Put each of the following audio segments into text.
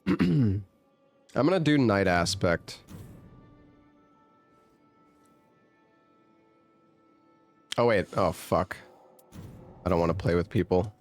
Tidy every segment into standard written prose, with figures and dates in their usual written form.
I'm gonna do night aspect. Oh wait, oh fuck. I don't want to play with people.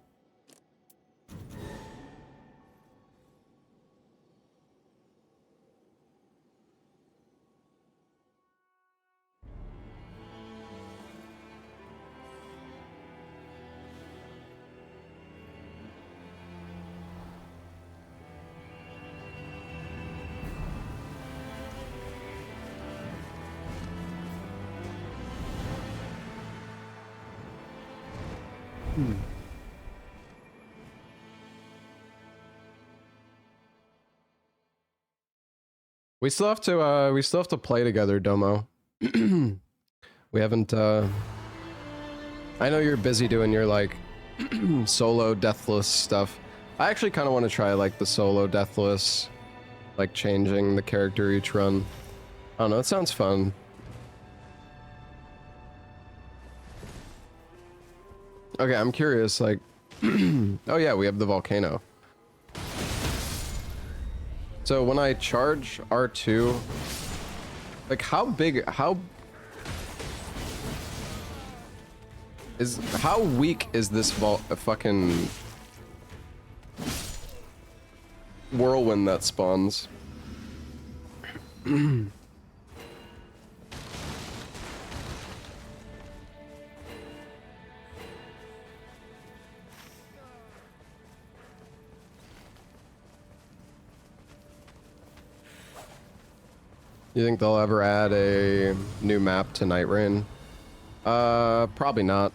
We still have to play together, Domo. We haven't I know you're busy doing your like solo deathless stuff. I actually kind of want to try like the solo deathless, like changing the character each run. I don't know, it sounds fun. Okay, I'm curious, like oh yeah, we have the volcano. So when I charge R2, like how weak is this fucking whirlwind that spawns? You think they'll ever add a new map to Nightreign? Probably not.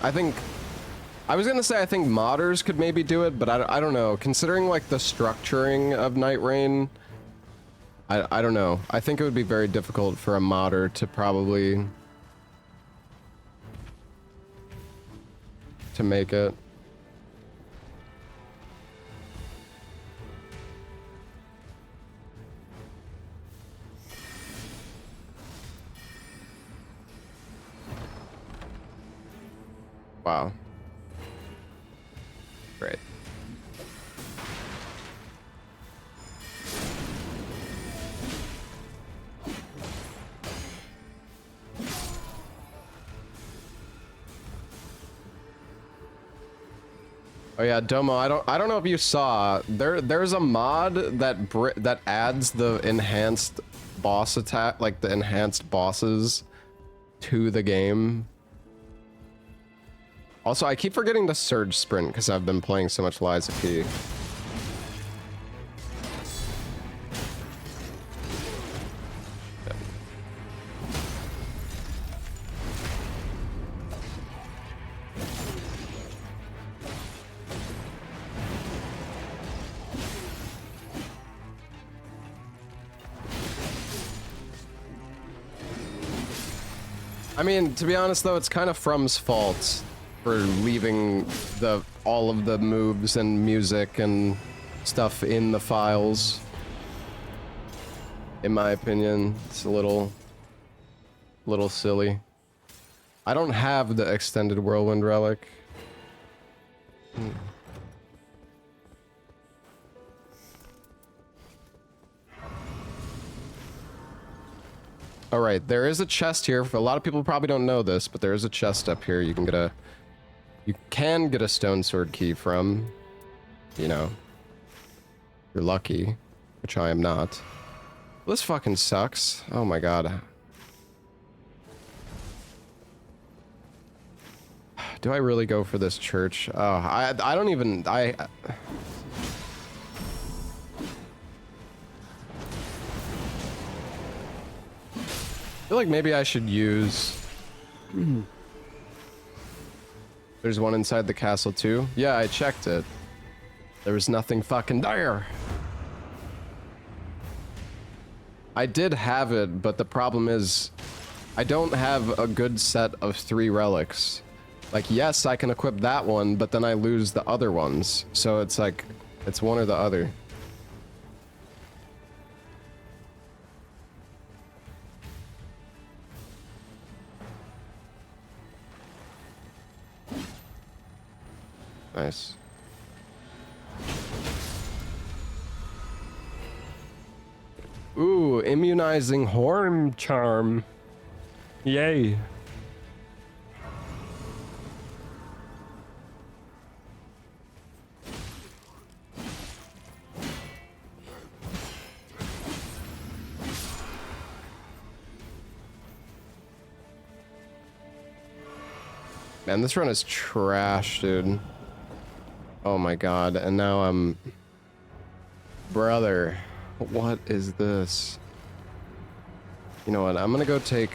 I think modders could maybe do it, but I don't know. Considering like the structuring of Nightreign, I don't know. I think it would be very difficult for a modder to probably make it. Wow. Great. Oh yeah, Domo, I don't know if you saw, there's a mod that adds the enhanced boss attack, like the enhanced bosses to the game. Also, I keep forgetting to surge sprint because I've been playing so much Liza P. I mean, to be honest though, it's kind of From's fault for leaving all of the moves and music and stuff in the files. In my opinion, it's a little silly. I don't have the extended whirlwind relic. All right, there is a chest here. For a lot of people probably don't know this, but there is a chest up here. You can get a stone sword key from, you know, you're lucky, which I am not. This fucking sucks. Oh my god. Do I really go for this church? Oh, I don't even, I feel like maybe I should use... There's one inside the castle too? Yeah, I checked it. There was nothing fucking there. I did have it, but the problem is I don't have a good set of 3 relics. Like, yes, I can equip that one, but then I lose the other ones. So it's like, it's one or the other. Nice. Ooh, immunizing horn charm. Yay. Man, this run is trash, dude. Oh my god, and now I'm... Brother, what is this? You know what, I'm gonna go take...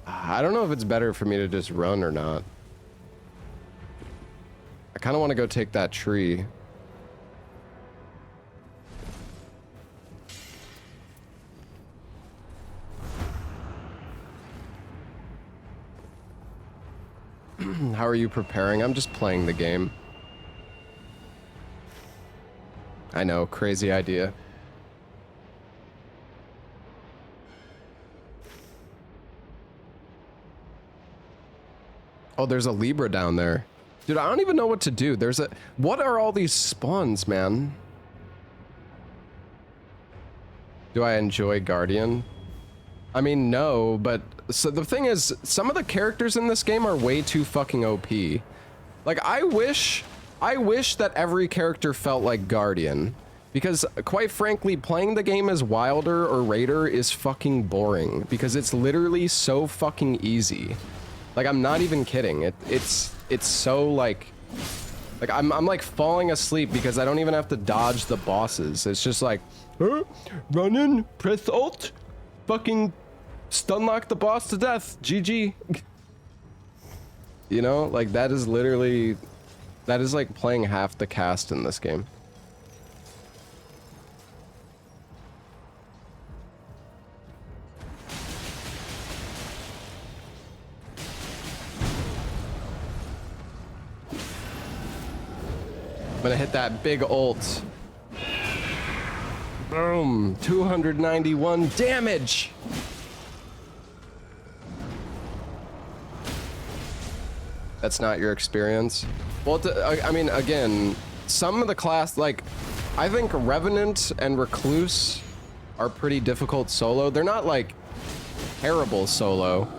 I don't know if it's better for me to just run or not. I kind of want to go take that tree. How are you preparing? I'm just playing the game. I know, crazy idea. Oh, there's a Libra down there. Dude, I don't even know what to do. There's a... What are all these spawns, man? Do I enjoy Guardian? I mean, no, but... So the thing is, some of the characters in this game are way too fucking OP. Like, I wish that every character felt like Guardian. Because, quite frankly, playing the game as Wilder or Raider is fucking boring. Because it's literally so fucking easy. Like, I'm not even kidding. It's so, like I'm like falling asleep because I don't even have to dodge the bosses. It's just like, run in, press Alt, fucking stun lock the boss to death, GG. You know, like, that is literally, that is like playing half the cast in this game. I'm gonna hit that big ult. Boom, 291 damage. That's not your experience. Well, I mean, again, some of the class, like, I think Revenant and Recluse are pretty difficult solo. They're not, like, terrible solo.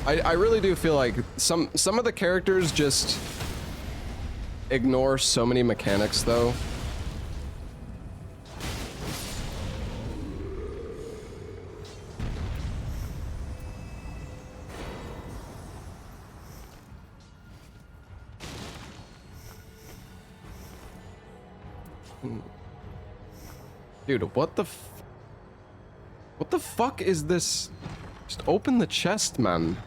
I really do feel like some of the characters just ignore so many mechanics, though. Dude, what the fuck is this? Just open the chest, man.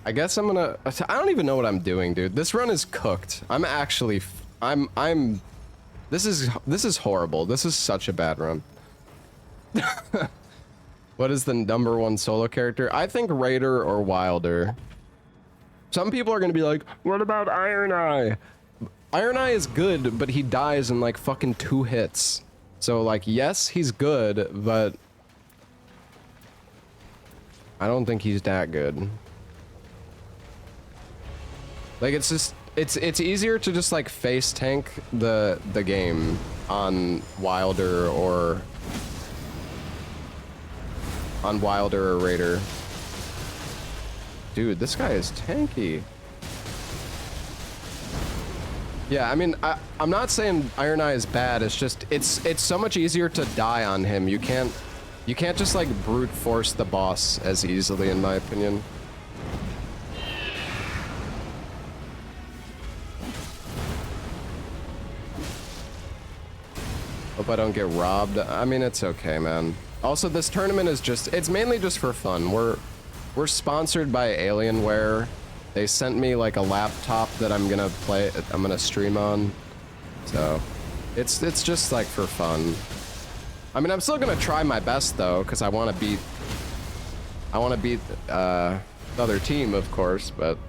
I guess I'm gonna... I don't even know what I'm doing, dude. This run is cooked. I'm actually... This is horrible. This is such a bad run. What is the #1 solo character? I think Raider or Wilder. Some people are gonna be like, what about Iron Eye? Iron Eye is good, but he dies in like fucking 2 hits. So like, yes, he's good, but I don't think he's that good. Like, it's just, it's easier to just like face tank the game on Wilder or Raider. Dude, this guy is tanky. Yeah, I mean, I'm not saying Iron Eye is bad. It's just, it's so much easier to die on him. You can't just like brute force the boss as easily, in my opinion. Hope I don't get robbed. I mean, it's okay, man. Also, this tournament is just, it's mainly just for fun. We're sponsored by Alienware. They sent me like a laptop that I'm gonna stream on. So, it's just like for fun. I mean, I'm still gonna try my best though, because I want to beat the other team, of course, but...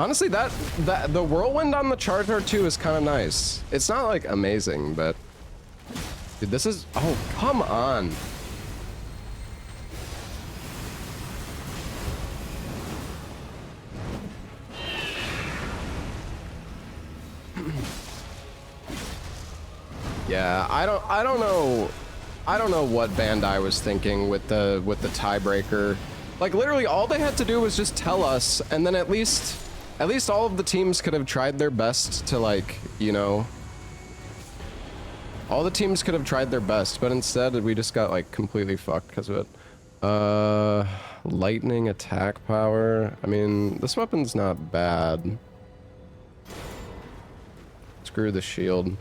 Honestly, that the whirlwind on the Charger 2 is kind of nice. It's not like amazing, but dude, this is, oh, come on. Yeah, I don't know what Bandai was thinking with the tiebreaker. Like literally all they had to do was just tell us, and then at least all of the teams could have tried their best to, like, you know, all the teams could have tried their best, but instead we just got like completely fucked because of it. Lightning attack power. I mean, this weapon's not bad. Screw the shield.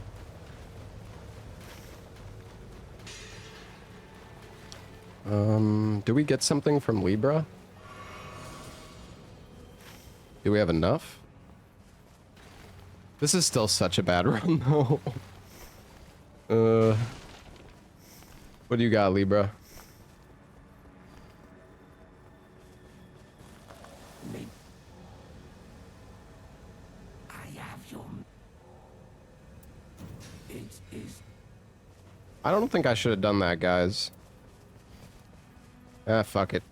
Do we get something from Libra? Do we have enough? This is still such a bad run, though. What do you got, Libra? I don't think I should have done that, guys. Ah, fuck it.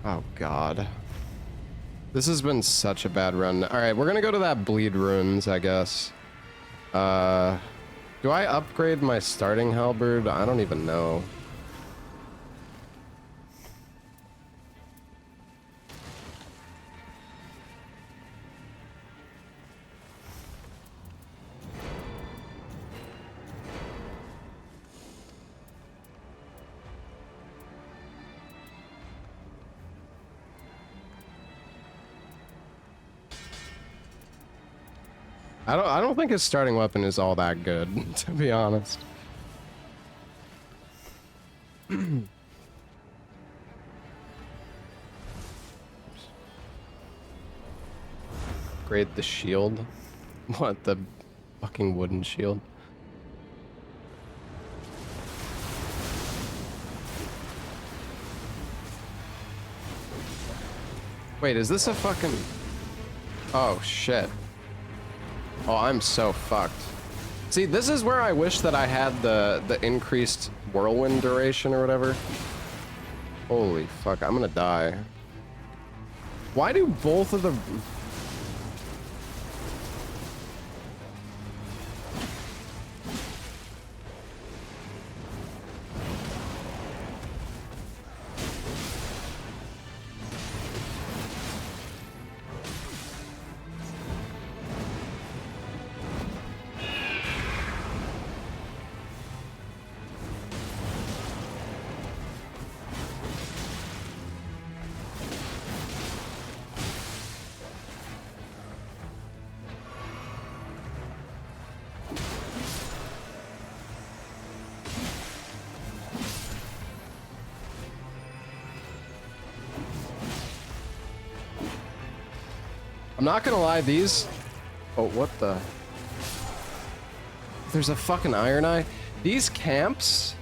Oh, God. This has been such a bad run. Alright, we're gonna go to that Bleed Runes, I guess. Do I upgrade my starting halberd? I don't even know. I don't think his starting weapon is all that good, to be honest. Upgrade the shield. What, the fucking wooden shield? Wait, is this a fucking... Oh, shit. Oh, I'm so fucked. See, this is where I wish that I had the increased whirlwind duration or whatever. Holy fuck, I'm gonna die. Why do both of the... I'm not gonna lie, these... Oh, what the... There's a fucking Iron Eye. These camps...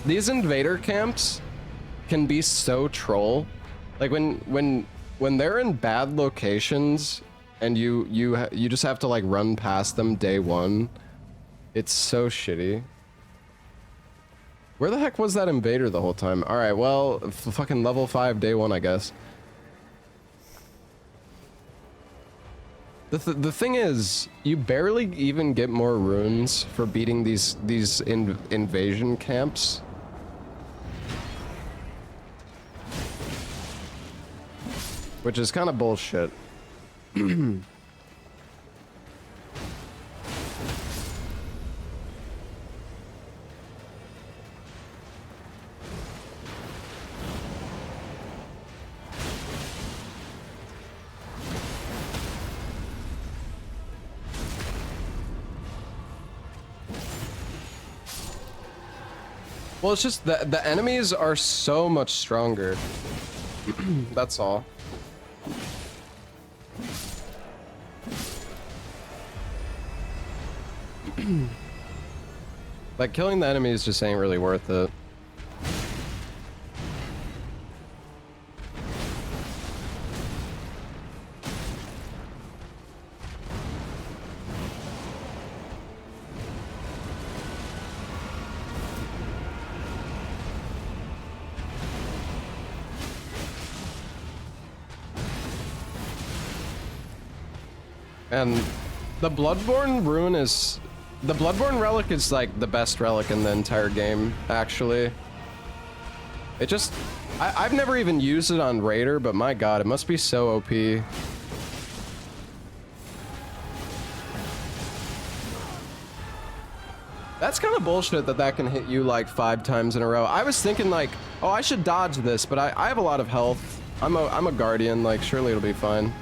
these invader camps can be so troll. Like, when they're in bad locations and you just have to, like, run past them day one, it's so shitty. Where the heck was that invader the whole time? Alright, well, fucking level 5 day one, I guess. The thing is, you barely even get more runes for beating these invasion camps. Which is kind of bullshit. Well, it's just that the enemies are so much stronger. That's all. Like, killing the enemies just ain't really worth it. And the Bloodborne rune is... The Bloodborne relic is like the best relic in the entire game, actually. It just... I've never even used it on Raider, but my god, it must be so OP. That's kind of bullshit that that can hit you like 5 times in a row. I was thinking like, oh, I should dodge this, but I have a lot of health. I'm a guardian, like surely it'll be fine.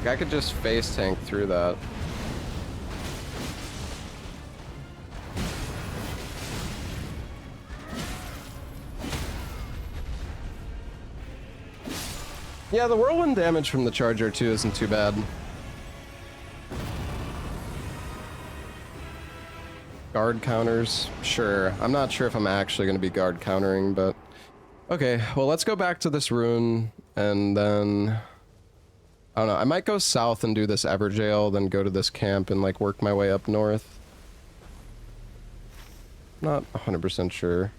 I could just face tank through that. Yeah, the whirlwind damage from the charger too isn't too bad. Guard counters, sure. I'm not sure if I'm actually going to be guard countering, but okay. Well, let's go back to this rune and then I don't know. I might go south and do this Everjail, then go to this camp and like work my way up north. Not 100% sure.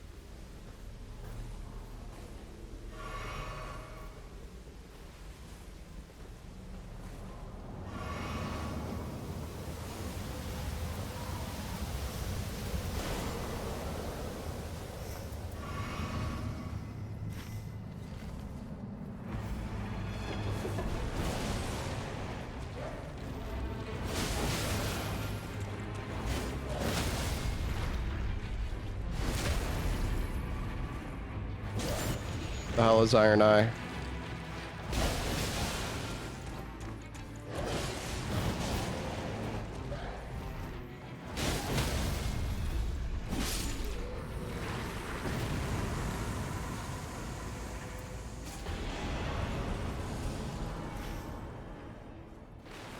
The hell is Iron Eye?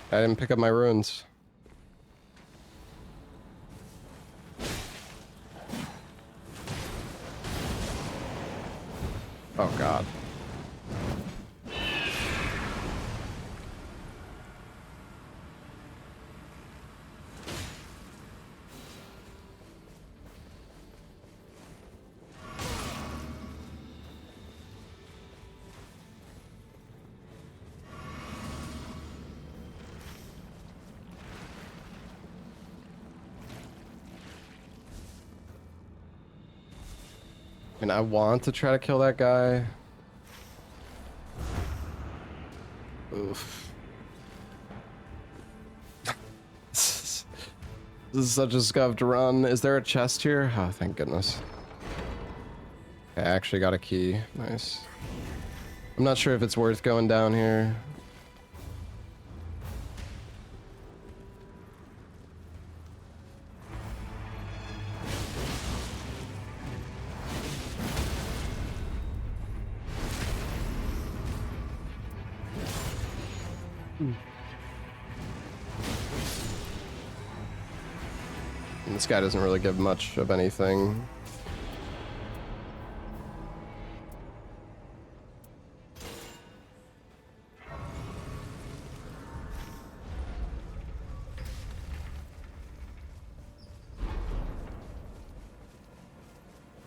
I didn't pick up my runes. Oh god. And I want to try to kill that guy. Oof. This is such a scuffed run. Is there a chest here? Oh, thank goodness. I actually got a key. Nice. I'm not sure if it's worth going down here. This guy doesn't really give much of anything.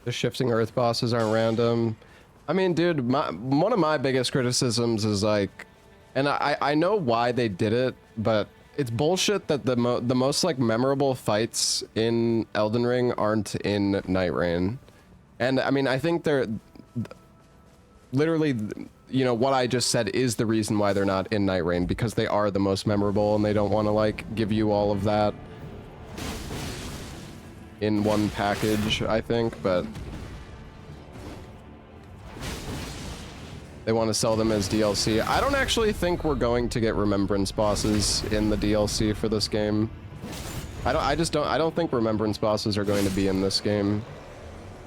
The shifting earth bosses aren't random. I mean, dude, one of my biggest criticisms is like, and I know why they did it, but it's bullshit that the most like memorable fights in Elden Ring aren't in Nightreign. And I mean, I think they're literally, you know, what I just said is the reason why they're not in Nightreign, because they are the most memorable and they don't want to like give you all of that in one package, I think, but They want to sell them as DLC. I don't actually think we're going to get Remembrance bosses in the DLC for this game. I don't think Remembrance bosses are going to be in this game.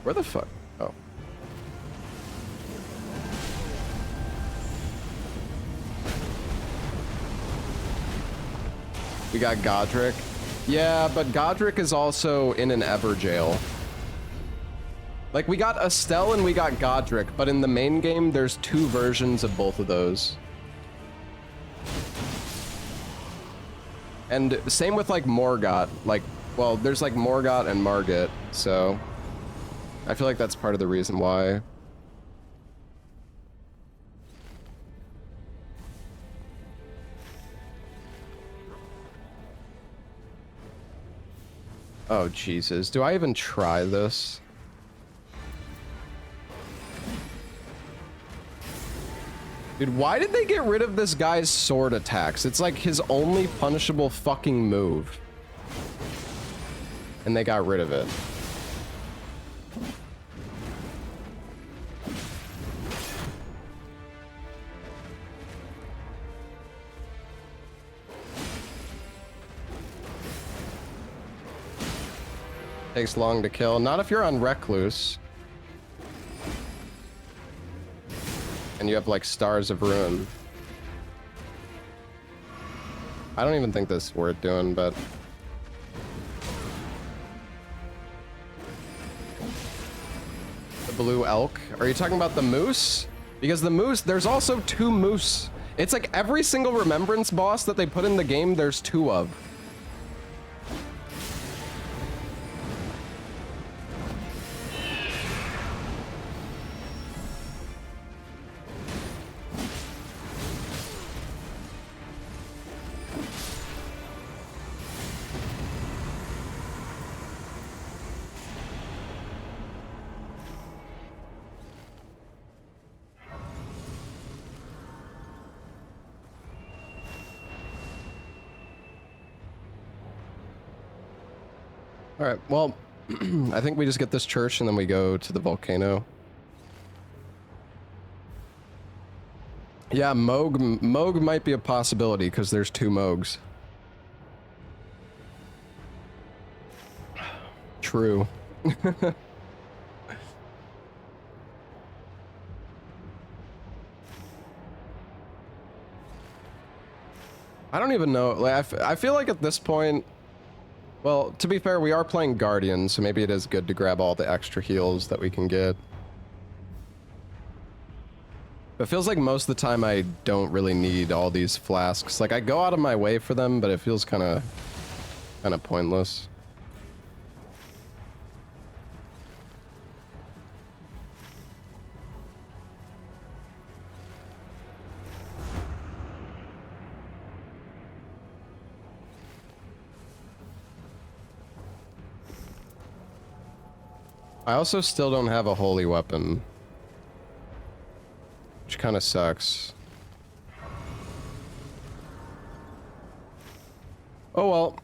Where the fuck? Oh. We got Godric. Yeah, but Godric is also in an Everjail. Like, we got Estelle and we got Godric, but in the main game, there's 2 versions of both of those. And same with, like, Morgott. Like, well, there's, like, Morgott and Margit, so... I feel like that's part of the reason why. Oh, Jesus. Do I even try this? Dude, why did they get rid of this guy's sword attacks? It's like his only punishable fucking move. And they got rid of it. Takes long to kill. Not if you're on Recluse. And you have, like, Stars of Ruin. I don't even think this is worth doing, but... The blue elk? Are you talking about the moose? Because the moose, there's also 2 moose. It's like every single Remembrance boss that they put in the game, there's 2 of. Alright, well, I think we just get this church and then we go to the volcano. Yeah, Moog might be a possibility because there's 2 Moogs. True. I don't even know. Like, I feel like at this point... Well, to be fair, we are playing Guardian, so maybe it is good to grab all the extra heals that we can get. But it feels like most of the time I don't really need all these flasks. Like, I go out of my way for them, but it feels kind of pointless. I also still don't have a holy weapon, which kind of sucks. Oh well.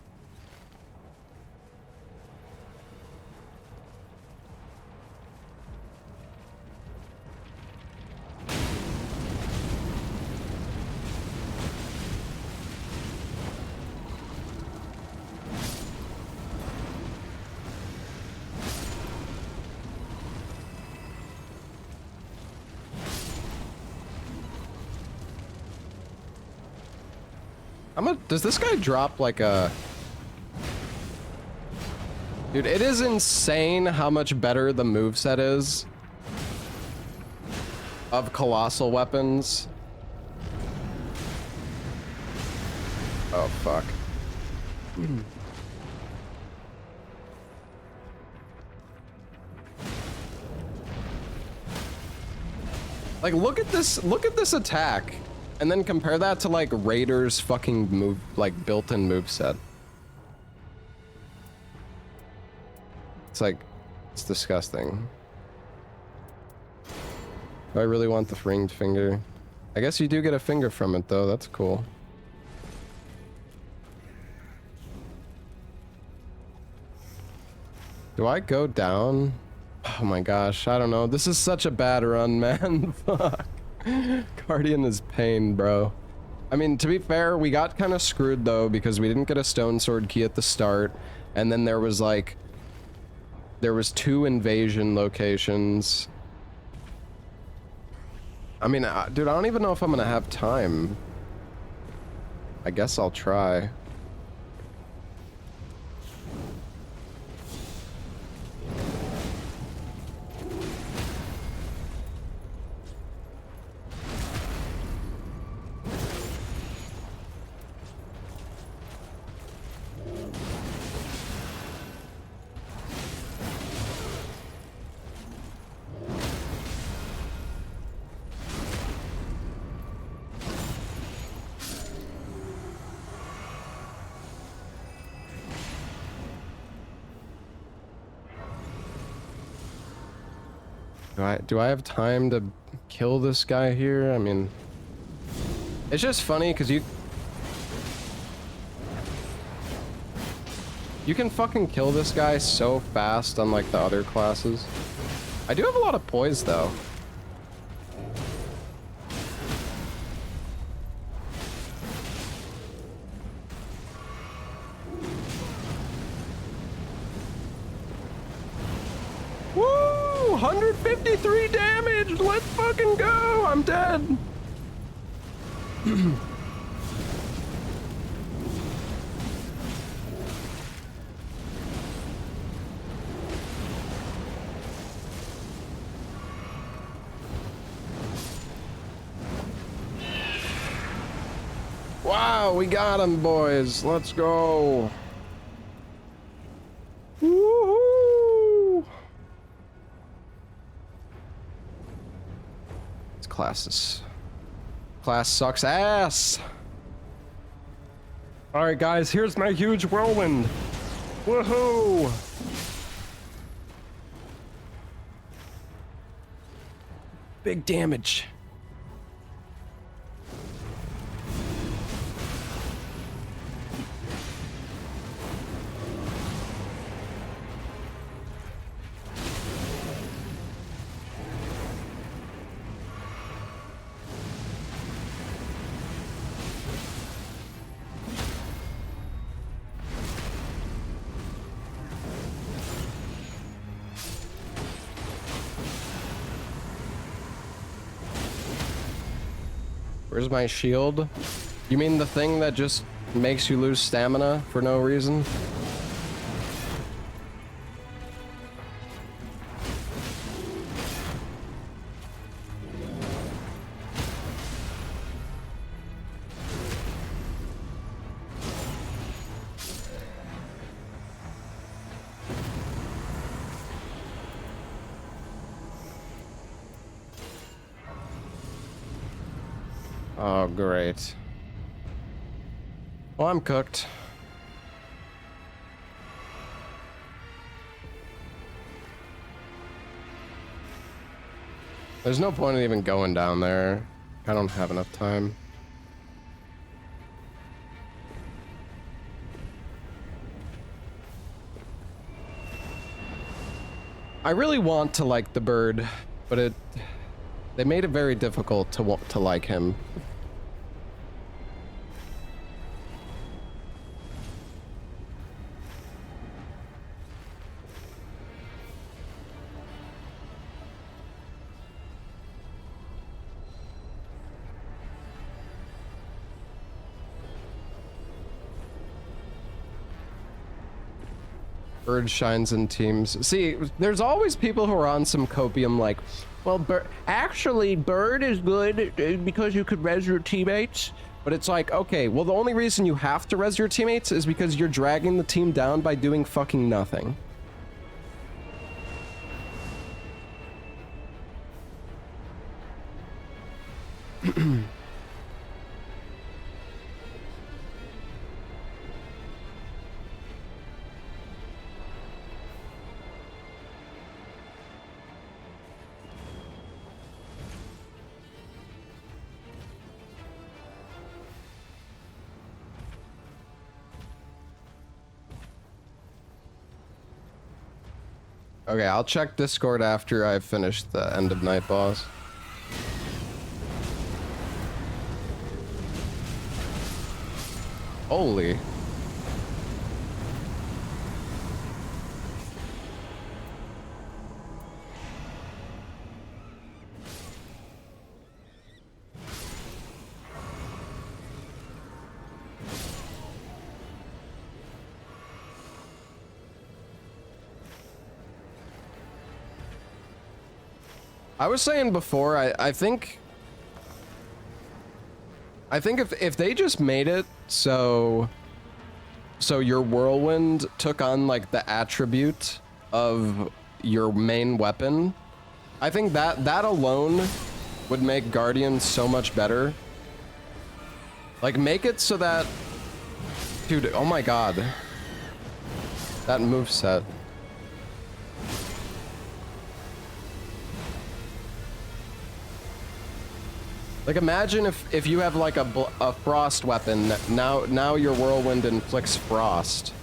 Does this guy drop like a... Dude, it is insane how much better the moveset is of colossal weapons. Oh, fuck. Like, look at this attack. And then compare that to, like, Raider's fucking move, like, built-in moveset. It's like, it's disgusting. Do I really want the ringed finger? I guess you do get a finger from it, though. That's cool. Do I go down? Oh my gosh, I don't know. This is such a bad run, man. Fuck. Guardian is pain, bro. I mean, to be fair, we got kind of screwed though because we didn't get a stone sword key at the start, and then there was like, there was 2 invasion locations. I mean, dude, I don't even know if I'm gonna have time. I guess I'll try. Do I have time to kill this guy here? I mean, it's just funny because you can fucking kill this guy so fast unlike the other classes. I do have a lot of poise though. Woo! 153 damage! Let's fucking go! I'm dead! Wow, we got him, boys. Let's go. Woohoo! This class sucks ass. All right, guys, here's my huge whirlwind. Woohoo! Big damage. Where's my shield? You mean the thing that just makes you lose stamina for no reason? Oh, great. Well, I'm cooked. There's no point in even going down there. I don't have enough time. I really want to like the bird, but they made it very difficult to like him. Bird shines in teams. See, there's always people who are on some copium like, well, actually, Bird is good because you could res your teammates. But it's like, okay, well, the only reason you have to res your teammates is because you're dragging the team down by doing fucking nothing. Okay, I'll check Discord after I've finished the end of night boss. Holy. I was saying before, I think if they just made it so your whirlwind took on like the attribute of your main weapon, I think that alone would make Guardian so much better. Like make it so that, dude, oh my god, that moveset. Like imagine if you have like a frost weapon, now your whirlwind inflicts frost.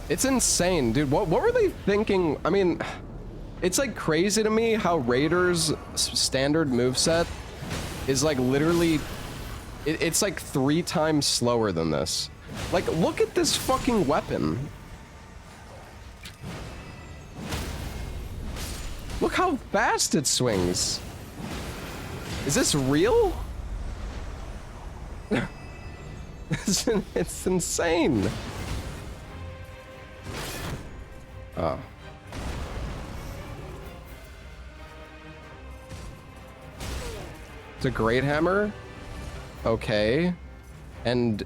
It's insane, dude. What were they thinking? I mean, it's like crazy to me how Raider's standard moveset is like literally, it's like 3 times slower than this. Like look at this fucking weapon. Look how fast it swings. Is this real? It's insane. Oh. It's a great hammer? Okay. And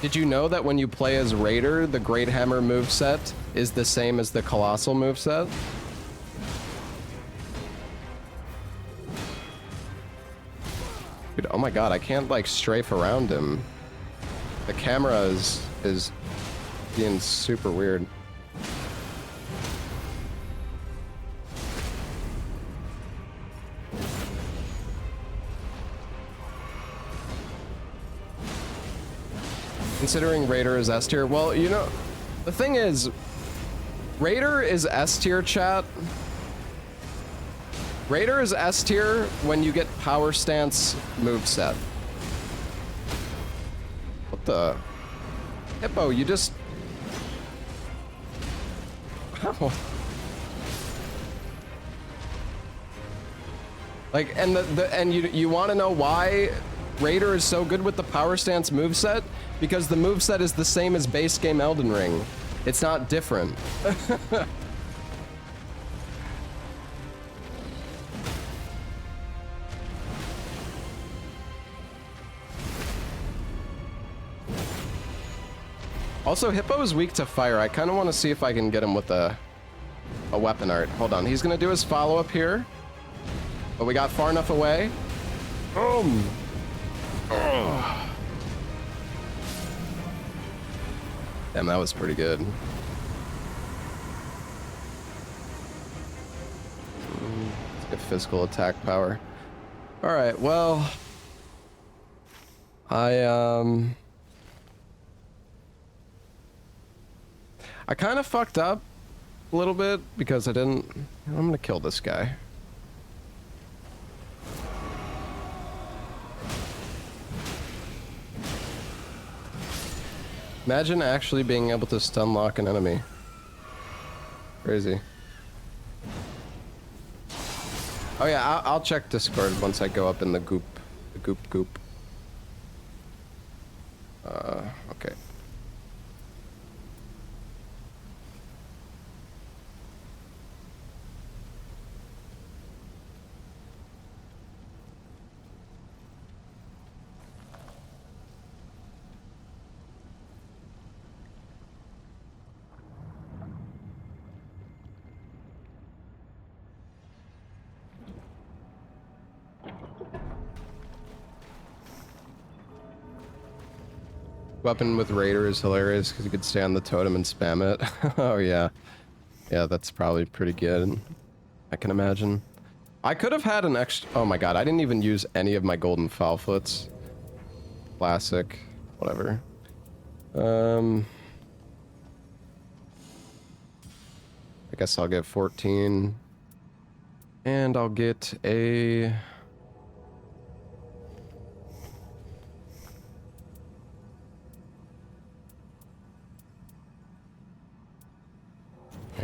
did you know that when you play as Raider, the great hammer moveset is the same as the colossal moveset? Dude, oh my god, I can't like strafe around him. The camera is being super weird. Considering Raider is S tier, well, you know, the thing is, Raider is S tier, chat. Raider is S tier when you get power stance moveset. What the? Hippo, you just... How? Like, and and you want to know why Raider is so good with the power stance moveset? Because the moveset is the same as base game Elden Ring. It's not different. Also, Hippo is weak to fire. I kind of want to see if I can get him with a weapon art. Hold on. He's going to do his follow-up here. But we got far enough away. Boom. Oh. Damn, that was pretty good. Let's get physical attack power. All right, well... I kind of fucked up a little bit because I didn't... I'm gonna kill this guy. Imagine actually being able to stun lock an enemy. Crazy. Oh yeah, I'll check Discord once I go up in the goop. The goop. Okay. Weapon with Raider is hilarious because you could stay on the totem and spam it. Oh yeah. Yeah, that's probably pretty good. I can imagine. I could have had an extra... Oh my god, I didn't even use any of my golden foul foots. Classic. Whatever. I guess I'll get 14. And I'll get a...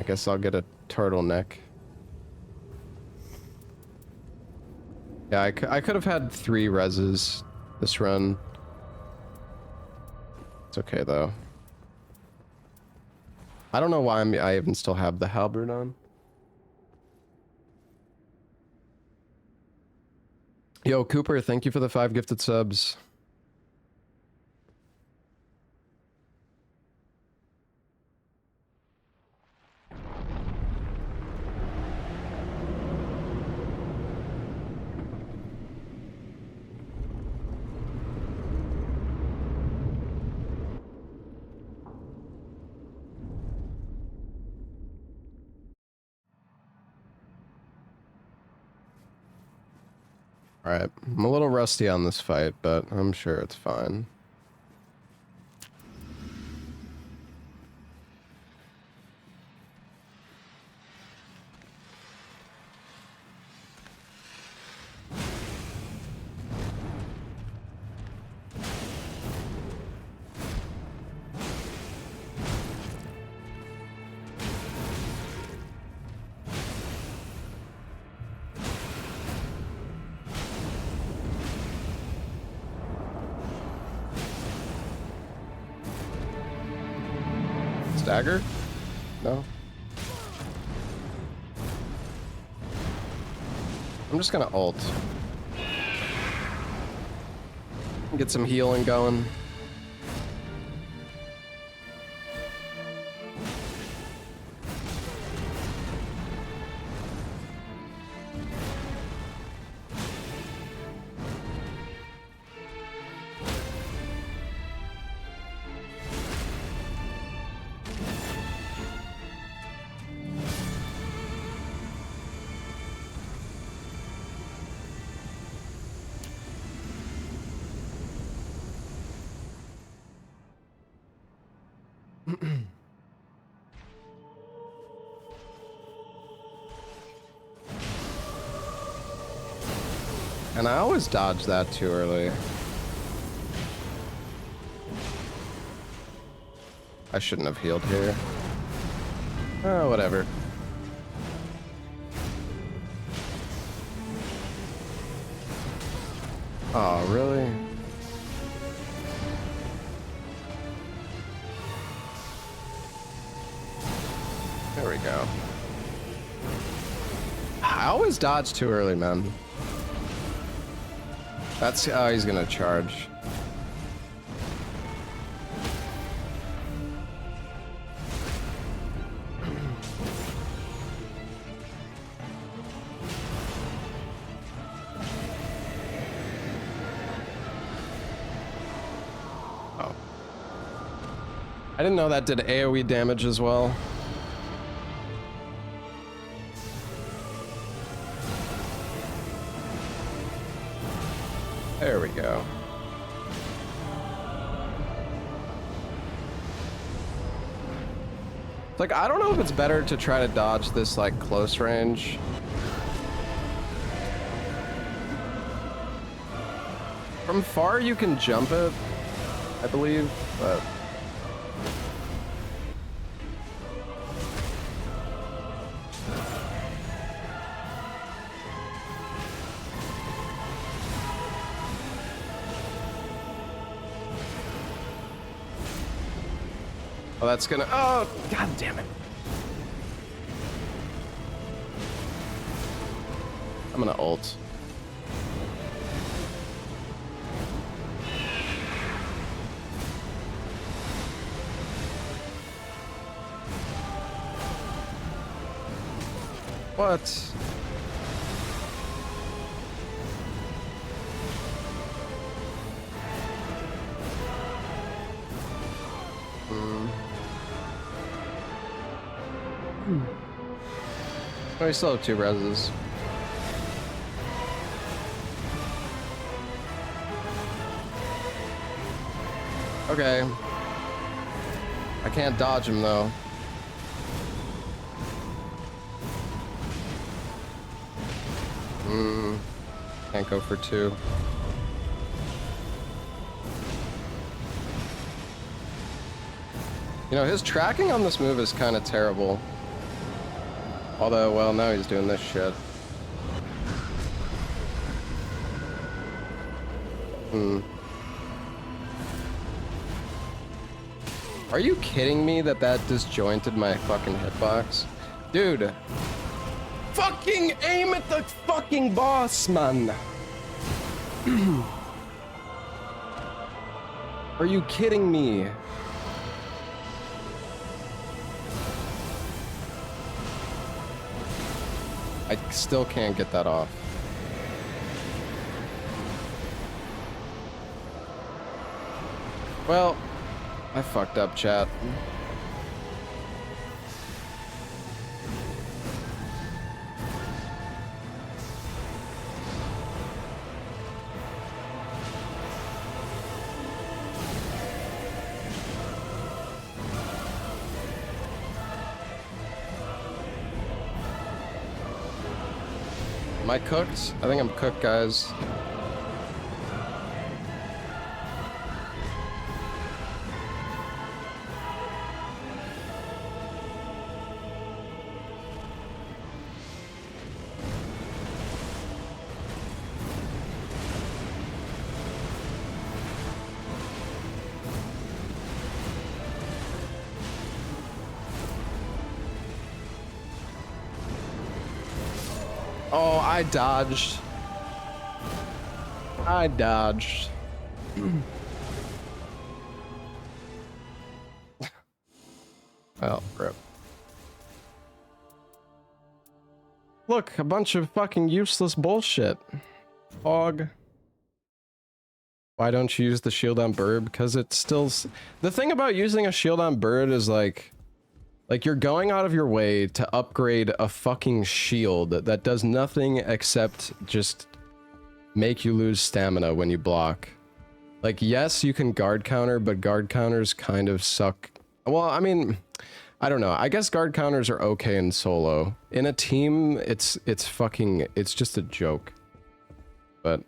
guess I'll get a turtleneck. Yeah, I could have had 3 reses this run. It's okay though. I don't know why I even still have the halberd on. Yo, Cooper, thank you for the 5 gifted subs. Alright, I'm a little rusty on this fight, but I'm sure it's fine. Dagger? No? I'm just gonna ult. Get some healing going. And I always dodge that too early. I shouldn't have healed here. Oh, whatever. Oh, really? There we go. I always dodge too early, man. That's how he's gonna charge. Oh. I didn't know that did AoE damage as well. There we go. Like, I don't know if it's better to try to dodge this, like, close range. From far, you can jump it, I believe, but... Oh, that's gonna... Oh, god damn it. I'm gonna ult. What? Oh, we still have 2 reses. Okay. I can't dodge him though. Can't go for 2. You know, his tracking on this move is kind of terrible. Although, well, now he's doing this shit. Are you kidding me that disjointed my fucking hitbox? Dude. Fucking aim at the fucking boss, man. Are you kidding me? I still can't get that off. Well, I fucked up, chat. Am I cooked? I think I'm cooked, guys. Oh, I dodged. I dodged. Oh, rip. Look, a bunch of fucking useless bullshit. Hog. Why don't you use the shield on bird? Because it's still... The thing about using a shield on bird is like you're going out of your way to upgrade a fucking shield that does nothing except just make you lose stamina when you block. Like, yes, you can guard counter, but guard counters kind of suck. Well, I mean, I don't know. I guess guard counters are okay in solo. In a team, it's just a joke. But...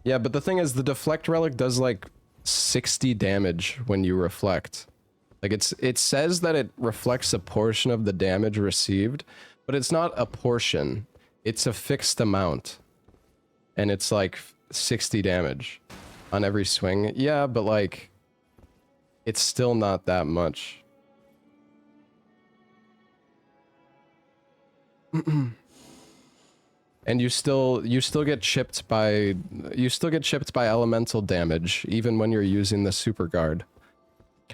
yeah, but the thing is, the deflect relic does like 60 damage when you reflect. Like it says that it reflects a portion of the damage received, but it's not a portion. It's a fixed amount. And it's like 60 damage on every swing. Yeah, but like it's still not that much. And you still get chipped by elemental damage even when you're using the super guard.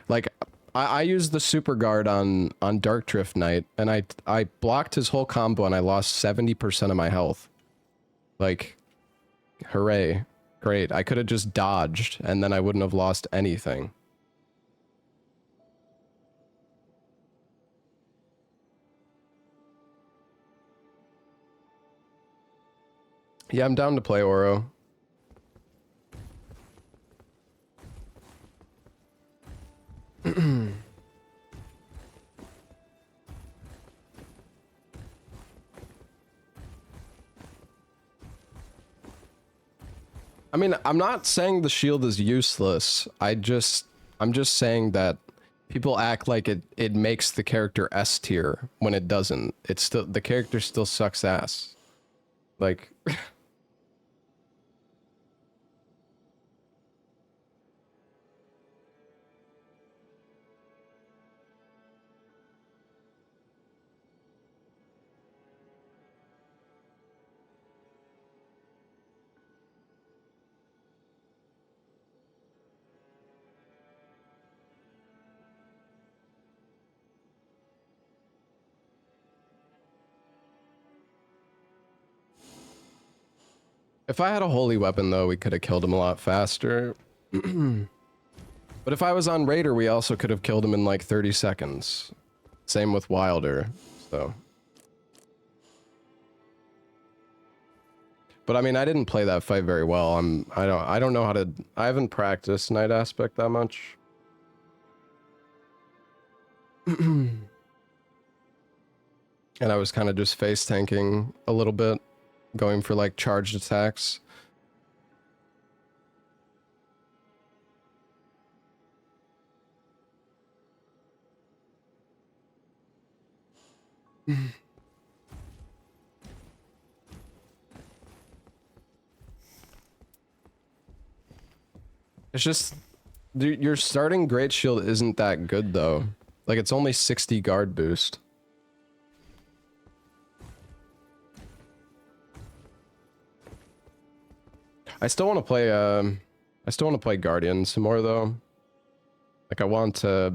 Like I used the super guard on Dark Drift Knight and I blocked his whole combo and I lost 70% of my health. Like, hooray. Great. I could have just dodged and then I wouldn't have lost anything. Yeah, I'm down to play Oro. I mean, I'm not saying the shield is useless. I'm just saying that people act like it makes the character S tier when it doesn't. It's still, the character still sucks ass. Like if I had a holy weapon, though, we could have killed him a lot faster. But if I was on Raider, we also could have killed him in like 30 seconds. Same with Wilder, so. But I mean, I didn't play that fight very well. I don't know how to. I haven't practiced Night Aspect that much. And I was kind of just face tanking a little bit, going for like charged attacks. It's just dude, your starting great shield isn't that good though. Like it's only 60 guard boost. I still want to play Guardian some more though. Like I want to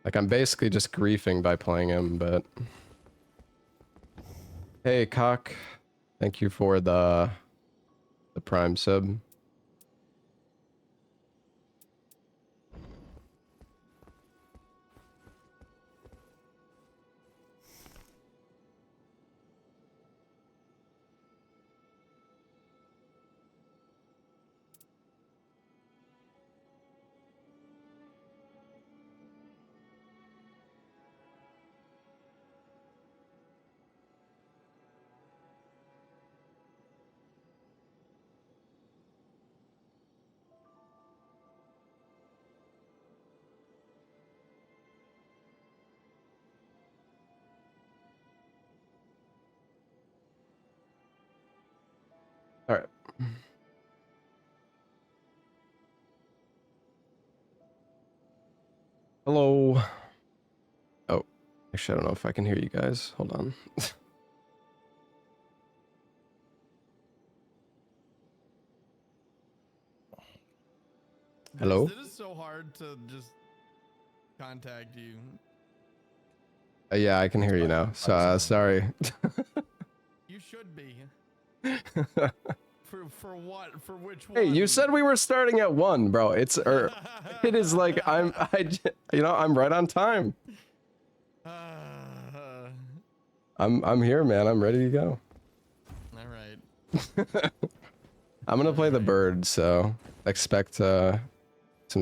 like I'm basically just griefing by playing him, but hey Cock, thank you for the Prime sub. All right. Hello. Oh, actually, I don't know if I can hear you guys. Hold on. Hello? It is so hard to just contact you. Yeah, I can hear you now. So, sorry. You should be. For what? For which one? Hey, you said we were starting at 1, bro. It is like I'm right on time. I'm here, man. I'm ready to go. All right. I'm gonna play the bird, so expect some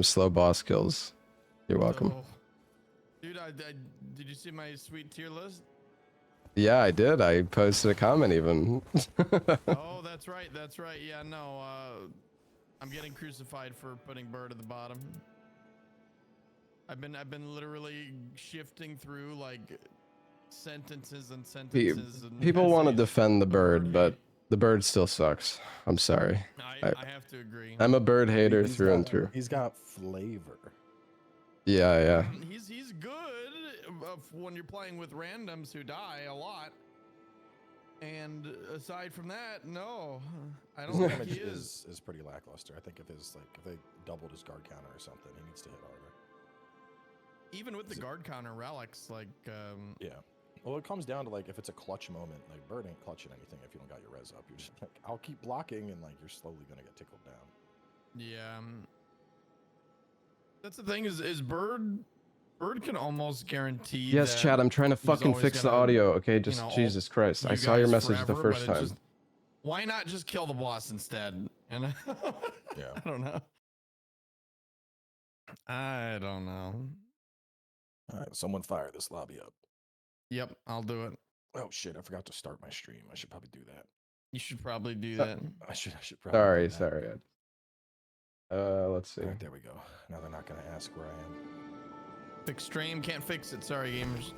slow boss kills. You're welcome. Oh. Dude, did you see my sweet tier list? Yeah, I did. I posted a comment even. Oh, that's right. That's right. Yeah, no. I'm getting crucified for putting bird at the bottom. I've been literally shifting through like sentences and sentences. People want to defend the bird, but the bird still sucks. I'm sorry. I have to agree. I'm a bird hater through and through. He's got flavor. Yeah, yeah. He's good when you're playing with randoms who die a lot. And aside from that, no, I don't think he is. Is pretty lackluster. I think if they doubled his guard counter or something, he needs to hit harder. Even with the guard counter relics, like yeah. Well, it comes down to like if it's a clutch moment, like bird ain't clutching anything if you don't got your res up. You're just like, I'll keep blocking, and like you're slowly gonna get tickled down. Yeah. That's the thing is bird can almost guarantee. Yes, Chad, I'm trying to fucking fix the audio. Okay, just Jesus Christ. I saw your message the first time. Just, why not just kill the boss instead? And Yeah. I don't know. I don't know. All right, someone fire this lobby up. Yep, I'll do it. Oh shit, I forgot to start my stream. I should probably do that. You should probably do that. I should probably. Sorry. Let's see. All right, there we go. Now they're not gonna ask where I am. Fix stream, can't fix it. Sorry, gamers.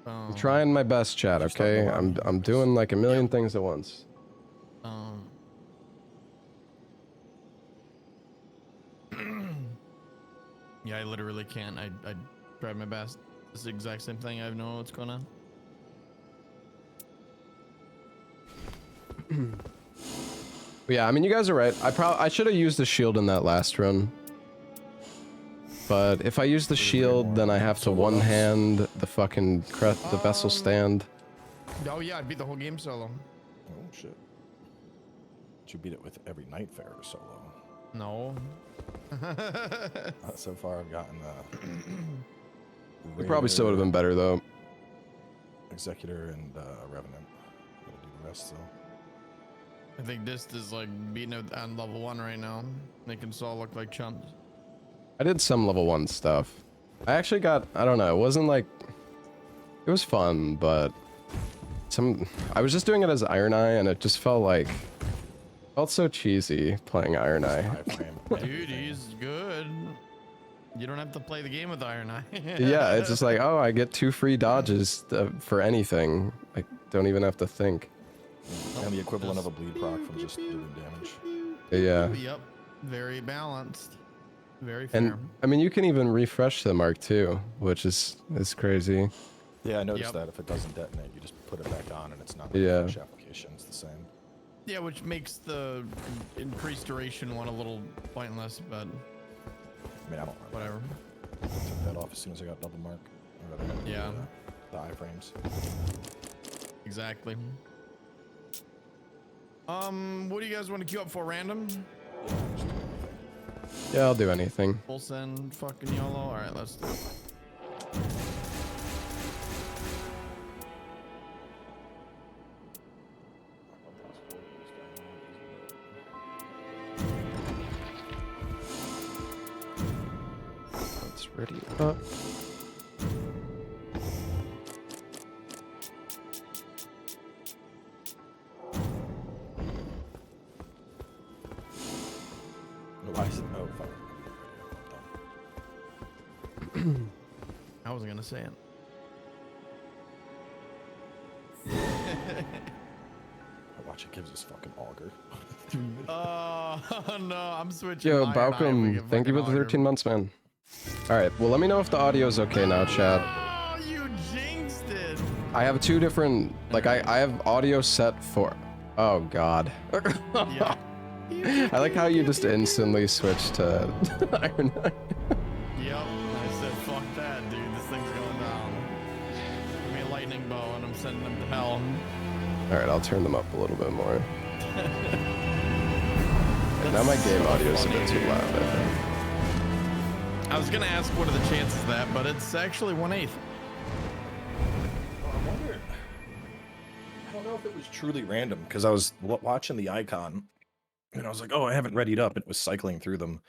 I'm trying my best, Chad, okay? I'm doing like a million things at once. Yeah, I literally can't. I tried my best. It's the exact same thing. I have no idea what's going on. Yeah, I mean, you guys are right. I should have used the shield in that last run. But if I use the shield, then I have to one-hand the fucking the vessel stand. Oh yeah, I beat the whole game solo. Oh shit. You beat it with every Nightfarer solo. No. So far I've gotten It probably still would have been better though. Executor and Revenant. Gotta do the rest, so. I think this is like beating it on level 1 right now, making Saul look like chumps. I did some level 1 stuff. I actually got, I don't know, it wasn't like, it was fun, but I was just doing it as Iron Eye and it just felt so cheesy playing Iron Eye. Dude, he's good. You don't have to play the game with Iron Eye. Yeah, it's just like, oh, I get 2 free dodges for anything. I don't even have to think. And the equivalent of a bleed proc from just doing damage. Yeah. Yep. Very balanced. Very fair. And I mean, you can even refresh the mark too, which is crazy. Yeah, I noticed that if it doesn't detonate, you just put it back on and it's not Yeah. refresh application. It's the same. Yeah, which makes the increased duration one a little pointless, but I mean, I don't whatever. I took that off as soon as I got double mark. Or Yeah. The iframes. Exactly. What do you guys want to queue up for? Random? Yeah, I'll do anything. Full send, fucking YOLO. All right, let's do it. Let's ready up. Why is it? Oh, fuck. I wasn't gonna say it. Watch, it gives us fucking auger. Oh no, I'm switching. Yo, Iron Eye if we Balcom, get thank you for the fucking 13 months, man. All right, well, let me know if the audio's okay now, chat. Oh, you jinxed it. I have 2 different, like, I have audio set for, oh, God. Yeah. I like how you just instantly switched to Iron Eye. Yep. I said, fuck that, dude. This thing's going down. Give me a lightning bow and I'm sending them to hell. All right, I'll turn them up a little bit more. And now my game audio is a bit too loud, I think. I was gonna ask what are the chances of that, but it's actually 1/8. I wonder. I don't know if it was truly random because I was watching the icon and I was like, oh, I haven't readied up. And it was cycling through them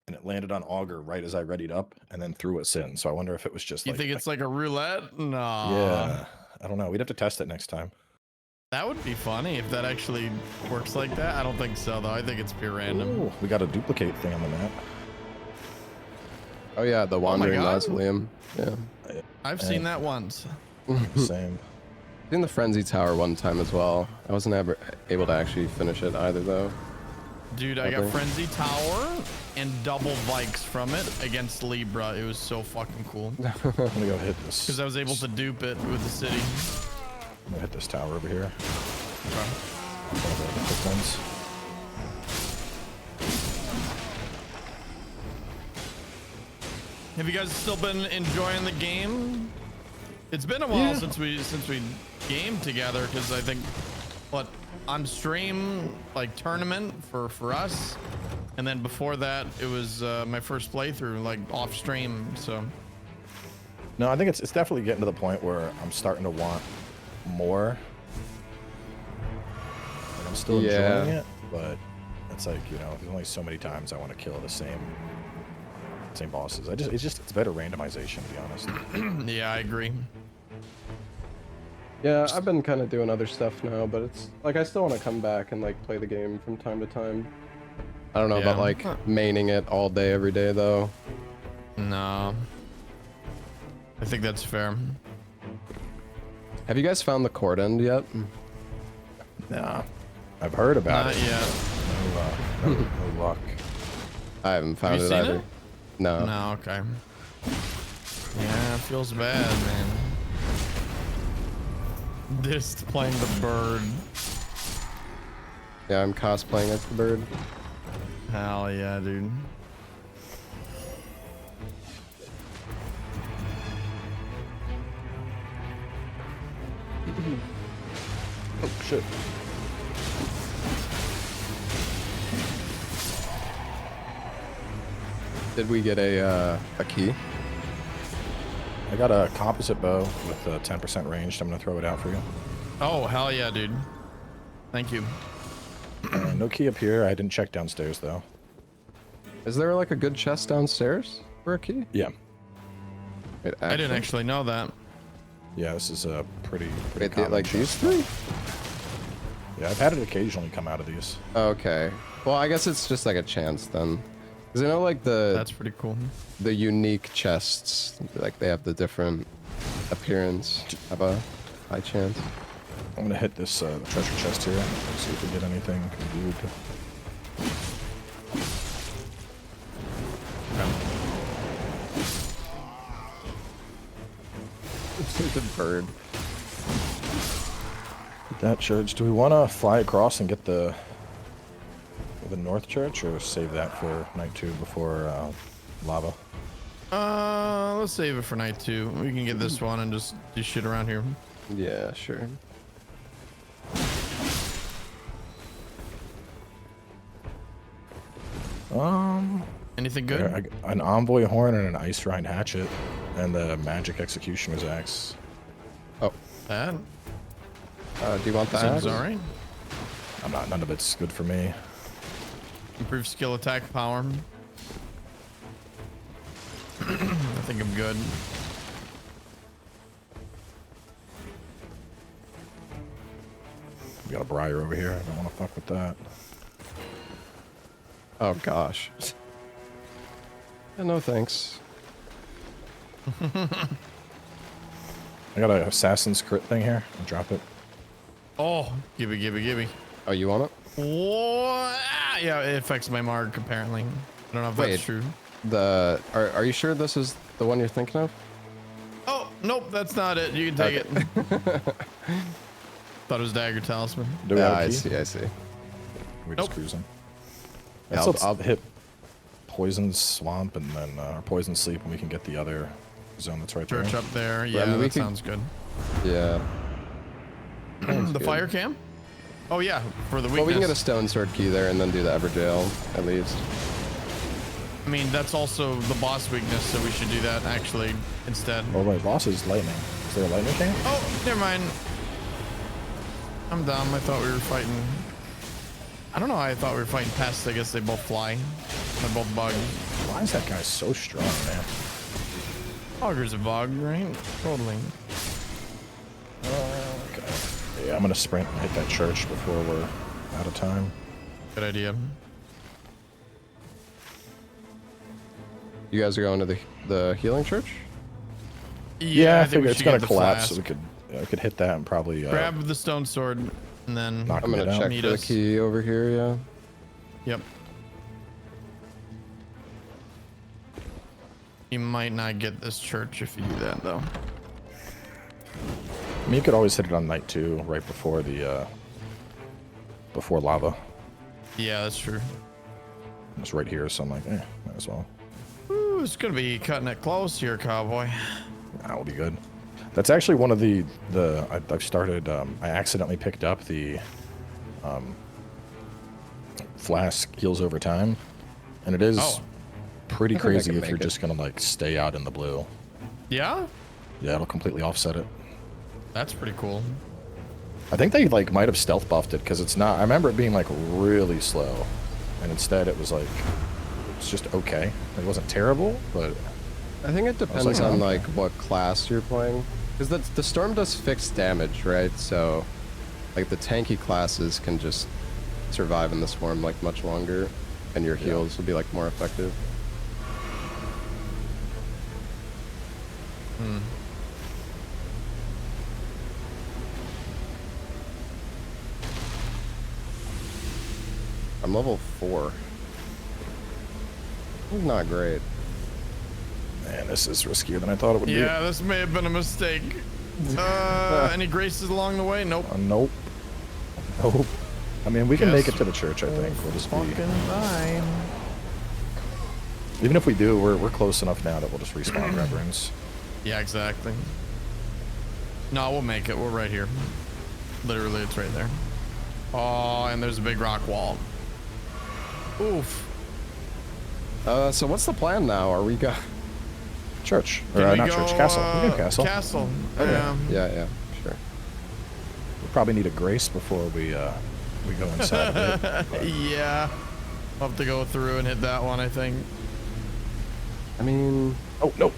and it landed on auger right as I readied up and then threw us in. So I wonder if it was just You like. think it's like a roulette? No. Yeah. I don't know. We'd have to test it next time. That would be funny if that actually works like that. I don't think so, though. I think it's pure random. Ooh, we got a duplicate thing on the map. Oh yeah, the Wandering God. Mausoleum. Yeah. I've seen that once. Same. In the Frenzy Tower one time as well. I wasn't ever able to actually finish it either though. Dude, I got Okay. Frenzy Tower and double Vikes from it against Libra. It was so fucking cool. I'm gonna go hit this. Because I was able to dupe it with the city. I'm gonna hit this tower over here. Okay. One of the quick ones. Have you guys still been enjoying the game? It's been a while since we gamed together because I think what on stream like tournament for us, and then before that it was my first playthrough like off stream. So No, I think it's definitely getting to the point where I'm starting to want more. Like I'm still enjoying it, but it's like, you know, there's only so many times I want to kill the same bosses. It's better randomization, to be honest. yeah, I agree. Yeah, I've been kind of doing other stuff now, but it's like I still want to come back and like play the game from time to time. I don't know about Yeah. like maining it all day every day though. No, I think that's fair. Have you guys found the cord end yet? Nah, I've heard about Not it. yet. No luck. I haven't found you it seen either. it? No. No, okay. Yeah, it feels bad, man. Just playing the bird. Yeah, I'm cosplaying as the bird. Hell yeah, dude. Oh shit. Did we get a key? I got a composite bow with 10% ranged. I'm gonna throw it out for you. Oh, hell yeah, dude. Thank you. No key up here. I didn't check downstairs though. Is there like a good chest downstairs for a key? Yeah. Wait, I didn't actually know that. Yeah, this is a pretty Wait, common like chest. these three? Yeah, I've had it occasionally come out of these. Okay. Well, I guess it's just like a chance then. Cause I know like That's pretty cool. the unique chests, like they have the different appearance. Have a high chance. I'm gonna hit this treasure chest here. See if we get anything good. The bird. That church. Do we want to fly across and get the north church, or save that for night 2 before lava? Let's save it for night 2. We can get this one and just do shit around here. Yeah, sure. Anything good? An envoy horn and an ice rind hatchet, and the magic executioner's axe. Oh, That do you want that? seems alright. I'm not. None of it's good for me. Improve skill attack power. I think I'm good. We got a briar over here. I don't want to fuck with that. Oh gosh. Yeah, no thanks. I got an assassin's crit thing here. I'll drop it. Oh, gibby. Oh, you want it? What? Yeah, it affects my mark apparently. I don't know if Wait. that's true. Are you sure this is the one you're thinking of? Oh, nope, that's not it. You can take it. Thought it was Dagger Talisman. Do we Yeah, have a I key? see. We're Nope. just cruising. Yeah, I'll hit poison swamp and then or poison sleep, and we can get the other zone that's right Church there. up there. Yeah, Yeah, I mean, we that could- sounds good. Yeah. The good. fire cam? Oh yeah, for the weakness. Well, we can get a stone sword key there and then do the Everjail at least. I mean, that's also the boss weakness, so we should do that actually instead. Oh wait, boss is lightning. Is there a lightning king? Oh, never mind. I'm dumb. I thought we were fighting. I don't know. I thought we were fighting pests. I guess they both fly. They're both bugs. Why is that guy so strong, man? Auger's a bug, right? Totally. Okay. Yeah, I'm gonna sprint and hit that church before we're out of time. Good idea. You guys are going to the healing church? Yeah, I think figure we it's should gonna get the collapse, flask. so we could hit that and probably Grab the stone sword, and then knock I'm him gonna out. check Need for the us. key over here. Yeah. Yep. You might not get this church if you do that, though. I mean, you could always hit it on night 2, right before the before lava. Yeah, that's true. It's right here, so I'm like, might as well. Ooh, it's gonna be cutting it close here, cowboy. That'll be good. That's actually one of I've started. I accidentally picked up the flask heals over time, and it is Oh. pretty I think I crazy can if make you're it. just gonna like stay out in the blue. Yeah, Yeah, it'll completely offset it. that's pretty cool. I think they like might have stealth buffed it because it's not. I remember it being like really slow, and instead it was like it's just okay. It wasn't terrible, but I think it depends like, on okay. like what class you're playing, because the storm does fixed damage, right? So, like the tanky classes can just survive in the swarm like much longer, and your heals will be like more effective. Hmm. I'm level 4. Not great. man, this is riskier than I thought it would Yeah, this may have been a mistake. Any graces along the way? Nope. be. Nope. Nope. I mean, we can make it Yes. to the church. I think we'll just be. Fucking fine. Even if we do, we're close enough now that we'll just respawn reverends. Yeah, exactly. No, we'll make it. We're right here. Literally, it's right there. Oh, and there's a big rock wall. Oof. So what's the plan now? Are we go? church Can or we not go, church, castle. We go castle. Castle. Okay. Yeah, sure. We probably need a grace before we go inside of it. but- Yeah. I'll have to go through and hit that one, I think. I mean, Oh no!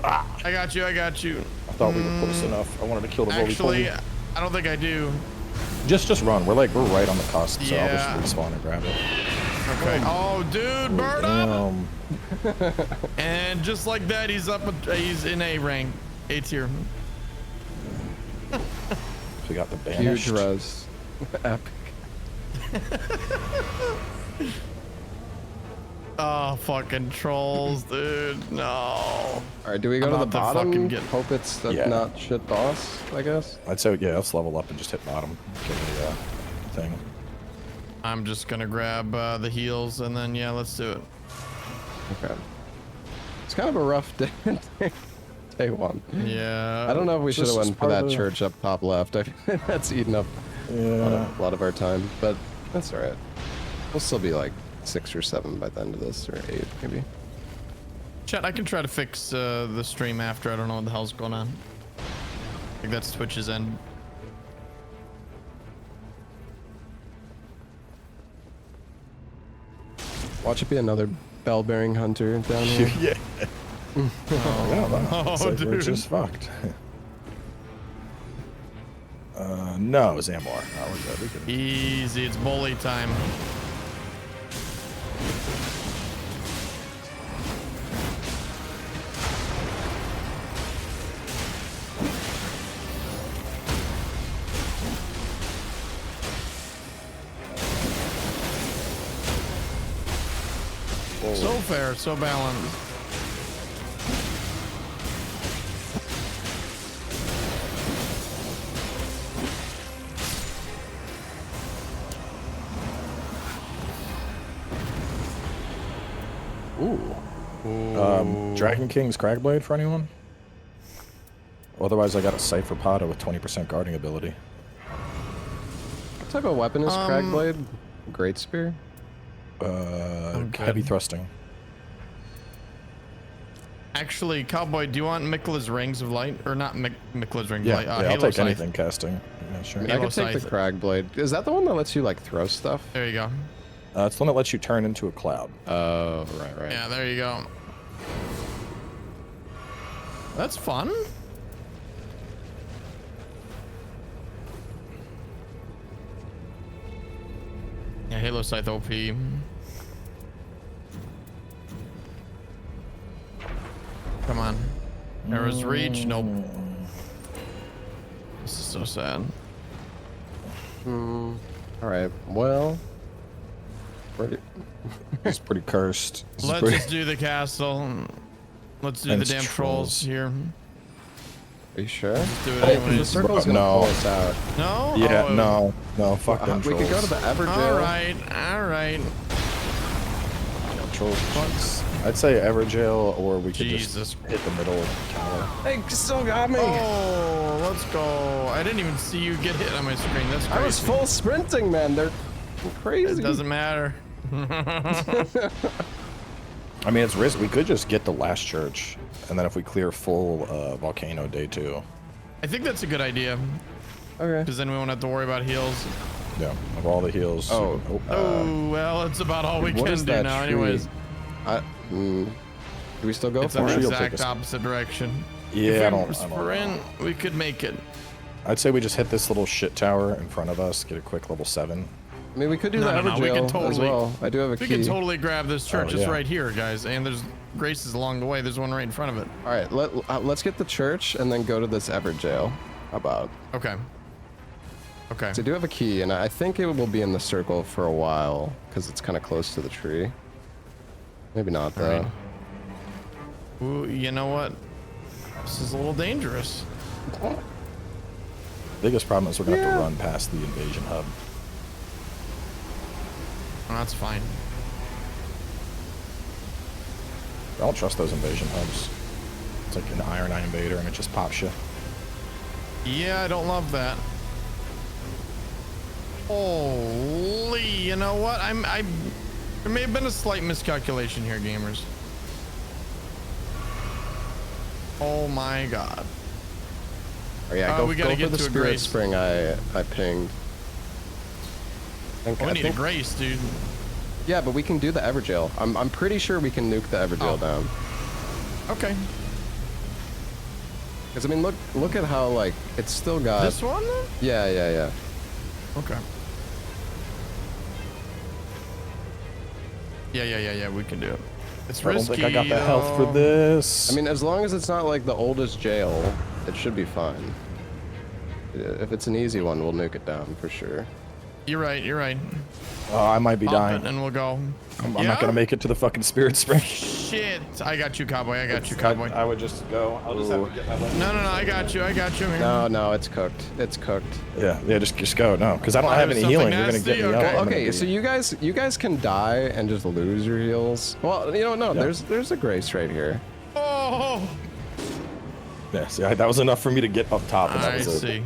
Ah! I got you. I thought we were close enough. I wanted to kill the roly Actually, poly. I don't think I do. Just run. We're right on the cusp, so I'll Yeah. just respawn and grab it. Okay. Oh, dude, bird up! Damn. And just like that, he's up. He's in A rank, A tier. We got the banished. Huge res. Epic. Oh, fucking trolls, dude. No. All right, do we go I'm to the about to bottom? fucking get- Hope it's the not shit boss, I guess. I'd say, yeah, let's level up and just hit bottom. Get the thing. I'm just gonna grab the heals and then, yeah, let's do it. Okay. It's kind of a rough day. Day one. Yeah. I don't know if we should have Just went for part that of the- church up top left. I feel like that's eaten up Yeah. a lot of our time, but that's all right. We'll still be like 6 or 7 by the end of this, or 8 maybe. Chat, I can try to fix the stream after. I don't know what the hell's going on. I think that's Twitch's end. Watch it be another bell-bearing hunter down here. Yeah. Yeah, wow. Oh, It's like we're dude. just fucked. No, Zamor. Oh, we're good. We can. Easy, it's bully time. So fair, so balanced. Ooh. Dragon King's Cragblade for anyone? Otherwise, I got a Cypher Potta with 20% guarding ability. What type of weapon is Cragblade? Great spear? Heavy thrusting. Actually, Cowboy, do you want Mikla's Rings of Light? Or not Mikla's Rings Yeah, of Light? I'll Halo take Scythe. anything casting. Yeah, sure. I mean, I Halo could take the Scythe. Cragblade. Is that the one that lets you like throw stuff? There you go. It's the one that lets you turn into a cloud. Oh, right. Yeah, there you go. That's fun. Yeah, Halo Scythe OP. Come on. Arrow's reach. Nope. This is so sad. All right. Well, It's pretty cursed. This is Let's pretty- just do the castle. Let's do And the it's damn trolls trolls. here. are you sure? Let's do it The anyways. circle's gonna No. pull us out. No? Yeah, Oh, no, fuck them We trolls. could go to the Everjail. All right. Trolls. I'd say Everjail, or we could Jesus. just hit the middle of the tower. Hey, still got me. Oh, let's go. I didn't even see you get hit on my screen. That's crazy. I was full sprinting, man. They're crazy. It doesn't matter. I mean, it's risk. We could just get the last church, and then if we clear full volcano day 2, I think that's a good idea. Okay. Because then we won't have to worry about heals. yeah, of all the heals. Oh, Oh, well, it's about all we what can is do that now tree? anyways. Do we still go It's for in it? the You'll take exact us- opposite direction. yeah, If I we don't know. sprint, we could make it. I'd say we just hit this little shit tower in front of us, get a quick level 7. I mean, we could do No, the no, no, we Everjail can as totally- well. I do have a We key. can totally grab this church. Oh, It's yeah. right here, guys. And there's graces along the way. There's one right in front of it. All right, let's get the church and then go to this Everjail. How about? Okay. Okay. So I do have a key, and I think it will be in the circle for a while because it's kind of close to the tree. Maybe not though. Alright. Ooh, you know what? This is a little dangerous. Biggest problem is we're gonna have Yeah. to run past the invasion hub. Oh, that's fine. I don't trust those invasion hubs. It's like an Iron Eye invader, and it just pops you. Yeah, I don't love that. Holy, you know what? There may have been a slight miscalculation here, gamers. Oh my god. Oh, yeah, go, we gotta go get for the to a Spirit grace. Spring I pinged. Oh, we I need a grace, dude. Yeah, but we can do the Everjail. I'm pretty sure we can nuke the Everjail Oh. down. Okay. Because I mean, look at how like it's still got. This one? Yeah. Okay. Yeah. We can do it. It's I don't risky. think I got the health for though. this. I mean, as long as it's not like the oldest jail, it should be fine. If it's an easy one, we'll nuke it down for sure. You're right. Oh, I might be Pop dying. it and we'll go. I'm not gonna make it to the fucking spirit spring. Shit. I got you, cowboy. I got you, cowboy. I would just go. I'll just have to get my leg. No. I got you. Here. No, it's cooked. It's cooked. Yeah, just go. No, because I don't Oh, have there's any healing. something You're gonna get nasty? me Okay. out. I'm gonna Okay, be- so you guys can die and just lose your heals. Well, you know, no, Yeah. there's a grace right here. Oh, Yeah, see, that was enough for me to get up top. And that I was it. see.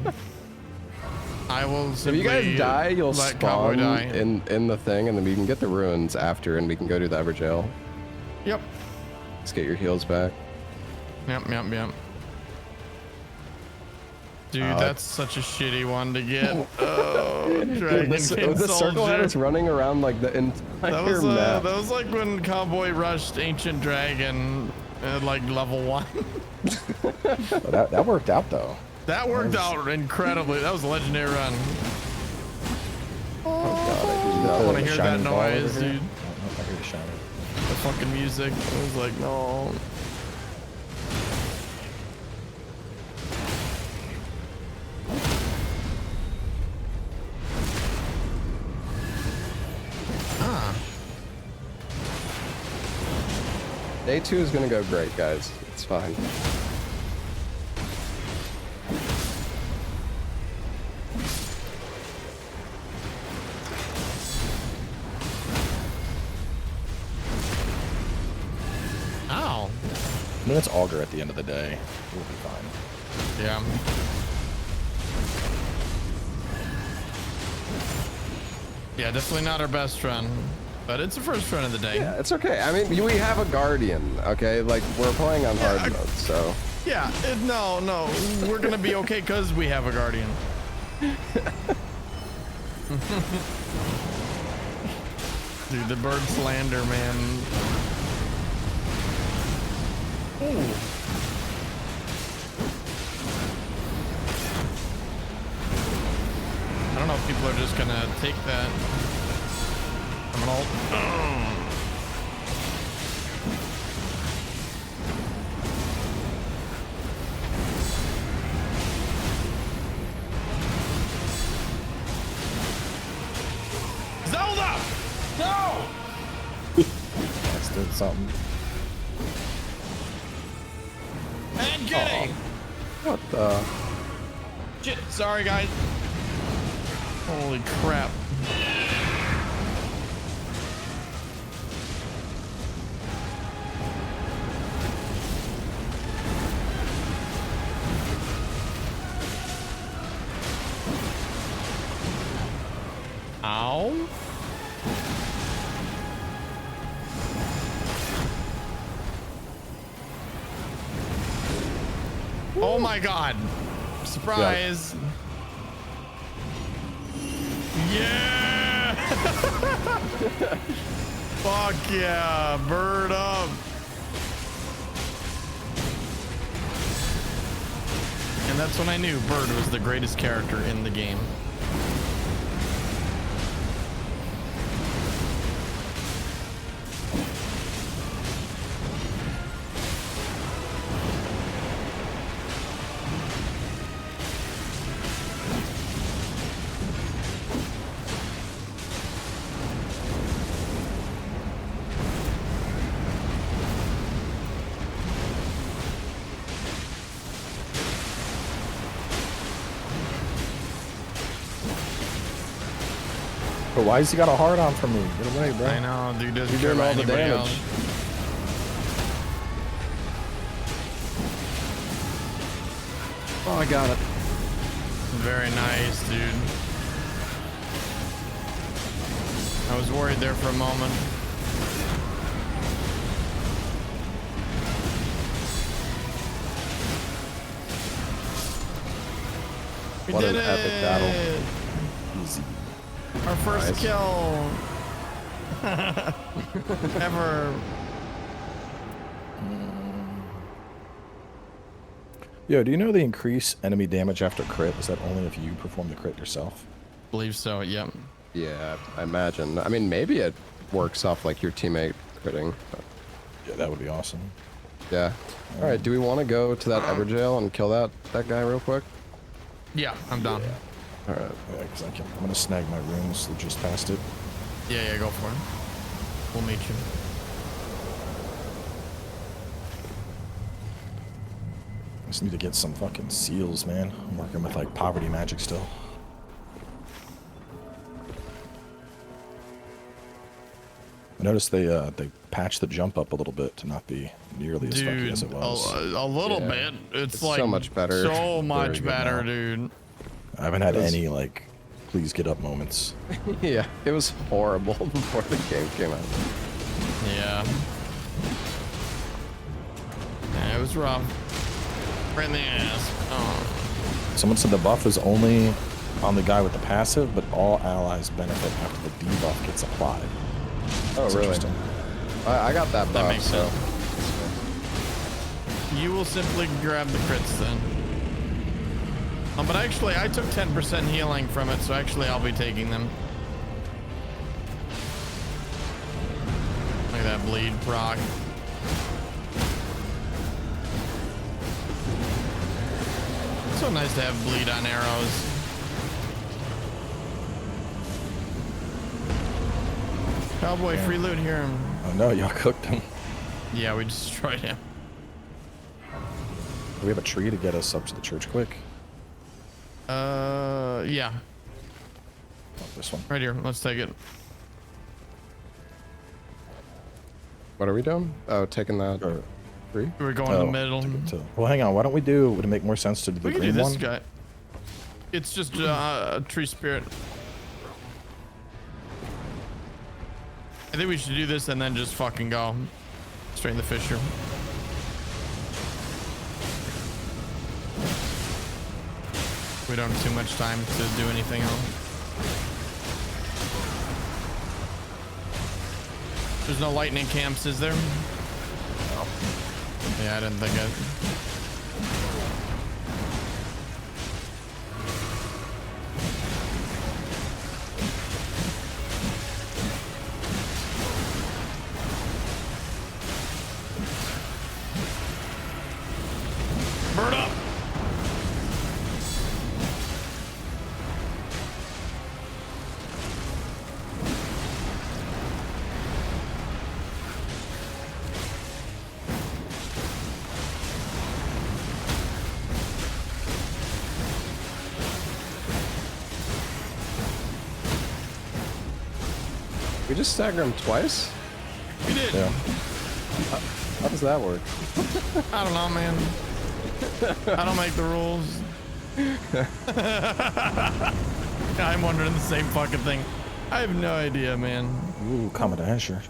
I will If simply you guys die, you'll let cowboy spawn die. in the thing, and then we can get the ruins after, and we can go to the Ever jail. Yep. Just get your heals back. Yep. Dude, that's such a shitty one to get. Oh, Dragon The King circle had Soldier. us running around like the entire map. That was like when Cowboy rushed Ancient Dragon at like level 1. That worked out though. That worked out incredibly. That was a legendary run. Oh god, I want to hear that noise, dude. I hear the shining. The fucking music. I was like, no. Day 2 is gonna go great, guys. It's fine. Ow. I mean, it's Augur at the end of the day. We'll be fine. Yeah. Yeah, definitely not our best run, but it's the first run of the day. Yeah, it's okay. I mean, we have a guardian, okay? Like, we're playing on hard mode, so. Yeah, no, we're gonna be okay because we have a guardian. Dude, the bird slander, man. Ooh. I don't know if people are just gonna take that. I'm an ult. Zelda! No! That's did something. And getting! What the? Shit, sorry guys. Holy crap. Ow. Oh my god. Surprise. Yeah. Fuck yeah. Bird up. And that's when I knew Bird was the greatest character in the game. But why has he got a hard on for me? Get away, bro. I know, dude. Doesn't You're care doing about all the anybody damage. else. Oh, I got it. Very nice, dude. I was worried there for a moment. We What did an epic battle. it! Easy. Our first Nice. kill ever. Yo, do you know they increase enemy damage after crit? Is that only if you perform the crit yourself? Believe so. Yep. Yeah, I imagine. I mean, maybe it works off like your teammate critting. But, Yeah, that would be awesome. yeah. All right. Do we want to go to that Everjail and kill that guy real quick? Yeah, I'm done. All right. Yeah, because I'm gonna snag my runes just past it. Yeah, go for it. We'll meet you. I just need to get some fucking seals, man. I'm working with like poverty magic still. I noticed they patched the jump up a little bit to not be nearly as funky as it was. A little Yeah. bit. It's So like much better. So much good better, now. dude. I haven't had It was- any like please get up moments. Yeah. It was horrible before the game came out. Yeah. Yeah, it was rough. Right in the ass. Oh. Someone said the buff is only on the guy with the passive, but all allies benefit after the debuff gets applied. Oh, That's really? interesting. I got that buff, makes so. sense. You will simply grab the crits then. But actually, I took 10% healing from it, so actually I'll be taking them. Look at that bleed proc. It's so nice to have bleed on arrows. Cowboy free loot here. Oh no, y'all cooked him. Yeah, we destroyed him. Do we have a tree to get us up to the church quick? Yeah, Oh, this one. right here. Let's take it. What are we doing? Oh, taking that Or, We're going oh, in the middle. well, hang on. Why don't we do? Would it make more sense to do the We can do green this one? guy. It's just a tree spirit. I think we should do this and then just fucking go straight in the fissure. We don't have too much time to do anything else. There's no lightning camps, is there? Yeah, I didn't think it. Bird up! We just stagger him twice? We did. Yeah. How does that work? I don't know, man. I don't make the rules. I'm wondering the same fucking thing. I have no idea, man. Ooh, Comet Asher.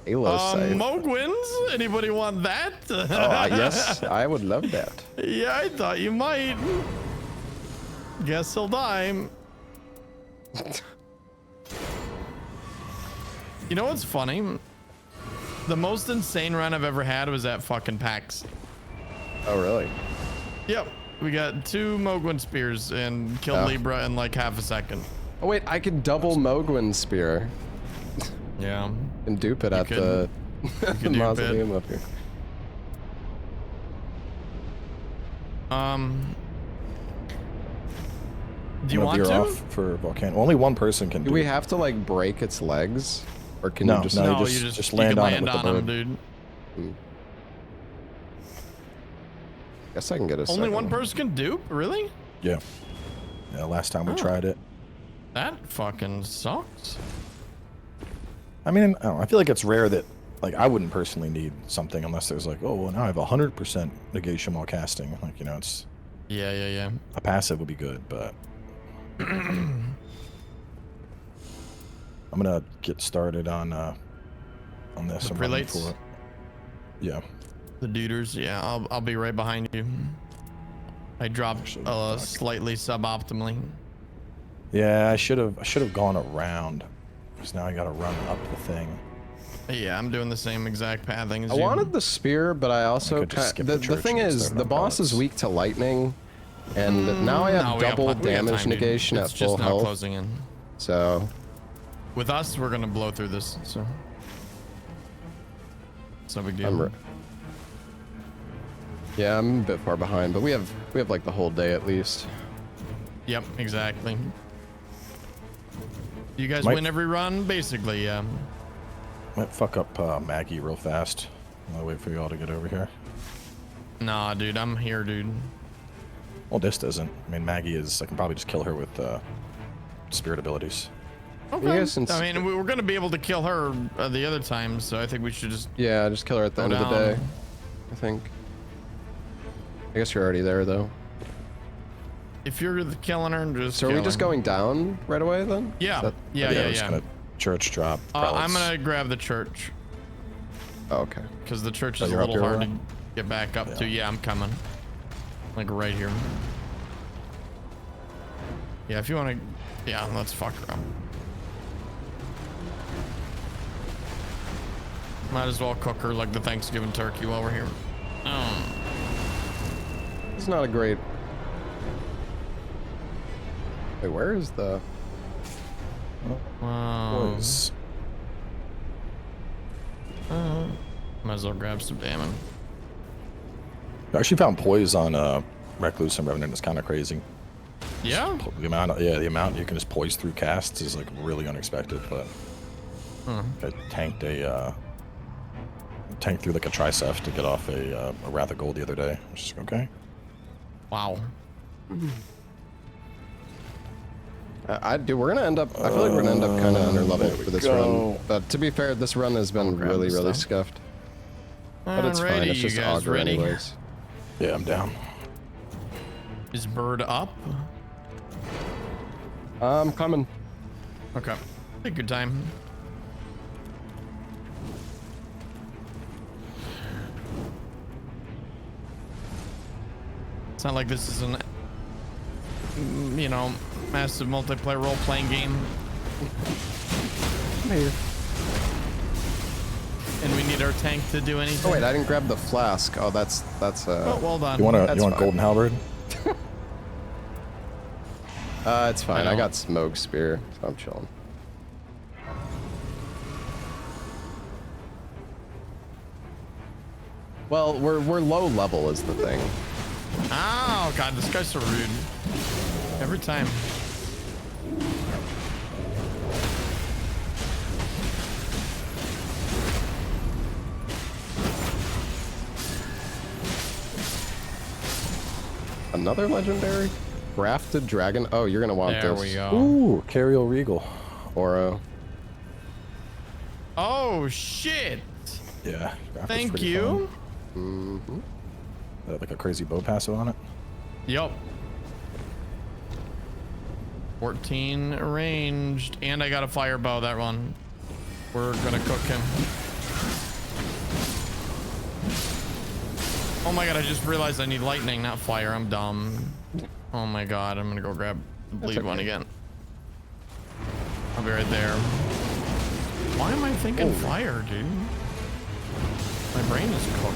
Halo save. Mogwins? Anybody want that? Oh, yes, I would love that. Yeah, I thought you might. Guess he'll die. You know what's funny? The most insane run I've ever had was at fucking PAX. Oh, really? Yep. We got 2 Mogwin spears and killed Libra in like half a second. Oh, wait, I could double Mogwin's spear Yeah. and dupe it at could- the could dupe mausoleum up here. Do you I'm want gonna to? veer off for volcano. Only one person can Do do we it. have to, like, break its legs? Or can No, you just... no. No, you you just you land can on it land with the on him, bird. dude. Guess I can get a Only second one person can dupe? Really? Yeah. Yeah, last time we Oh. tried it. That fucking sucks. I mean, I don't know, I feel like it's rare that, like, I wouldn't personally need something unless there's like, oh, well, now I have 100% negation while casting. Like, you know, it's Yeah. a passive would be good, but I'm gonna get started on this. The I'm running prelates? for it. Yeah. The duders, yeah, I'll be right behind you. I dropped Actually, fuck. slightly suboptimally. Yeah, I should have gone around. Because now I gotta run up the thing. Yeah, I'm doing the same exact pathing as I you. wanted the spear, but I also... could just skip the the church thing and is, start the on boss is pellets. weak to lightning. And now I have No, we got double we got damage time, dude. negation It's at just full now health. closing in. So... With us, we're gonna blow through this. So It's no big deal. Yeah, I'm a bit far behind, but we have like the whole day at least. Yep, exactly. You guys Might- win every run, basically. Yeah. Might fuck up Maggie real fast. I'll wait for you all to get over here. Nah, dude, I'm here, dude. Well, this doesn't. I mean, Maggie is. I can probably just kill her with spirit abilities. Okay. Yes, and I mean, we were gonna be able to kill her the other time, so I think we should just. Yeah, just kill her at the Go end of the down. day, I think. I guess you're already there though. If you're killing her, just. So are we kill just her. going down right away then? Yeah. Is that- Yeah, we're yeah, just yeah. gonna church drop. I'm prelates. gonna grab the church Oh, okay. because the church Oh, is a you're up little here, hard to Aurora? get back up to. Yeah. Yeah, I'm coming. Like right here. Yeah, if you want to. Yeah, let's fuck her up. Might as well cook her like the Thanksgiving turkey while we're here. It's not a great. Wait, where is the? Wow. Boys. Might as well grab some damage. I actually found poise on Recluse and Revenant is kind of crazy. Yeah? The amount you can just poise through casts is like really unexpected. But I tanked through like a Tricep to get off a Wrath of Gold the other day. Which is okay. Wow. We're gonna end up. I feel like we're gonna end up kind of under level there we for this go. run. But to be fair, this run has been grab really, the really stuff. scuffed. But it's fine. Alrighty, It's just you guys auger ready? anyways. Yeah, I'm down. Is bird up? I'm coming. Okay. Take your time. It's not like this is an, you know, massive multiplayer role-playing game. And we need our tank to do anything. Oh wait, I didn't grab the flask. Oh, that's Oh, well done. You want That's fine. Golden Halberd? It's fine. I know. got smoke spear, so I'm chilling. Well, we're low level is the thing. Oh god, this guy's so rude. Every time. Another legendary? Grafted dragon? Oh, you're gonna want There this. we go. Ooh, Cariel Regal. Oro. Oh shit! Yeah. graphics Thank pretty you. Mm-hmm. fun. Like a crazy bow passive on it. Yup. 14 ranged, and I got a fire bow that one. We're gonna cook him. Oh my god, I just realized I need lightning, not fire. I'm dumb. Oh my god, I'm gonna go grab the bleed one again. I'll be right there. Why am I thinking fire, dude? My brain is cooked.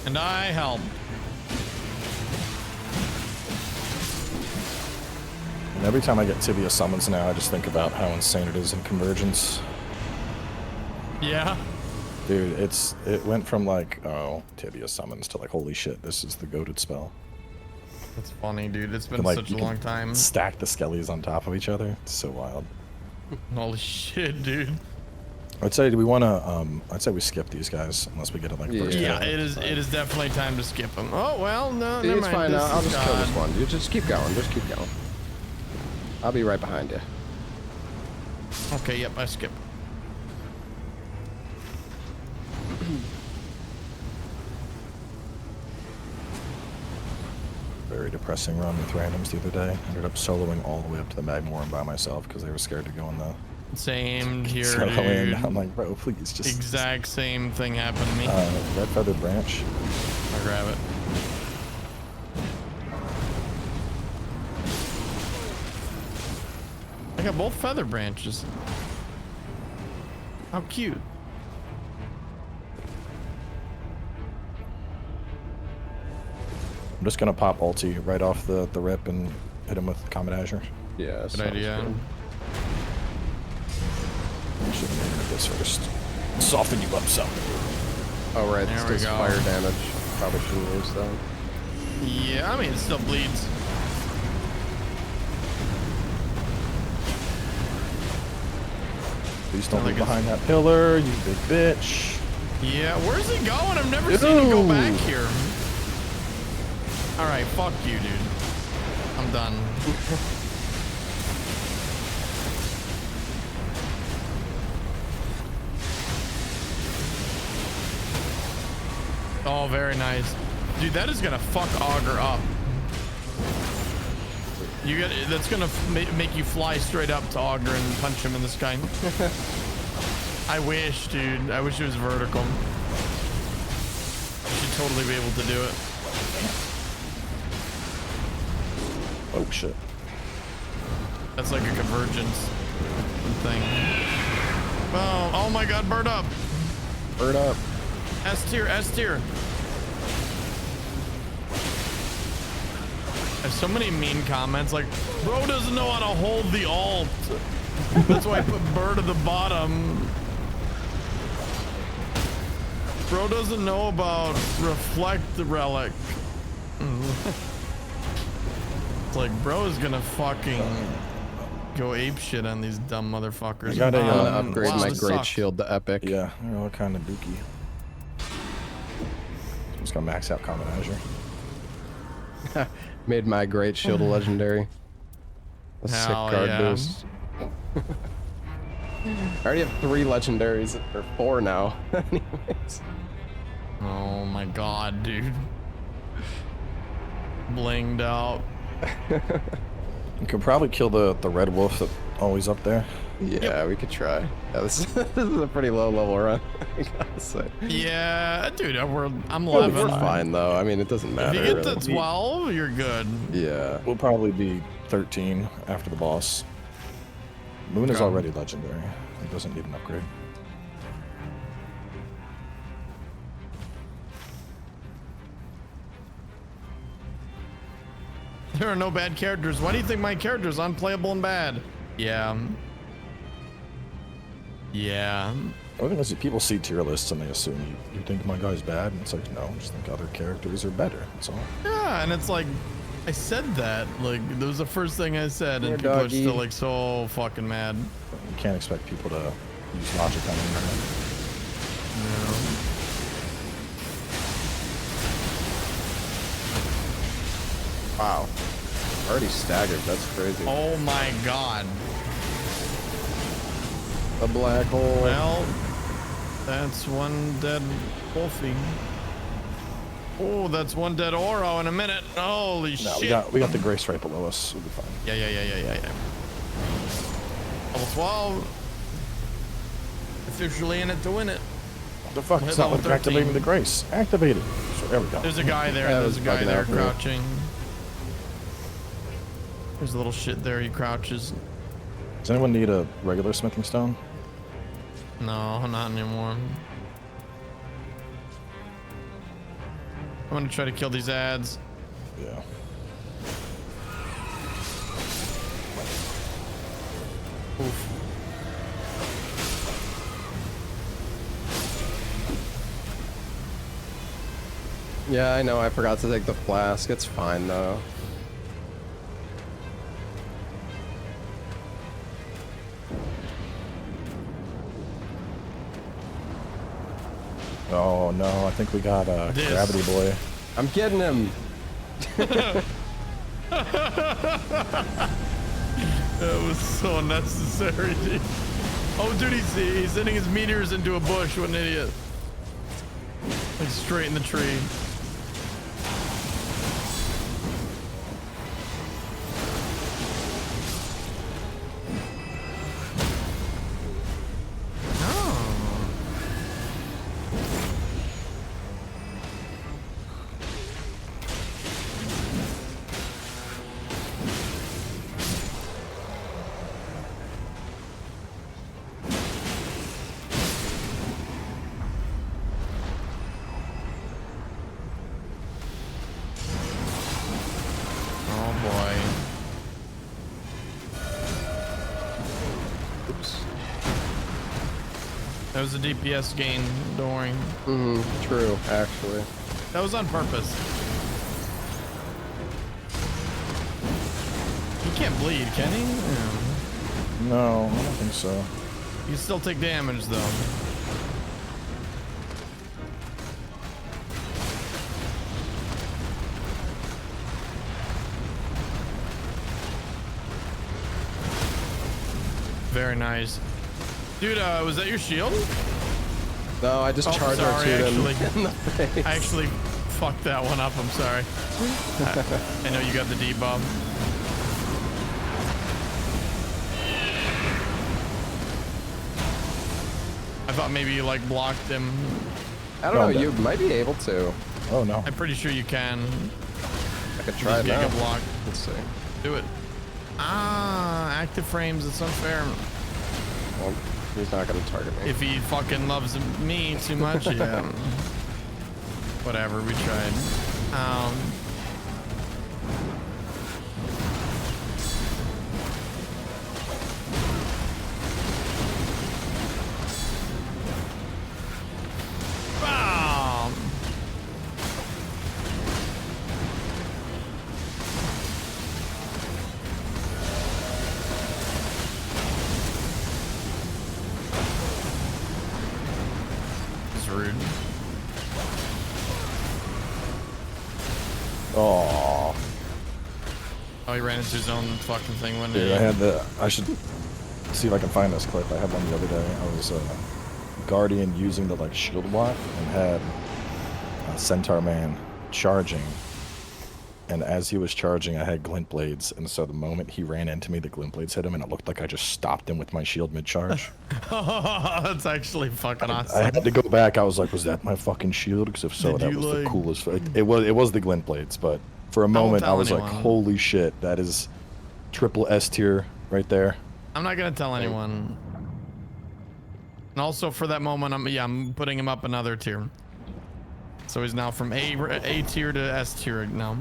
And I helped. And every time I get Tibia summons now, I just think about how insane it is in Convergence. Yeah. Dude, it went from like, oh, Tibia summons to like, holy shit, this is the goated spell. That's funny, dude. It's been And, like, such a you can long time. Stack the skellies on top of each other. It's so wild. Holy shit, dude. I'd say, do we want to, I'd say we skip these guys unless we get it like first. Yeah, hit. it is definitely time to skip them. Oh, well, no, never It's mind. fine. This I'll is just kill this God. one. You just keep going. Just keep going. I'll be right behind you. Okay, yep, I skip. Very depressing run with randoms the other day. Ended up soloing all the way up to the Magmoran by myself because they were scared to go in the Same here, solo in. dude. I'm like, bro, please just Exact same thing happened to me. Red Feather Branch. I grab it. I got both feather branches. How cute. I'm just gonna pop ulti right off the rip and hit him with Comet Azure. Yeah, Good sounds idea. good. Should have made this first. Soften you up some. Oh right, There this we does go. fire damage. Probably shouldn't use that. Yeah, I mean, it still bleeds. Please don't I be think it's- behind that pillar, you big bitch. Yeah, where's he going? I've never seen him go back here. All right, fuck you, dude. I'm done. Oh, very nice. Dude, that is gonna fuck Augur up. You get that's gonna make you fly straight up to Augur and punch him in the sky. I wish, dude. I wish it was vertical. You should totally be able to do it. Oh shit. That's like a convergence thing. Oh my god, bird up. Bird up. S tier, S tier. There's so many mean comments like, bro doesn't know how to hold the alt. That's why I put bird at the bottom. Bro doesn't know about reflect the relic. It's like, bro is gonna fucking go ape shit on these dumb motherfuckers. I gotta, I'm gonna upgrade wow, my this great sucks. shield to epic. Yeah, they're all kind of dookie. Just gonna max out Comet Azure. Made my great shield a legendary. A sick Hell card yeah. boost. I already have 3 legendaries, or 4 now. Anyways. Oh my god, dude. Blinged out. You could probably kill the red wolf that's always up there. Yeah, we could try. Yeah, this is a pretty low level run, I gotta say. Yeah, dude, I'm We're 11. fine though. I mean, it doesn't If matter. you get really. to 12, you're good. Yeah. We'll probably be 13 after the boss. Moon is Okay. already legendary. It doesn't need an upgrade. There are no bad characters. Why do you think my character is unplayable and bad? Yeah. Yeah. I think is people see tier lists and they assume you think my guy's bad, and it's like, no, I just think other characters are better. That's all. Yeah, and it's like, I said that. Like, that was the first thing I said, and Here, people are doggy. still like so fucking mad. You can't expect people to use logic on the internet. Wow. Already staggered. That's crazy. Oh my god. A black hole. Well, that's one dead wolfie. Oh, that's one dead Oro in a minute. Holy No, shit. we got the grace right below us. We'll be fine. Yeah. Level 12. Officially in it to win it. What the fuck? Hit It's not level like activating 13. the grace. Activate it. So there we go. There's a guy there. Yeah, it There's was a guy bugging there out for me. crouching. There's a little shit there. He crouches. Does anyone need a regular smithing stone? No, not anymore. I'm gonna try to kill these ads. Yeah. Oof. Yeah, I know. I forgot to take the flask. It's fine though. Oh no, I think we got This. Gravity Boy. I'm getting him. That was so unnecessary, dude. Oh, dude, he's sending his meteors into a bush. What an idiot. Like straight in the tree. Oh. Oops. That was a DPS gain, don't worry. True, actually. That was on purpose. He can't bleed, can he? Yeah. No, I don't think so. You can still take damage, though. Very nice. Dude, was that your shield? No, I just charged sorry, R2 them actually. in the face. I actually fucked that one up. I'm sorry. I know you got the debuff. I thought maybe you like blocked him. I don't know, you might be able to. Oh no. I'm pretty sure you can. I could try it now. Get blocked. Let's see. Do it. Ah, active frames. It's unfair. Well, he's not gonna target me. If he fucking loves me too much, yeah. Whatever, we tried. Bam! It's rude. Oh. Oh, he ran into his own fucking thing one Dude, day. I should see if I can find this clip. I had one the other day. I was Guardian using the like shield block and had Centaur Man charging. And as he was charging, I had glint blades. And so the moment he ran into me, the glint blades hit him, and it looked like I just stopped him with my shield mid-charge. That's actually fucking awesome. I had to go back. I was like, was that my fucking shield? Because if so, Did that you, was the like- coolest. It was the glint blades, but for a won't moment, I tell was like, anyone. holy shit, that is triple S tier right there. I'm not gonna tell anyone. And also for that moment, I'm putting him up another tier. So he's now from A tier to S tier now.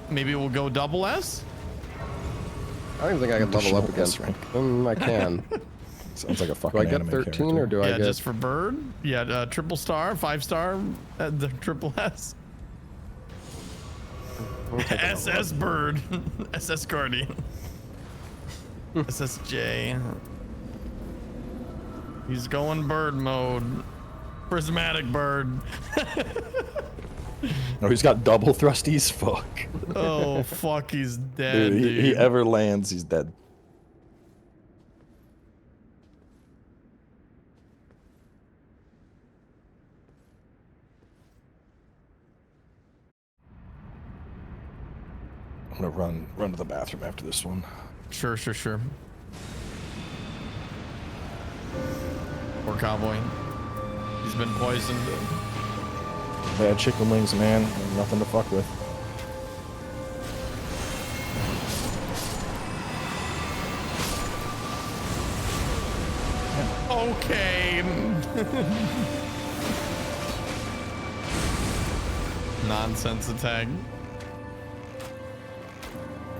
Maybe we'll go double S? I don't even think I can level up Additional again. S rank. I can. Sounds like a fucking Do I get anime 13 character. or do I Yeah, get... just for bird. Yeah, triple star, 5-star, the triple S. I'll take a level up. SS bird, SS guardian, SSJ. He's going bird mode. Prismatic bird. No, he's got double thrusties. Fuck. Oh fuck, he's dead, Dude, dude. he ever lands, he's dead. I'm gonna run to the bathroom after this one. Sure. Poor cowboy. He's been poisoned. Bad chicken wings, man. Nothing to fuck with. Okay. Nonsense attack.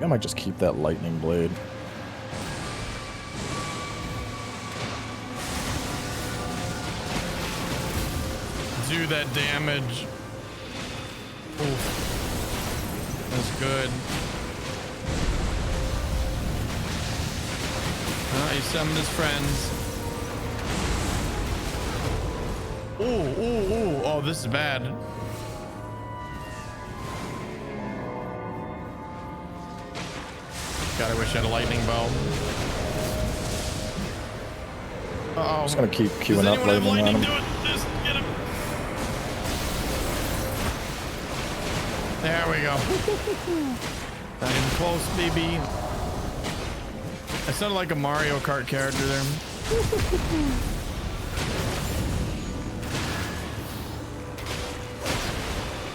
I might just keep that lightning blade. Do that damage. Oof. That's good. He summoned his friends. Ooh. Oh, this is bad. God, I wish I had a lightning bow. Uh-oh. Just gonna keep queuing Does up anyone have lightning on lightning? him. Do it. Just get him. There we go. Not even close, baby. I sounded like a Mario Kart character there.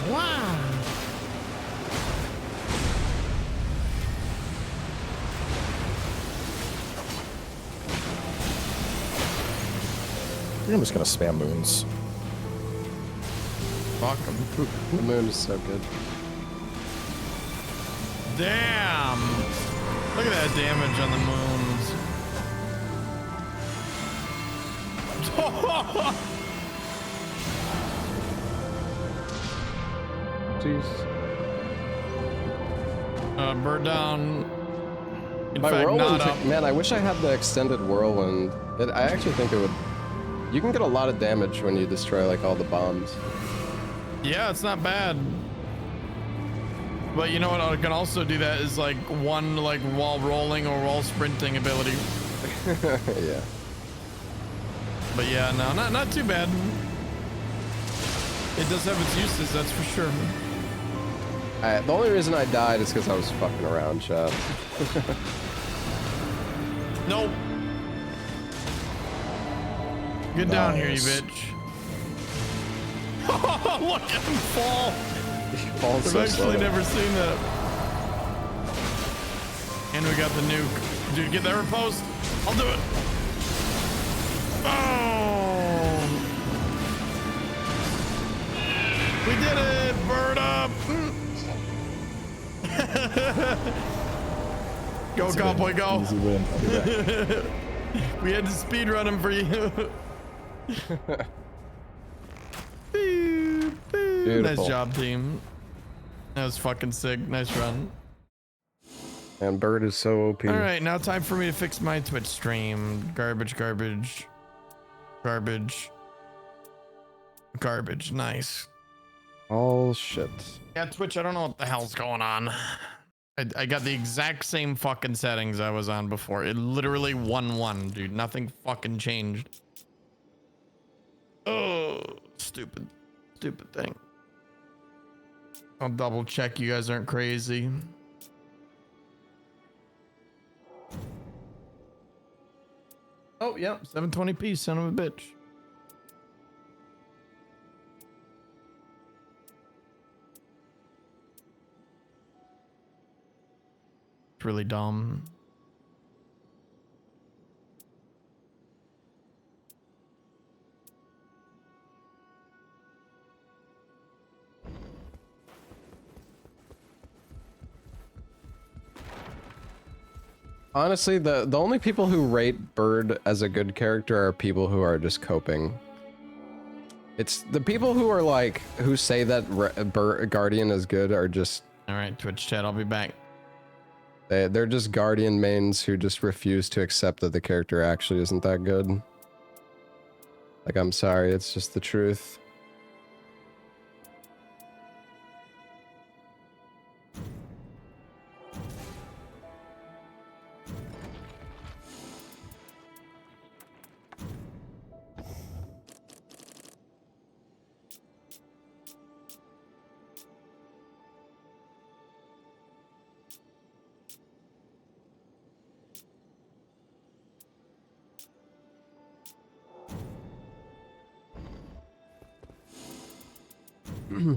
Wow. I'm just gonna spam moons. Fuck him. The moon is so good. Damn. Look at that damage on the moons. Jeez. Bird down. In My fact, whirlwind, not up. man, I wish I had the extended whirlwind. I actually think it would. You can get a lot of damage when you destroy like all the bombs. Yeah, it's not bad. But you know what? I can also do that is like one like wall rolling or wall sprinting ability. Yeah. But yeah, no, not too bad. It does have its uses, that's for sure. The only reason I died is because I was fucking around, chat. Nope. Get down here, you bitch. Look at him fall. He falls I've so actually slow. never seen that. And we got the nuke. Dude, get that riposte. I'll do it. Oh. We did it. Bird up. Go, Easy cowboy, win. go. Easy win. I'll be back. We had to speed run him for you. Nice job, team. That was fucking sick. Nice run. And Bird is so OP. All right, now time for me to fix my Twitch stream. Garbage. Nice. Oh shit. Yeah, Twitch, I don't know what the hell's going on. I got the exact same fucking settings I was on before. It literally 1-1, dude. Nothing fucking changed. Oh, stupid thing. I'll double check you guys aren't crazy. Oh, yeah, 720p, son of a bitch. It's really dumb. Honestly, the only people who rate Bird as a good character are people who are just coping. It's the people who are like, who say that Guardian is good are just... All right, Twitch chat, I'll be back. They're just Guardian mains who just refuse to accept that the character actually isn't that good. Like, I'm sorry, it's just the truth.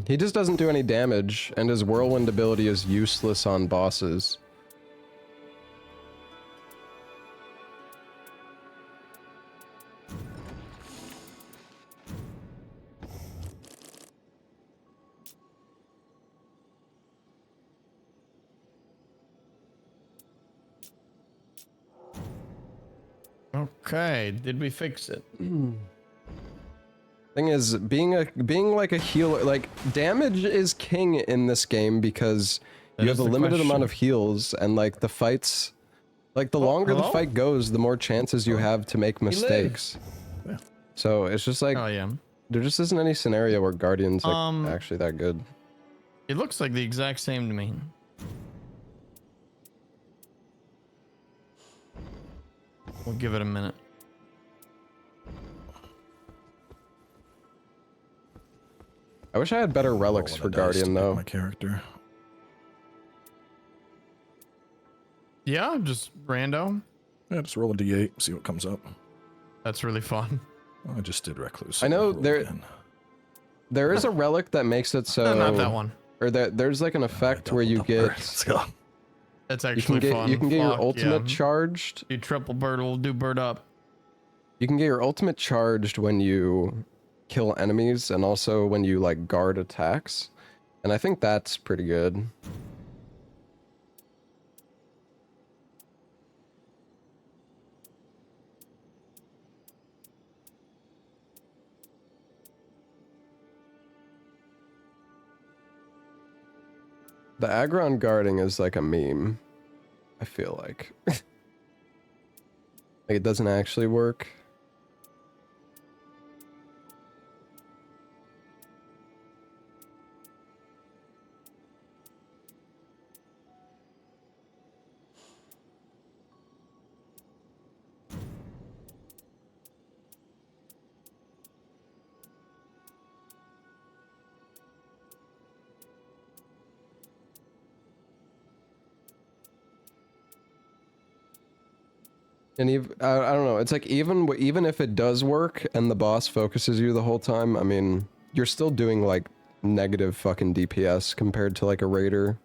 He just doesn't do any damage, and his whirlwind ability is useless on bosses. Okay, did we fix it? Thing is, being like a healer, like, damage is king in this game because you have a limited amount of heals, and like the fights, like the longer the fight goes, the more chances you have to make mistakes. Yeah. So it's just like, Oh yeah. there just isn't any scenario where Guardian's like actually that good. It looks like the exact same to me. We'll give it a minute. I wish I had better relics for Guardian though. My character. Yeah, just rando. Yeah, just roll a d8, see what comes up. That's really fun. I just did recluse. I know Roll there again. there is a relic that makes it so. No, not that one. Or there's like an effect where you get. Let's go. That's You actually can get fun. you can get your Fuck, ultimate yeah. charged. Do triple bird, we'll do bird up. You can get your ultimate charged when you kill enemies and also when you like guard attacks. And I think that's pretty good. The aggron guarding is like a meme. I feel like. Like it doesn't actually work. And even, I don't know, it's like even if it does work and the boss focuses you the whole time, I mean, you're still doing like negative fucking DPS compared to like a raider.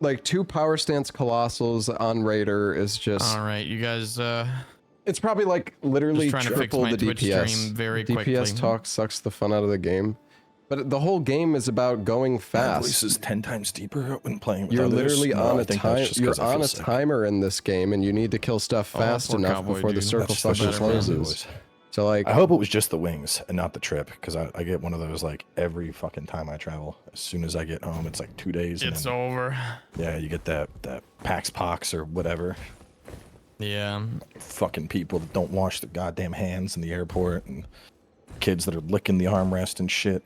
Like 2 power stance colossals on raider is just All right, you guys. it's probably like literally Just trying to fix triple my the Twitch DPS. stream very DPS quickly. talk sucks the fun out of the game. But the whole game is about going My fast. voice is 10 times deeper when playing with You're others. literally No, on I a think that's time. just You're 'cause I on feel a sick. timer in this game, and you need to kill stuff Oh, fast poor enough cowboy, before the dude. circle That's just fucking my closes. voice. So like, I hope it was just the wings and not the trip, because I get one of those like every fucking time I travel. As soon as I get home, it's like 2 days. And It's then, over. yeah, you get that Pax Pox or whatever. Yeah. Fucking people that don't wash their goddamn hands in the airport, and kids that are licking the armrest and shit.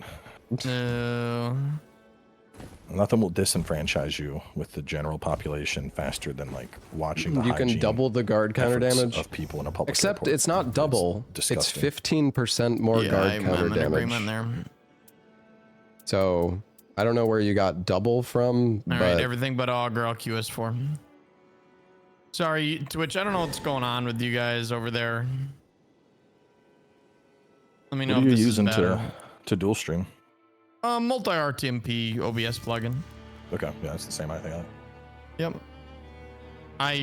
Nothing will disenfranchise you with the general population faster than like watching the you can hygiene double the guard counter efforts damage. of people in a public Except airport. it's not double. It's disgusting. 15% more Yeah, guard I'm counter in damage. agreement there. So I don't know where you got double from, All but right, everything but Augur I'll QS4. Sorry, Twitch. I don't know what's going on with you guys over there. Let me know What are if you this using is better. to dual stream? Multi RTMP OBS plugin. Okay, yeah, it's the same. I think. Yep. I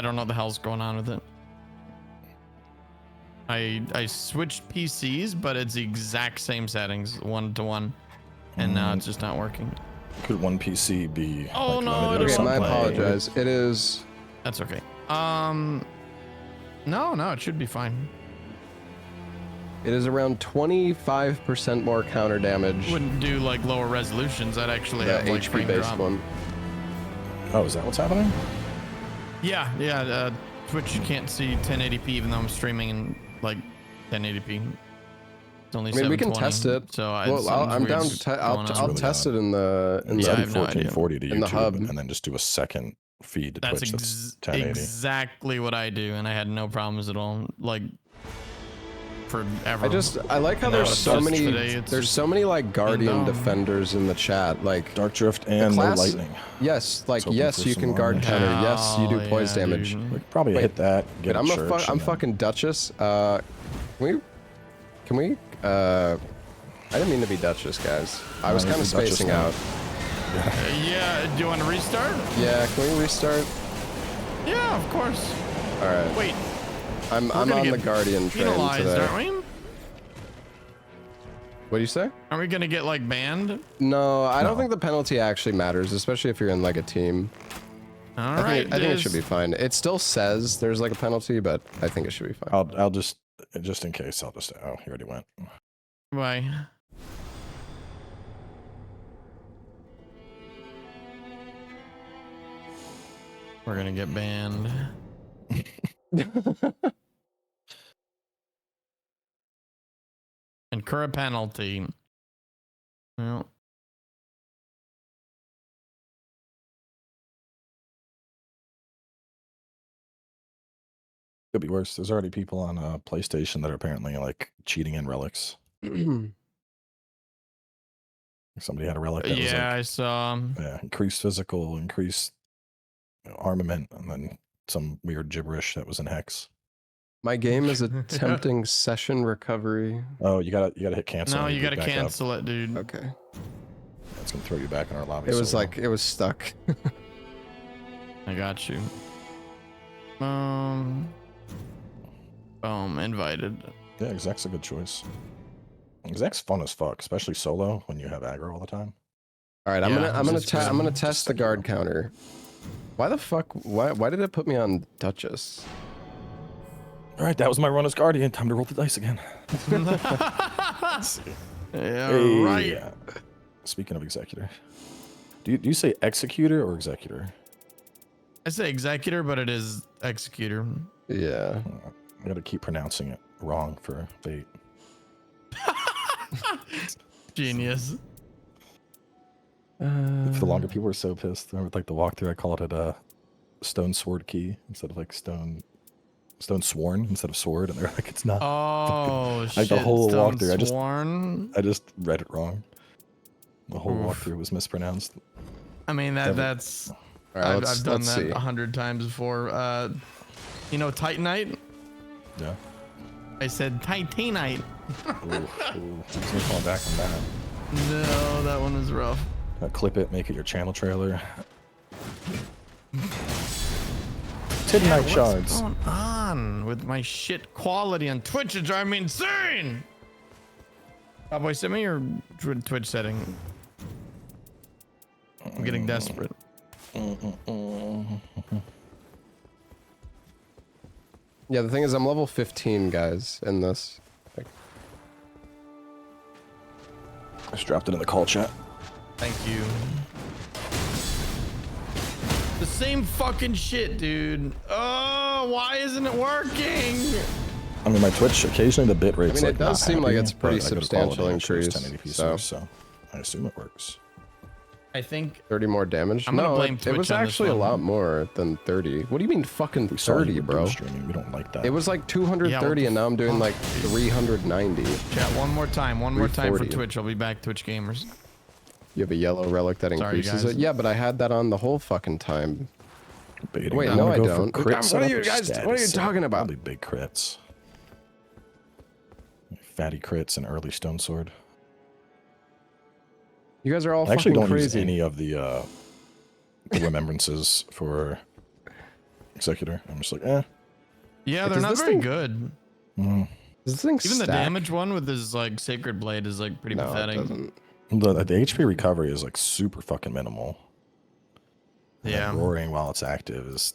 don't know what the hell's going on with it. I switched PCs, but it's the exact same settings, 1-to-1, and now it's just not working. Could one PC be? Oh, like, no, limited or okay, something? I apologize. It is. That's okay. No, it should be fine. It is around 25% more counter damage. Wouldn't do like lower resolutions. I'd actually The have like HP frame based drop. one. Oh, is that what's happening? Yeah. Twitch can't see 1080p even though I'm streaming in like 1080p. It's only I mean, we can 720, test it. So Well, I'm down to. I'll really test odd. it in the Yeah, I Set have no idea. 1440 to In the YouTube, hub. and then just do a second feed to That's Twitch. That's 1080. exactly what I do, and I had no problems at all. Like forever. I like how No, there's it's so just many. today, it's There's just so many like guardian dumb. defenders in the chat. Like Dark Drift and class- no lightning. yes, like hoping yes, for you some can more. guard counter. Yes, you do Hell poise yeah, damage. dude. We could probably Wait, hit that. Get Wait, a church, I'm and then- fucking Duchess. Can we? I didn't mean to be Duchess, guys. I was No, kind of you're Duchess spacing now. out. Yeah. Do you want to restart? Yeah, can we restart? Yeah, of course. All right. Wait, I'm gonna on the get guardian train penalized, today. aren't we? What do you say? Are we gonna get like banned? No, I don't No. think the penalty actually matters, especially if you're in like a team. All I right. think it should be fine. It still says there's like a penalty, but I think it should be fine. I'll just in case. I'll just. Oh, he already went. Bye. We're gonna get banned. Incur a penalty. Well, Could be worse. There's already people on PlayStation that are apparently like cheating in relics. Somebody had a relic that yeah, I saw. was like, increased physical, increased armament, and then some weird gibberish that was in hex. My game is attempting session recovery. Oh, you gotta hit cancel. No, and you boot gotta back up. cancel it, dude. Okay. That's gonna throw you back in our lobby. It was solo. like it was stuck. I got you. Boom, invited. Yeah, exec's a good choice. Exec's fun as fuck, especially solo when you have aggro all the time. All right, I'm Yeah, gonna this is good. test the guard counter. Why the fuck? Why did it put me on Duchess? All right, that was my run as Guardian. Time to roll the dice again. Yeah, Hey, right. speaking of Executor, do you say Executor or Executor? I say executor, but it is executor. Yeah. I gotta keep pronouncing it wrong for fate. Genius. For the longer, people were so pissed. I remember like the walkthrough, I called it Stone Sword Key instead of like Stone Sworn instead of Sword, and they're like, it's not. Oh shit! Like the whole Stone walkthrough, Sworn. I just read it wrong. The whole Oof. walkthrough was mispronounced. I mean that's. All right, I've done let's that see. 100 times before. You know Titanite? Yeah. I said Titanite. Ooh. There's no calling back from that. No, that one was rough. Clip it, make it your channel trailer. Titanite shards. What's going on with my shit quality on Twitch? It's driving me insane. Cowboy, send me your Twitch setting. I'm getting desperate. Yeah, the thing is, I'm level 15, guys, in this. Like, I just dropped it in the call chat. Thank you. The same fucking shit, dude. Oh, why isn't it working? I mean, my Twitch, occasionally the bit rate's I mean, like it does not seem like happy, it's pretty but I go to substantial quality and it shows increase, 1080p so. source, so I assume it works. I think 30 more damage? I'm gonna No, blame it Twitch was on this actually a one. lot more than 30. What do you mean fucking We saw you 30, were bro? doom streaming. We don't like that. It was like 230 and now I'm doing like 390. chat one more time for 340. Twitch. I'll be back, Twitch gamers. You have a yellow relic that Sorry, increases guys. it? Yeah, but I had that on the whole fucking time. Baiting. Wait, I'm no, gonna I go for don't. crit What are setup you or guys- status what are you setup? talking about? Probably big crits. Fatty crits and early stone sword. You guys are all I actually fucking don't crazy. use any of the remembrances for Executor. I'm just like, Yeah, Wait, they're does not this very thing- good. mm. Does this thing Even the stack? damage one with his like sacred blade is like pretty No, it pathetic. doesn't. The HP recovery is like super fucking minimal. And then Yeah. roaring while it's active is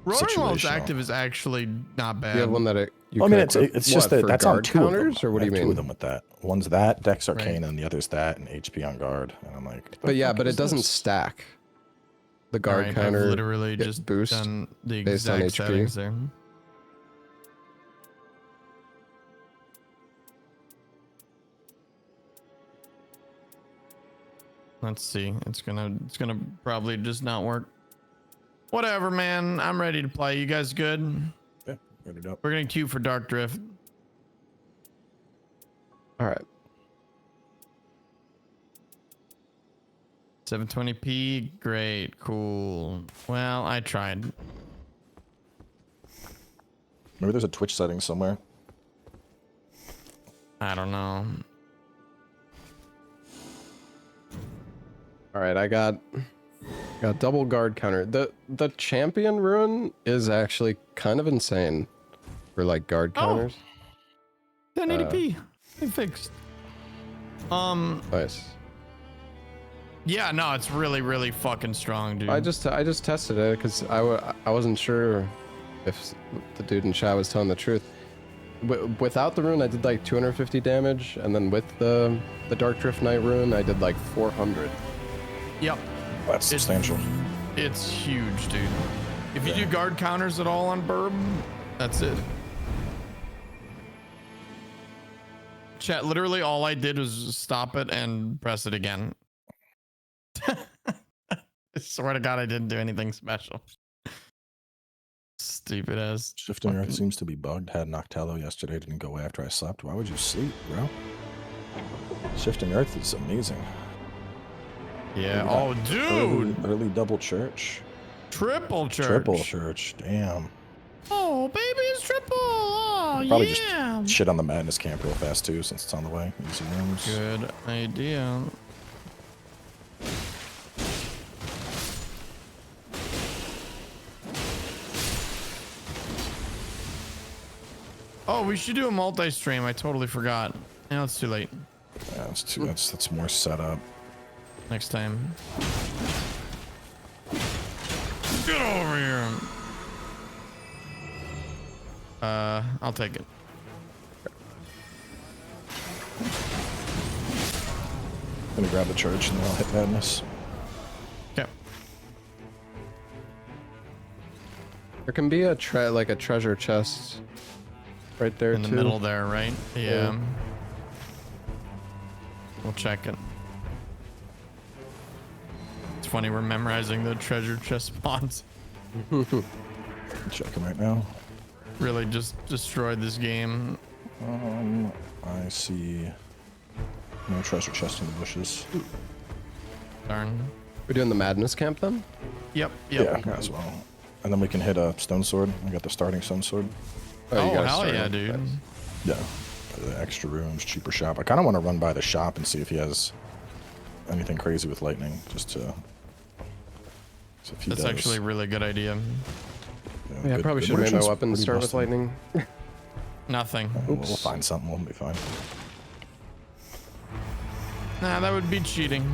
Roaring while it's situational. active is actually not bad. You have one that you Well, I mean, can equip- it's what, just that for that's on guard two of them. counters, or what I do you have mean? two of them with that. One's that Dex Arcane, Right. and the other's that, and HP on guard. And I'm like, But yeah, fuck but is it doesn't this? stack. The guard Alright, counter I've literally get just boost done the based on exact HP. settings there. Let's see. It's gonna probably just not work. Whatever, man. I'm ready to play. You guys good? Yeah, ready it up. We're getting queued for Dark Drift. All right. 720p. Great. Cool. Well, I tried. Maybe there's a Twitch setting somewhere. I don't know. All right, I got double guard counter. The champion rune is actually kind of insane for like guard Oh. counters. 1080p. They fixed. Nice. Yeah, no, it's really fucking strong, dude. I just tested it because I wasn't sure if the dude in chat was telling the truth. Without the rune, I did like 250 damage, and then with the Dark Drift Knight rune, I did like 400. Yep. That's substantial. It's huge, dude. If you do guard counters at all on Burb, that's it. Chat, literally all I did was stop it and press it again. I swear to God, I didn't do anything special. Stupid ass. Shifting Earth fucking- seems to be bugged. Had Noctello yesterday, didn't go away after I slept. Why would you sleep, bro? Shifting Earth is amazing. Yeah. Look Oh, at that. dude. Early double church. Triple church. Triple church. Damn. Oh, baby, it's triple. Oh, Probably yeah. just shit on the Madness camp real fast too, since it's on the way. Easy rooms. Good idea. Oh, we should do a multi-stream. I totally forgot. Now it's too late. Yeah, it's too. That's more setup. Next time. Get over here. I'll take it. I'm gonna grab the charge and then I'll hit madness. Okay. There can be a treasure chest right there In the too. middle there, right? Yeah. We'll check it. It's funny we're memorizing the treasure chest spawns. Checking right now. Really just destroyed this game. I see no treasure chest in the bushes. Darn. We're doing the madness camp then? Yep. Yeah, might as well. And then we can hit a stone sword. I got the starting stone sword. you Oh, guys hell started. yeah, dude. Nice. Yeah. The extra rooms, cheaper shop. I kind of want to run by the shop and see if he has anything crazy with lightning, just to. So if he That's does, actually a really good idea. Yeah, I probably should have made my weapons start with lightning. Nothing. We'll find something. We'll be fine. Nah, that would be cheating.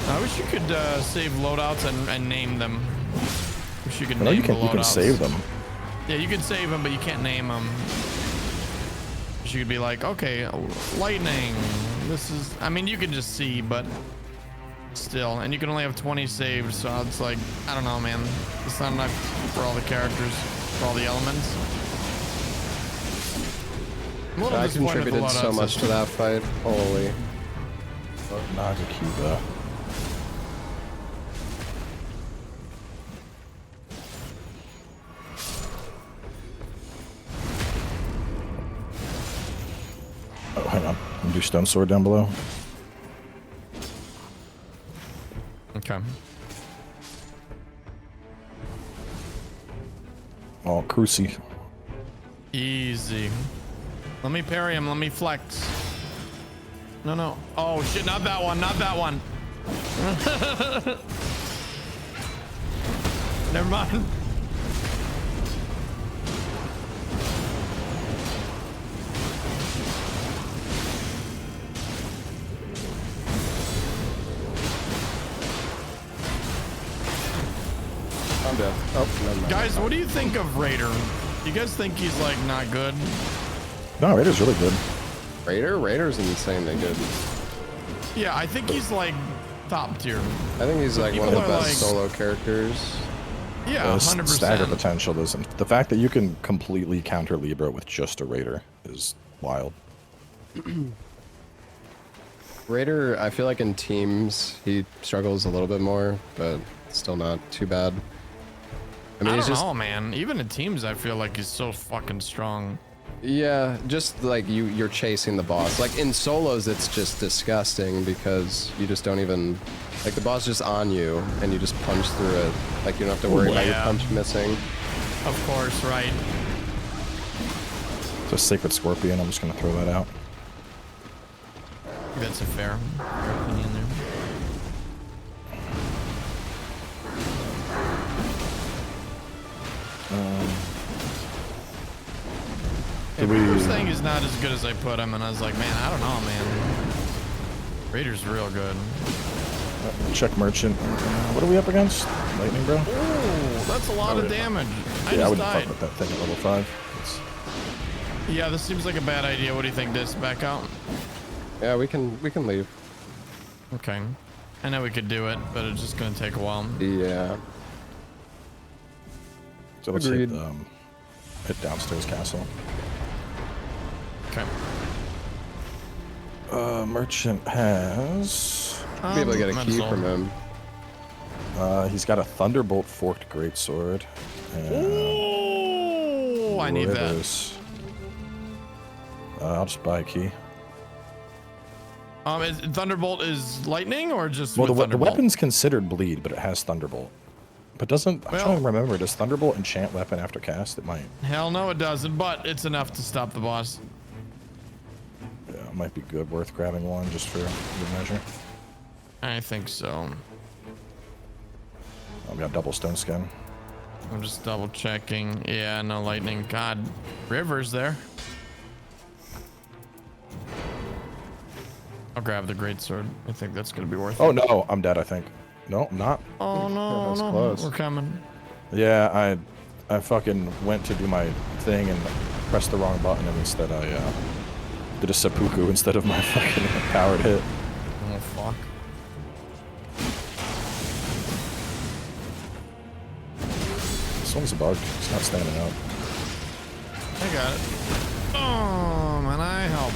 I wish you could save loadouts and name them. Wish you could I know name you can. the You can loadouts. save them. Yeah, you can save them, but you can't name them. You could be like, okay, lightning. This is. I mean, you can just see, but still, and you can only have 20 saved, so it's like, I don't know, man. It's not enough for all the characters, for all the elements. I'm a little I disappointed with the contributed so loadout much system. to that fight. Holy. Nagakiba. Oh, hang on. Can you do stone sword down below? Okay. Oh, Cruci. Easy. Let me parry him. Let me flex. No, no. Oh, shit. Not that one. Not that one. Never mind. I'm dead. Oh, never mind. Guys, what do you think of Raider? You guys think he's like not good? No, Raider's really good. Raider's insanely good. Yeah, I think he's like top tier. I think he's like one of People the are best like- solo characters. Yeah, The 100%. stagger potential doesn't. The fact that you can completely counter Libra with just a Raider is wild. Raider, I feel like in teams he struggles a little bit more, but still not too bad. I mean, I he's don't just know, man. Even in teams, I feel like he's so fucking strong. yeah, just like you're chasing the boss. Like in solos, it's just disgusting because you just don't even like the boss is just on you and you just punch through it. Like you don't have to worry about your Yeah. punch missing. Of course, right? It's a Sacred Scorpion. I'm just gonna throw that out. I think that's a fair opinion there. Do Yeah, we- Raider's thing is not as good as I put him, and I was like, man, I don't know, man. Raider's real good. Check merchant. What are we up against? Lightning, bro. Oh, that's a lot of yeah. damage. I Yeah, I just wouldn't died. fuck with that thing at level 5. Yeah, this seems like a bad idea. What do you think, Dis? Back out? Yeah, we can leave. Okay. I know we could do it, but it's just gonna take a while. Yeah. So let's Agreed. hit downstairs castle. Okay. Merchant has. Be able to get a might as key well. from him. He's got a Thunderbolt forked greatsword. And Oh, I need that. Rivers. I'll just buy a key. Thunderbolt is lightning or just Well, with the Thunderbolt? weapon's considered bleed, but it has Thunderbolt. But doesn't, I'm Well- trying to remember, does Thunderbolt enchant weapon after cast? It might. Hell no, it doesn't, but it's enough to stop the boss. Yeah, it might be good, worth grabbing one just for good measure. I think so. We got double stone skin. I'm just double checking. Yeah, no lightning. God, river's there. I'll grab the greatsword. I think that's gonna be worth it. Oh no, I'm dead. I think. No, I'm not. Oh no, That was no, close. we're coming. Yeah, I fucking went to do my thing and pressed the wrong button, and instead I did a seppuku instead of my fucking powered hit. Oh fuck. This one's a bug. It's not standing up. I got it. Oh, man, I help.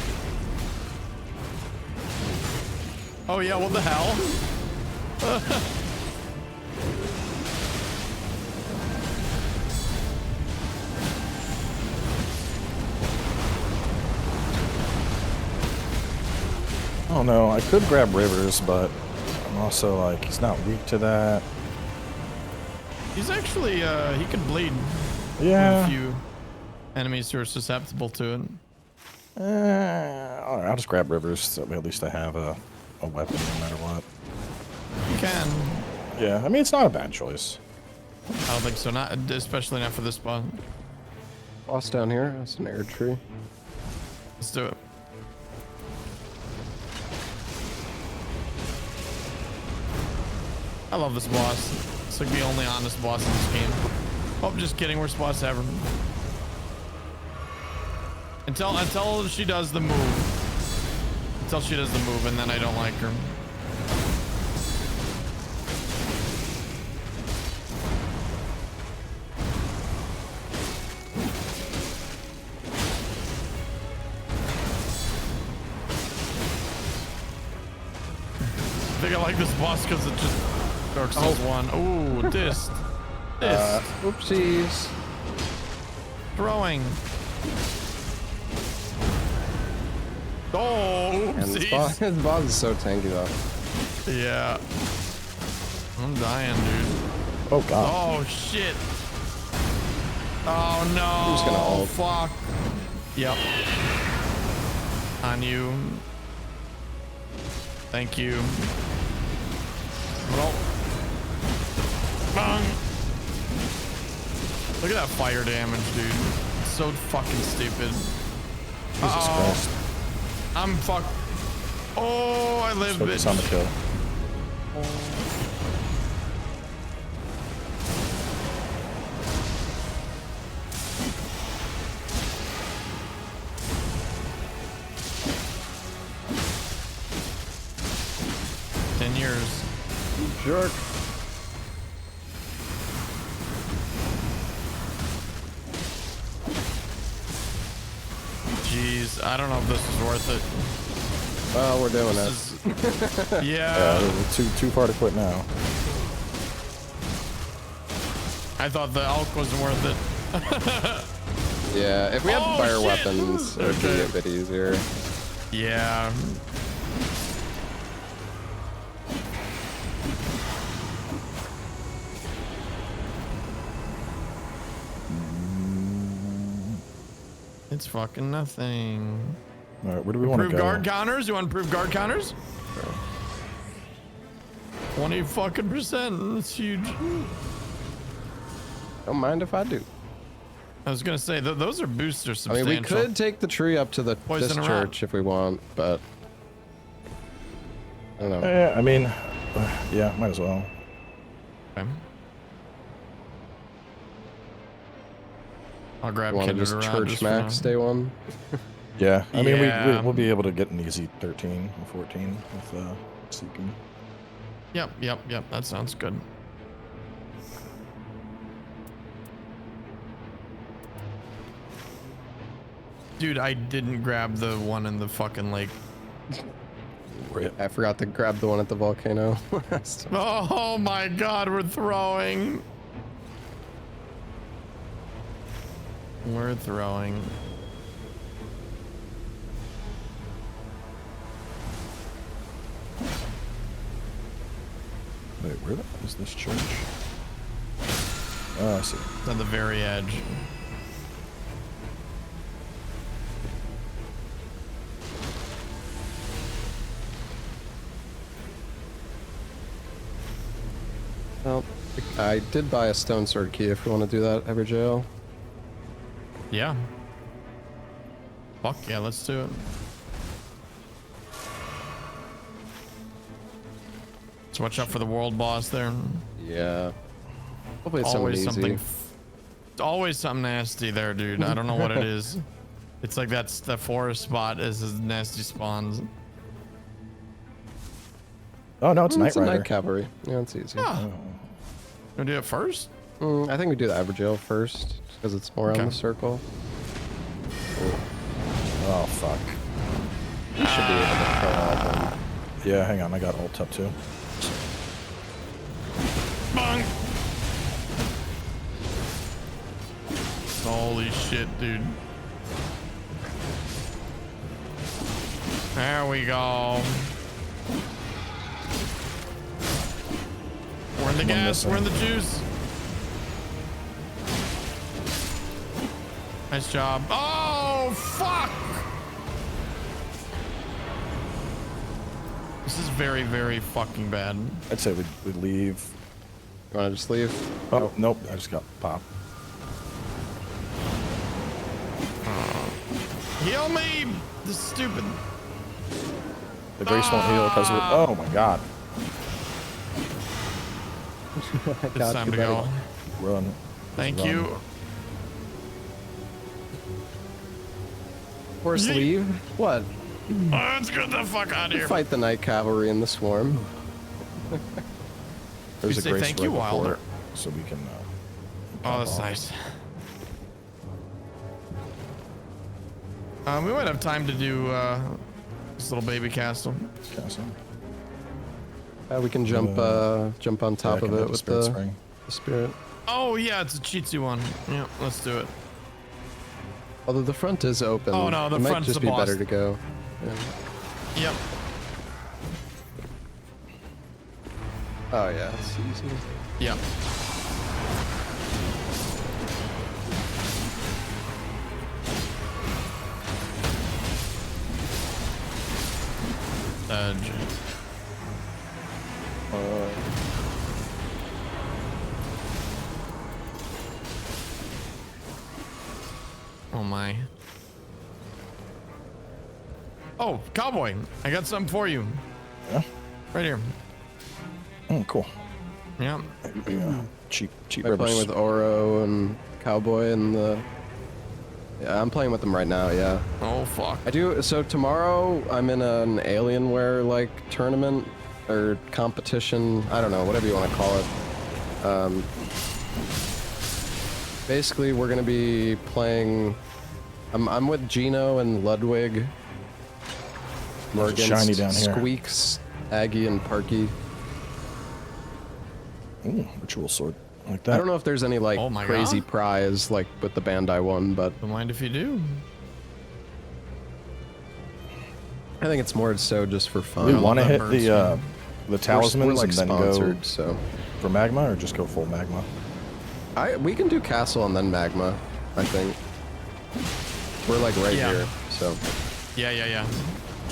Oh yeah, what the hell? Oh no, I could grab Rivers, but I'm also like, he's not weak to that. He's actually, he could bleed. Yeah. A few enemies who are susceptible to it. Alright, I'll just grab Rivers, so at least I have a weapon no matter what. You can. Yeah, I mean, it's not a bad choice. I don't think so, not especially not for this spot. Boss down here. That's an air tree. Let's do it. I love this boss. It's like the only honest boss in this game. Oh, just kidding. Worst boss ever. Until she does the move. Until she does the move, and then I don't like her. I think I like this boss because it just Dark Souls 1. Ooh, dist. Oopsies. Throwing. Oh, And this oopsies. this boss is so tanky though. Yeah. I'm dying, dude. Oh god. Oh, shit. Oh, no. I'm just gonna ult. Fuck. Yep. On you. Thank you. Well. Bang. Look at that fire damage, dude. It's so fucking stupid. Jesus Christ. I'm fucked. Oh, I live, Focus bitch. on the kill. Jerk. Jeez, I don't know if this is worth it. Well, we're doing it. Yeah. Too far to quit now. I thought the elk wasn't worth it. Yeah, if we had Oh, fire shit. weapons, it would be Okay. a bit easier. Yeah. It's fucking nothing. All right, where do we want to Improve go? guard counters? You want to improve guard counters? 20 fucking %. That's huge. Don't mind if I do. I was gonna say those are boosters. I mean, we could take the tree up to the this Poison a rat. church if we want, but I don't know. Yeah, I mean, yeah, might as well. Okay. I'll grab Want to Kindred just around church just for max now. day one? Yeah, I mean, Yeah. we'll be able to get an easy 13 or 14 with seeking. Yep. That sounds good. Dude, I didn't grab the one in the fucking lake. I forgot to grab the one at the volcano. Oh my god, we're throwing. We're throwing. Wait, where is this church? Oh, I see. It's on the very edge. Well, we I did buy a stone sword key if you want to do that, Everjail. Yeah. Fuck yeah, let's do it. Let's watch out for the world boss there. Yeah. Hopefully it's Always something easy. Always something nasty there, dude. I don't know what it is. It's like that's the forest spot is his nasty spawns. Oh no, it's It's a Nightreign. night cavalry. Yeah, it's easy. Yeah. Wanna do it first? I think we do the Everjail first, because it's more on the circle. Oh fuck. You should be able to kill all of them. Yeah, hang on, I got ult up too. Bang. Holy shit, dude. There we go. We're in the gas, we're in the juice. Nice job. Oh, fuck! This is very, very fucking bad. I'd say we'd leave. You want to just leave? Oh, nope, I just got popped. Heal me! This is stupid. The Grace won't heal because of it. Oh my god. It's time to go. Run. Thank Run. you. Force Yeet. leave? What? Let's get the fuck out of here. Fight the night cavalry in the swarm. There's We a say Grace thank right you, before Wilder. it, so we can. Oh, that's nice. We might have time to do this little baby castle. Castle. We can jump jump on top of it with the spring. spirit. Oh yeah, it's a cheatsy one. Yeah, let's do it. Although the front is open. Oh, no, the it might front's just the be boss. better to go. Yeah. Yep. Oh yeah, it's easy. Yep. Oh my. Oh, cowboy! I got something for you. Yeah. Right here. Oh, cool. Yeah. Cheap I'm playing rivers. with Oro and Cowboy and the. Yeah, I'm playing with them right now. Yeah. Oh fuck. I do. So tomorrow I'm in an Alienware like tournament or competition. I don't know, whatever you want to call it. Basically, we're gonna be playing. I'm with Gino and Ludwig. We're It's against shiny down here. Squeaks, Aggie, and Parky. Ooh, ritual sword. Like that. I don't know if there's any like Oh my crazy God. prize like with the band I won, but Don't mind if you do. I think it's more so just for fun. We I love want to that hit bird the skin. the talismans we're like and then sponsored, go so for magma, or just go full magma. we can do castle and then magma. I think we're like right Yeah. here, so Yeah.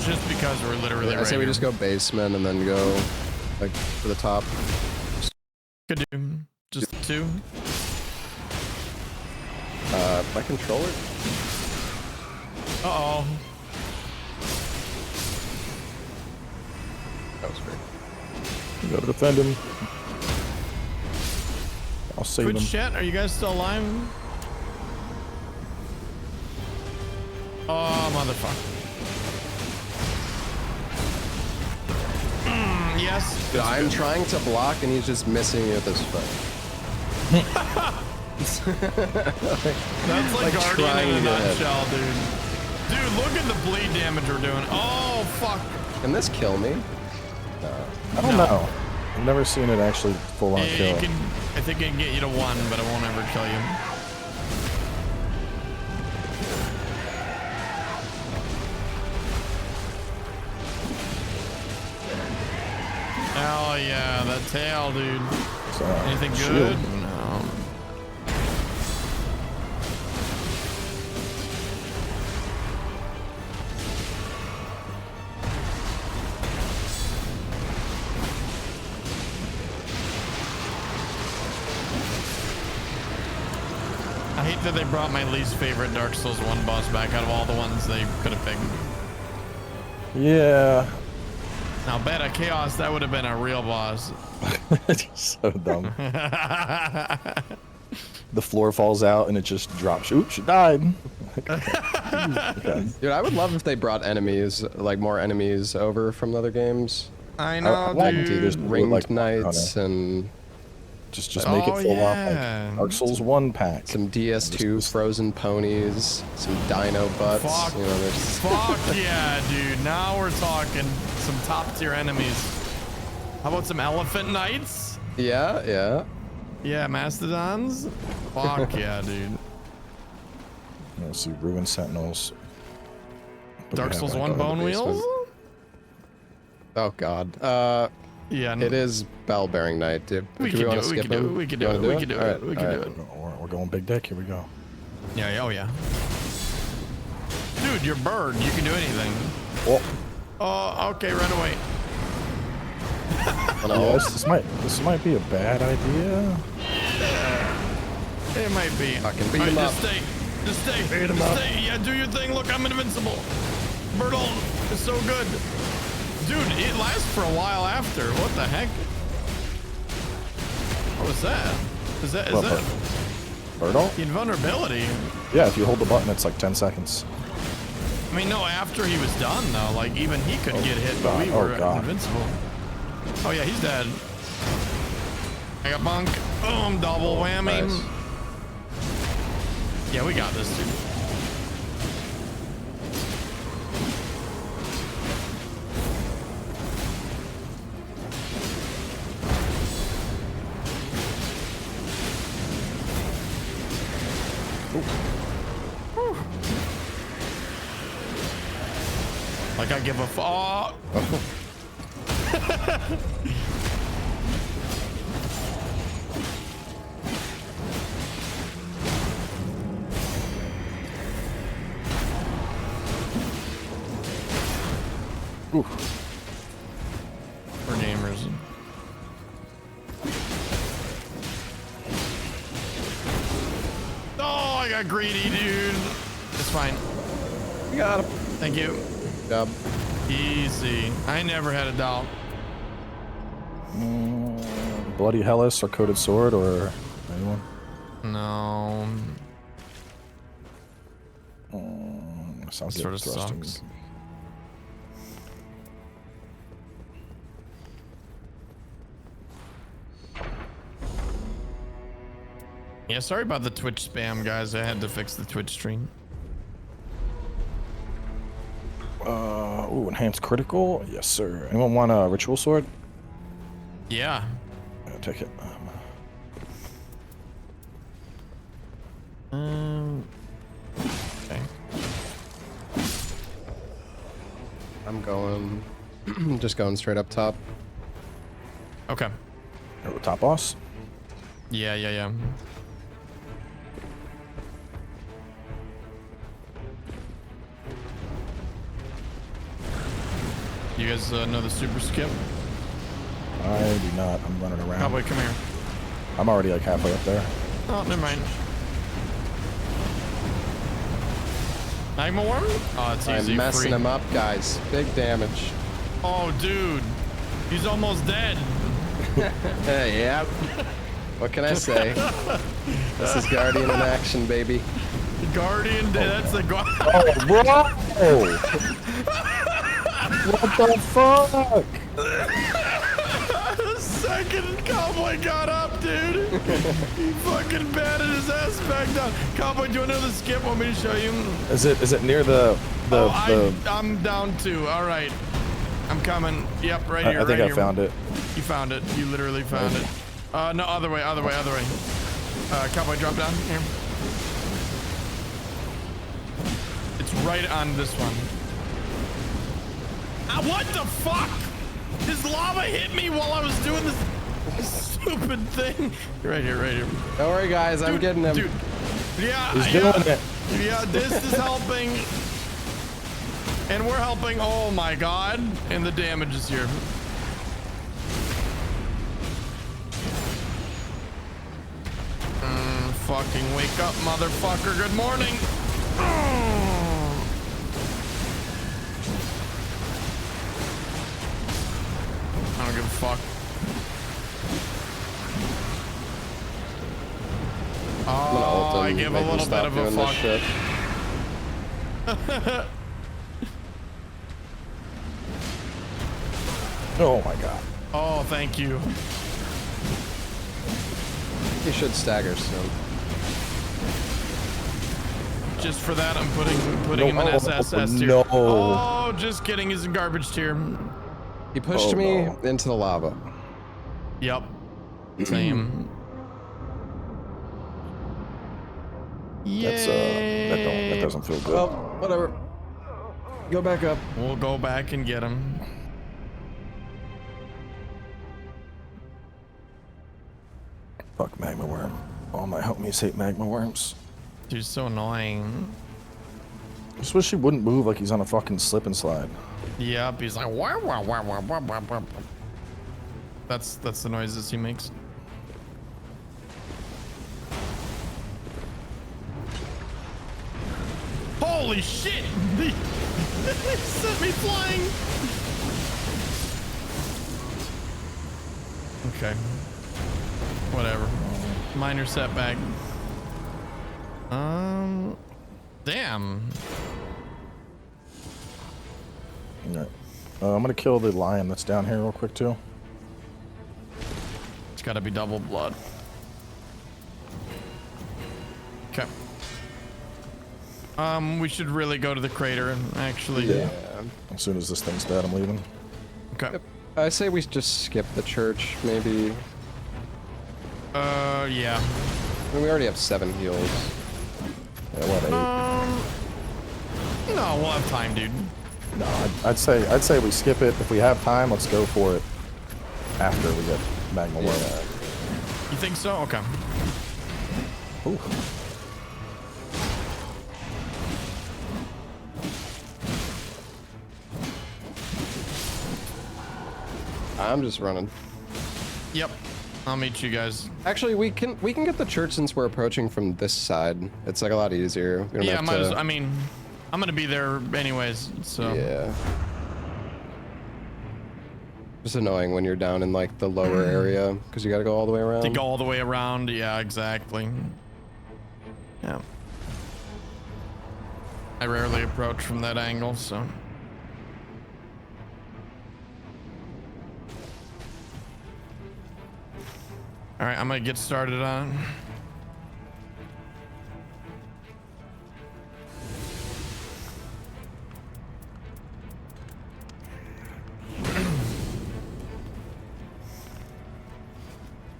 Just because we're literally I right say we here. just go basement and then go like to the top. Could do just two. My controller. Uh-oh. That was great. You gotta defend him. I'll save him. Twitch chat, are you guys still alive? Oh, motherfucker. Yes. Dude, I'm trying to block and he's just missing me with his foot. That's like, like Guardian trying in a to get ahead. nutshell, dude. Dude, look at the bleed damage we're doing. Oh, fuck. Can this kill me? I don't know. I've never seen it actually full on Yeah, kill. you can, I think it can get you to 1, but it won't ever kill you. Hell yeah, that tail, dude. So, Anything shield. good? No. hate that they brought my least favorite Dark Souls 1 boss back out of all the ones they could have picked. Yeah. Now, Beta Chaos, that would have been a real boss. So dumb. The floor falls out and it just drops. Oops, she died. Okay. Dude, I would love if they brought enemies, like more enemies over from other games. I know, like dude. there's Ringed like knights and just make it full yeah. on like Dark Souls 1 pack. some DS2 frozen ponies, some dino butts. Fuck. You know, there's Fuck yeah, dude. Now we're talking some top tier enemies. How about some elephant knights? yeah, yeah. Yeah, mastodons. Fuck yeah, dude. Let's see, Ruined Sentinels. But Dark we have, Souls like, 1 in the bone basement. wheels? Oh god. Yeah, It is bell bearing night, dude. We do can we want do to it, we skip can do him? it, we can You do wanna it, we can do it, Alright, we can alright. do it. We're going big deck. Here we go. Yeah, oh yeah. Dude, you're bird. You can do anything. Oh, Oh, okay, run away. yeah, this might be a bad idea. It might be. Fucking beat Alright, him up. just stay. Just stay. Beat him Just up. stay. Yeah, do your thing. Look, I'm invincible. Birdle is so good. Dude, it lasts for a while after. What the heck? What was that? Is that What, Birdo? invulnerability? Yeah, if you hold the button, it's like 10 seconds. I mean, no, after he was done though, like even he could get hit, but God. we Oh, were God. invincible. Oh yeah, he's dead. I got bunk. Boom, double whammy. Nice. Yeah, we got this, dude. Whew. Like I give a fuck. Oof. We're gamers. Oh, I got greedy, dude. It's fine. We got him. Thank you. Good job. Easy. I never had a doubt. Bloody Hellas or Coated Sword or anyone? No. Sounds Sort of thrusting. sucks. Yeah, sorry about the Twitch spam, guys. I had to fix the Twitch stream. Ooh, enhanced critical? Yes, sir. Anyone want a ritual sword? Yeah. Yeah, take it. Okay. I'm going just going straight up top. Okay. Oh, top boss? Yeah, yeah, yeah. You guys know the super skip? I do not. I'm running around. Cowboy, come here. I'm already like halfway up there. Oh, never mind. Magma worm? Oh, it's easy. I'm messing free. him up, guys. Big damage. Oh, dude. He's almost dead. Hey, yep. What can I say? This is Guardian in action, baby. Guardian, that's the guard. Oh, bro! What the fuck? The second Cowboy got up, dude. He fucking batted his ass back down. Cowboy, do you want another skip? Want me to show you? Is it near the I'm down too. All right. I'm coming. Yep, right here. I think right I here. found it. You found it. You literally found it. No, other way. Cowboy, drop down. Here. It's right on this one. Ah, what the fuck? His lava hit me while I was doing this stupid thing. Right here. Don't worry, guys. I'm getting him. Dude. Yeah, He's doing it. Yeah, this is helping. And we're helping. Oh my god. And the damage is here. fucking wake up, motherfucker. Good morning. I don't give a fuck. Oh, I give a little bit of a fuck. Oh my god. Oh, thank you. He should stagger soon. Just for that, I'm putting him in SSS tier. No. Oh, just kidding. He's in garbage tier. He pushed me into the lava. Yep. Same. That's that doesn't feel good. Well, whatever. Go back up. We'll go back and get him. Fuck magma worm. All my homies hate magma worms. Dude's so annoying. I just wish he wouldn't move like he's on a fucking slip and slide. Yep, he's like wah, wah, wah, wah, wah, wah, wah. That's the noises he makes. Holy shit! They sent me flying. Okay. Whatever. Minor setback. Damn. Alright. I'm gonna kill the lion that's down here real quick too. It's gotta be double blood. Okay. We should really go to the crater and actually. Yeah. As soon as this thing's dead, I'm leaving. Okay. Yep. I say we just skip the church, maybe. Yeah. I mean, we already have 7 heals. Yeah, what, 8? No, we'll have time, dude. No, I'd say we skip it. If we have time, let's go for it after we get magma worm. You think so? Okay. Ooh. I'm just running. Yep. I'll meet you guys. Actually, we can get the church since we're approaching from this side. It's like a lot easier. We don't Yeah, have to... I mean, I'm gonna be there anyways, so. Yeah. Just annoying when you're down in like the lower area because you got to go all the way around. To go all the way around, yeah, exactly. Yeah. I rarely approach from that angle, so. All right, I'm gonna get started on.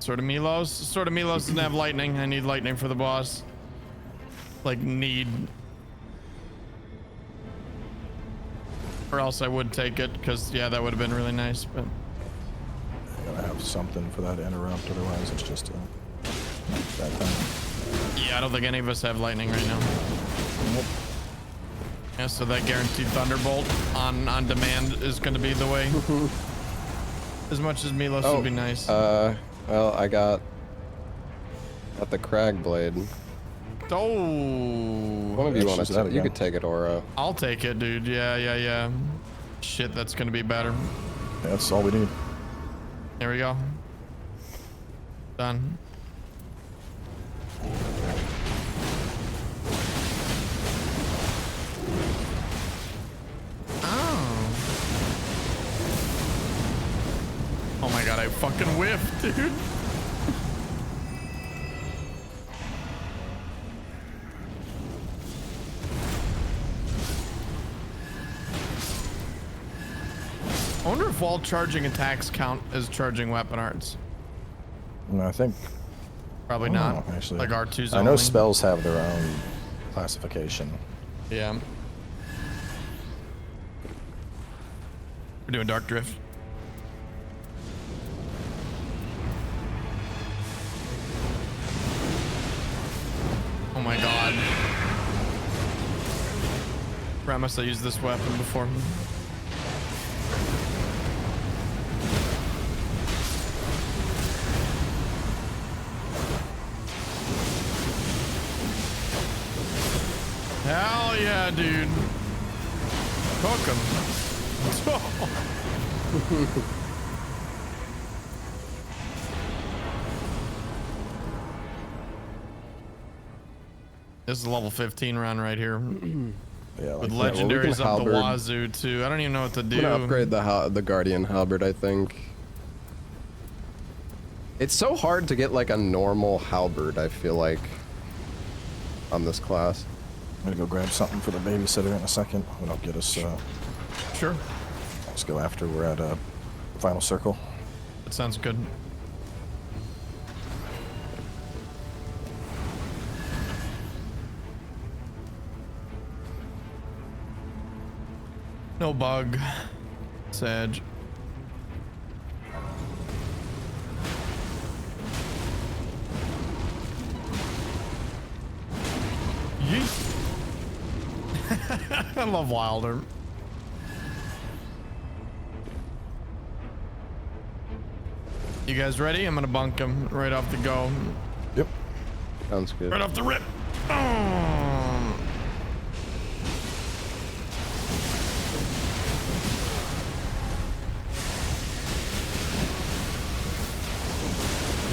Sword of Milos doesn't have lightning. I need lightning for the boss. Like, need. Or else I would take it, because, yeah, that would have been really nice, but. I gotta have something for that to interrupt, otherwise it's just a bad time. Yeah, I don't think any of us have lightning right now. Nope. Yeah, so that guaranteed thunderbolt on demand is going to be the way. As much as Milos would be nice. Well, I got the crag blade. Oh. One of you want to? You again. could take it, Aura. I'll take it, dude. Yeah. Shit, that's going to be better. Yeah, that's all we need. There we go. Done. Oh my god, I fucking whiffed, dude. I wonder if wall charging attacks count as charging weapon arts. No, I think Probably not. actually. Like R2's I know only. spells have their own classification. Yeah. We're doing Dark Drift. Oh my god. Promise I used this weapon before. Hell yeah, dude. Cook 'em. This is a level 15 run right here. Yeah, With like legendaries up the halberd. wazoo too. I don't even know what to do. I'm gonna upgrade the Guardian Halberd, I think. It's so hard to get like a normal halberd, I feel like, on this class. I'm gonna go grab something for the babysitter in a second. And I'll get us. Sure. Let's go after we're at final circle. That sounds good. No bug. Sag. Yeet. I love Wilder. You guys ready? I'm gonna bunk him right off the go. Yep. Sounds good. Right off the rip.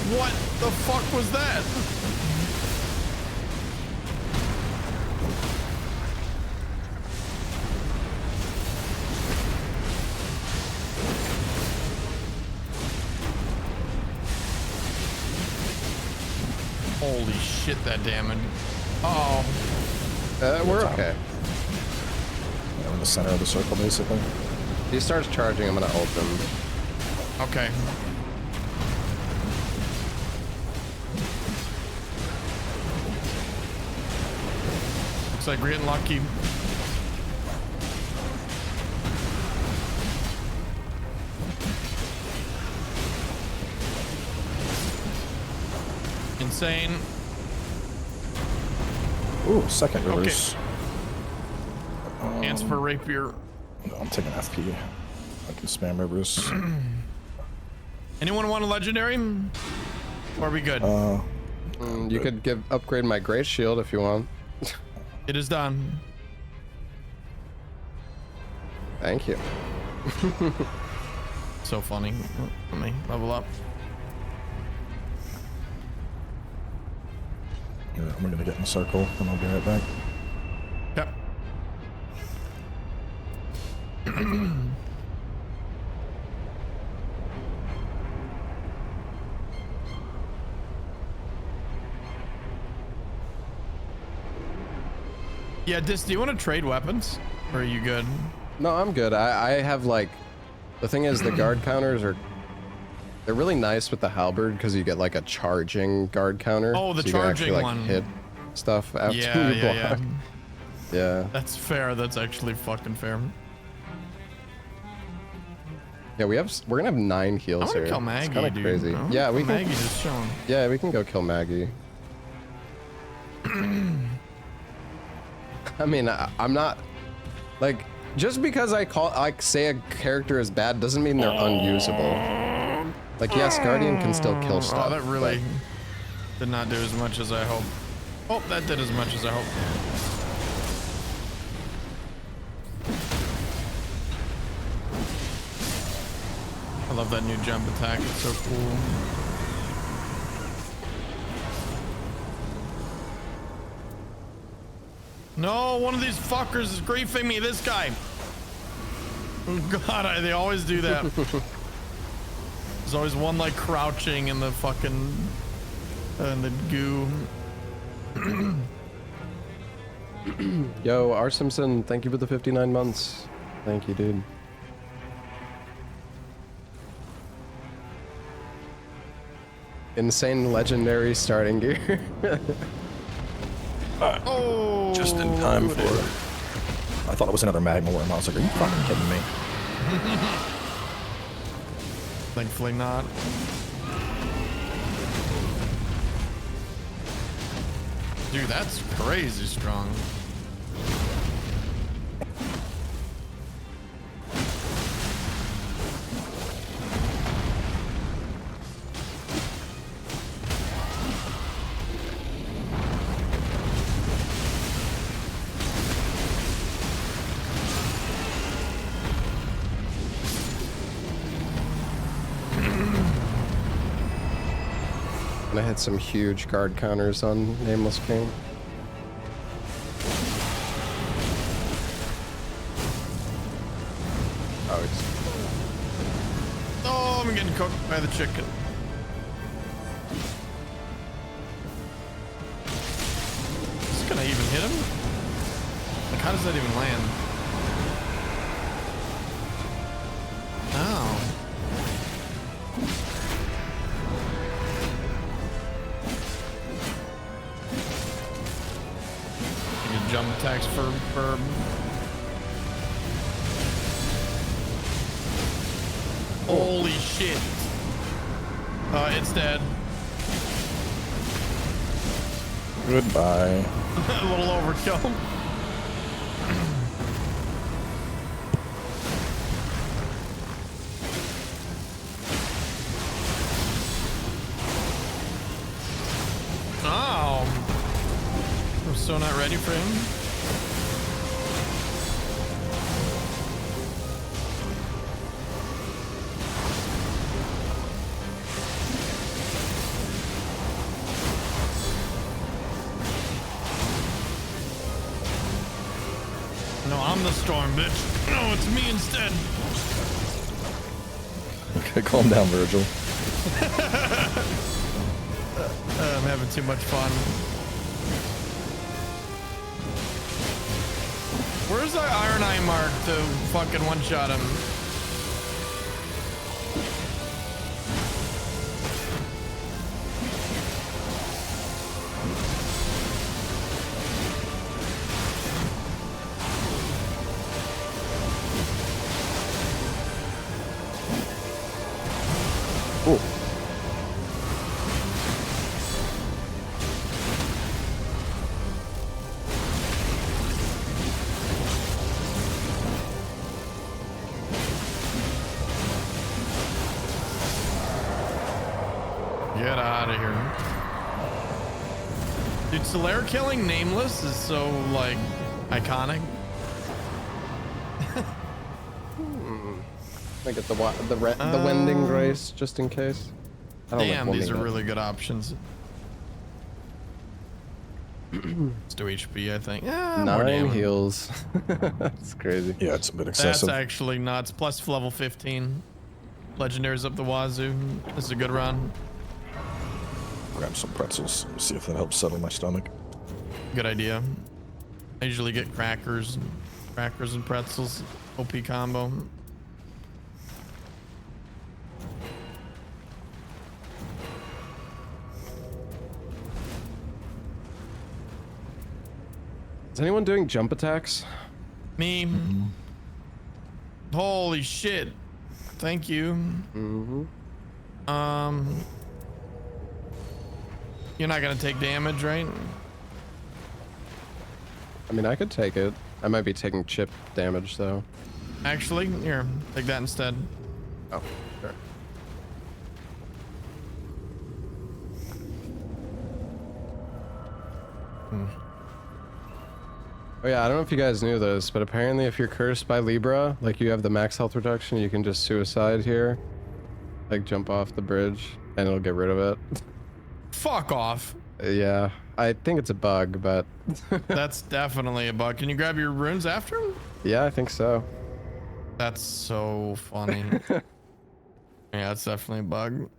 What the fuck was that? Holy shit, that damage. Uh-oh. We're okay. Yeah, in the center of the circle, basically. If he starts charging, I'm gonna ult him. Okay. Looks like we're getting lucky. Insane. Ooh, second rivers. Hands for rapier. No, I'm taking FP. I can spam rivers. Anyone want a legendary? Or are we good? You could upgrade my Great Shield if you want. It is done. Thank you. So funny. Let me level up. Yeah, we're gonna get in the circle, and I'll be right back. Yep. Yeah, Dis, do you want to trade weapons? Or are you good? No, I'm good. I have like, the thing is the guard counters they're really nice with the halberd because you get like a charging guard counter. Oh, the so you can charging actually, like, one. hit stuff after Yeah, you block. yeah. Yeah. That's fair. That's actually fucking fair. Yeah, we're gonna have 9 heals I want here. to kill Maggie, it's kind of dude. crazy. I wanna Yeah, kill we can. Maggie just chilling. Yeah, we can go kill Maggie. I mean, I'm not like, just because I say a character is bad doesn't mean they're unusable. Like, yes, Guardian can still kill stuff. Oh, that really did not do as much as I hoped. Oh, that did as much as I hoped. I love that new jump attack. It's so cool. No, one of these fuckers is griefing me. This guy. Oh God, they always do that. There's always one like crouching in the fucking in the goo. Yo, R. Simpson, thank you for the 59 months. Thank you, dude. Insane legendary starting gear. Oh, Just in time for it. I thought it was another magma worm. I was like, are you fucking kidding me? Thankfully not. Dude, that's crazy strong. And I hit some huge guard counters on Nameless King. Oh, it's... Oh, I'm getting cooked by the chicken. Is this gonna even hit him? Like, how does that even land? Oh. You can jump attacks for Holy shit. It's dead. Goodbye. A little overkill. Oh. I'm so not ready for him. No, I'm the storm, bitch. No, it's me instead. Okay, calm down, Virgil. I'm having too much fun. Where's the Iron Eye mark to fucking one-shot him? Oh. Get out of here. Dude, Solaire killing Nameless is so, like, iconic. I get the Wending Grace just in case. I don't Damn, like these are Wending really good options. Let's do HP, I think. Yeah, more 9 damage. heals. That's crazy. Yeah, it's a bit excessive. That's actually nuts. Plus level 15. Legendaries up the wazoo. This is a good run. Grab some pretzels. See if that helps settle my stomach. Good idea. I usually get crackers and pretzels. OP combo. Is anyone doing jump attacks? Me. Mm-hmm. Holy shit. Thank you. Mm-hmm. You're not gonna take damage, right? I mean, I could take it. I might be taking chip damage, though. Actually, here, take that instead. Oh, sure. Oh yeah, I don't know if you guys knew this, but apparently if you're cursed by Libra, like you have the max health reduction, you can just suicide here. Like jump off the bridge, and it'll get rid of it. Fuck off. Yeah, I think it's a bug, but... That's definitely a bug. Can you grab your runes after him? Yeah, I think so. That's so funny. Yeah, that's definitely a bug.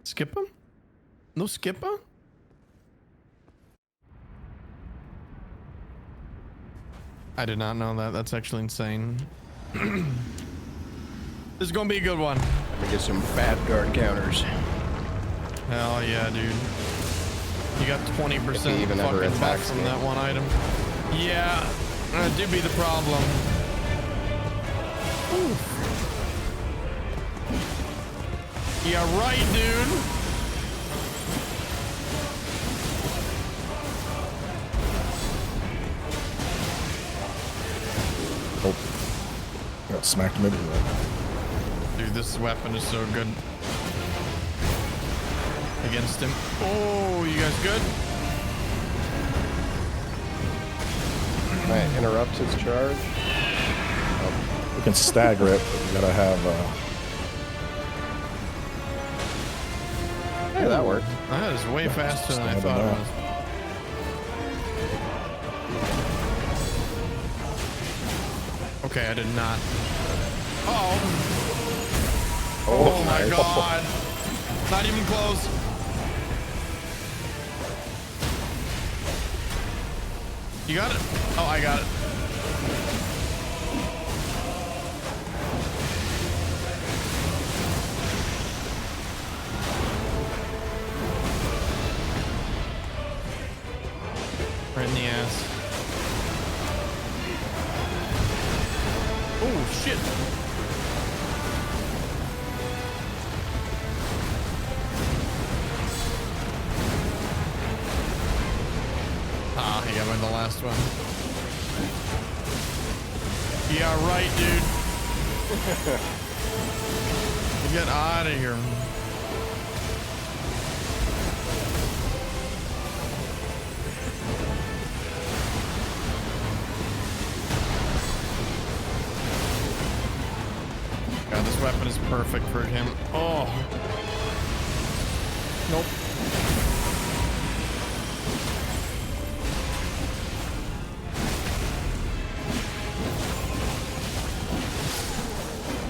Skip him? No skipper? I did not know that. That's actually insane. This is gonna be a good one. Let me get some fat guard counters. Hell yeah, dude. You got 20% even ever fucking buff attacks from me. that one item. Yeah, that do be the problem. Oof. Yeah, right, dude. Oh. Got smacked mid here. Dude, this weapon is so good. Against him. Oh, you guys good? Might interrupt his charge. We can stagger it, but we gotta have Hey, that worked. That is way faster than I Just thought it never was. Okay, I did not. Oh. Oh my god. Not even close. You got it? Oh, I got it. Right in the ass. Oh, shit. Ah, he got me in the last one. Yeah, right, dude. Get out of here. God, this weapon is perfect for him. Oh. Nope.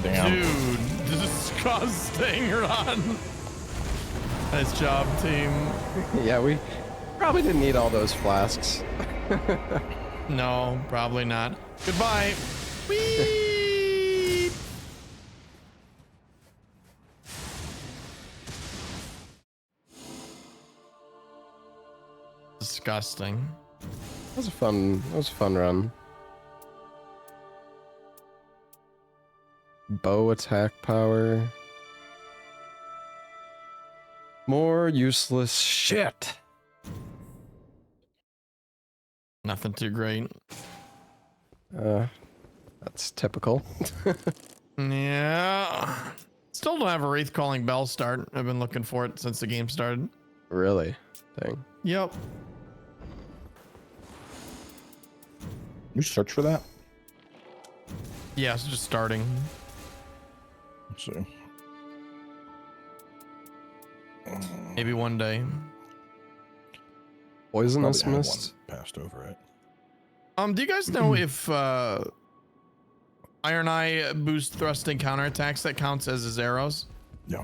Damn. Dude, disgusting run. Nice job, team. Yeah, we probably didn't need all those flasks. No, probably not. Goodbye. Whee! Disgusting. That was a fun run. Bow attack power. More useless shit. Nothing too great. That's typical. Yeah. Still don't have a Wraith Calling Bell start. I've been looking for it since the game started. Really? Dang. Yep. You search for that? Yeah, it's just starting. Let's see. Maybe one day. Poisonous Probably had mist? one passed over it. Do you guys know if Iron Eye boost thrusting counterattacks that counts as his arrows? Yeah.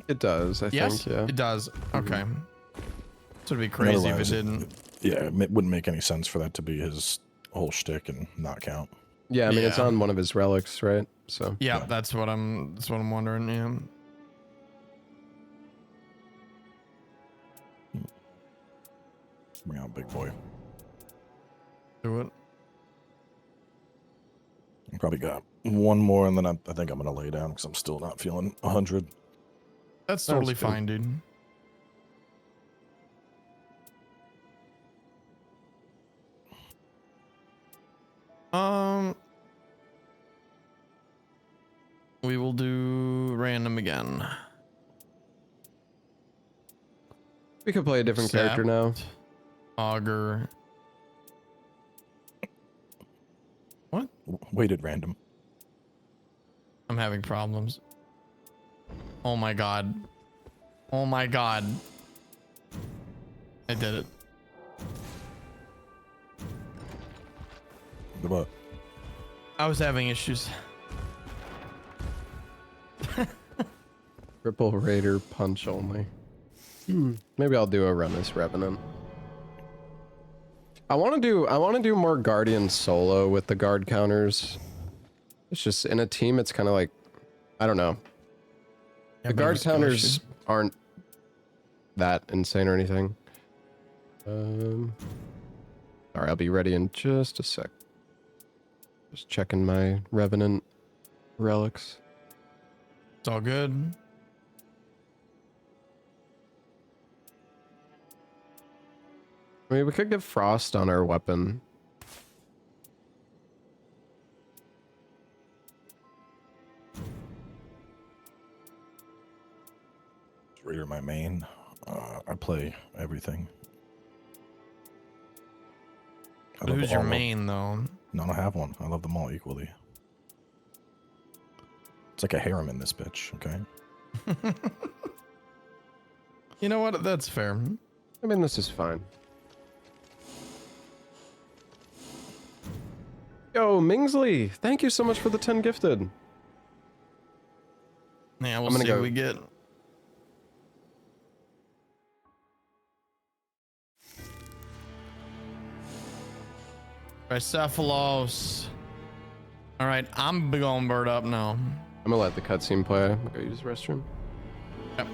It does, I Yes, think, yeah. it does. Okay. So it'd be crazy if it Otherwise, didn't. Yeah, it wouldn't make any sense for that to be his whole shtick and not count. Yeah, I mean it's Yeah. on one of his relics, right? So Yeah, Yeah. that's what I'm wondering. Yeah. Bring out big boy. Do it. I probably got one more, and then I think I'm gonna lay down because I'm still not feeling 100. That's Sounds totally good. fine, dude. We will do random again. we could play a different character now. Augur. What? Weighted random. I'm having problems. Oh my god. Oh my god. I did it. The what? I was having issues. Triple Raider punch only. Maybe I'll do a run as Revenant. I want to do more Guardian solo with the guard counters. It's just in a team it's kind of like I don't know. The guard counters aren't that insane or anything. Sorry, I'll be ready in just a sec. Just checking my Revenant relics. It's all good. I mean, we could get Frost on our weapon. Raider my main. I play everything. I love Who's your all of- main though? No, I don't have one. I love them all equally. It's like a harem in this bitch, okay? You know what? That's fair. I mean, this is fine. Yo, Mingsley, thank you so much for the 10 gifted. Yeah, we'll I'm gonna see go. what we get. Tricephalos. All right, I'm going bird up now. I'm gonna let the cutscene play. I'm gonna go use the restroom. Yep.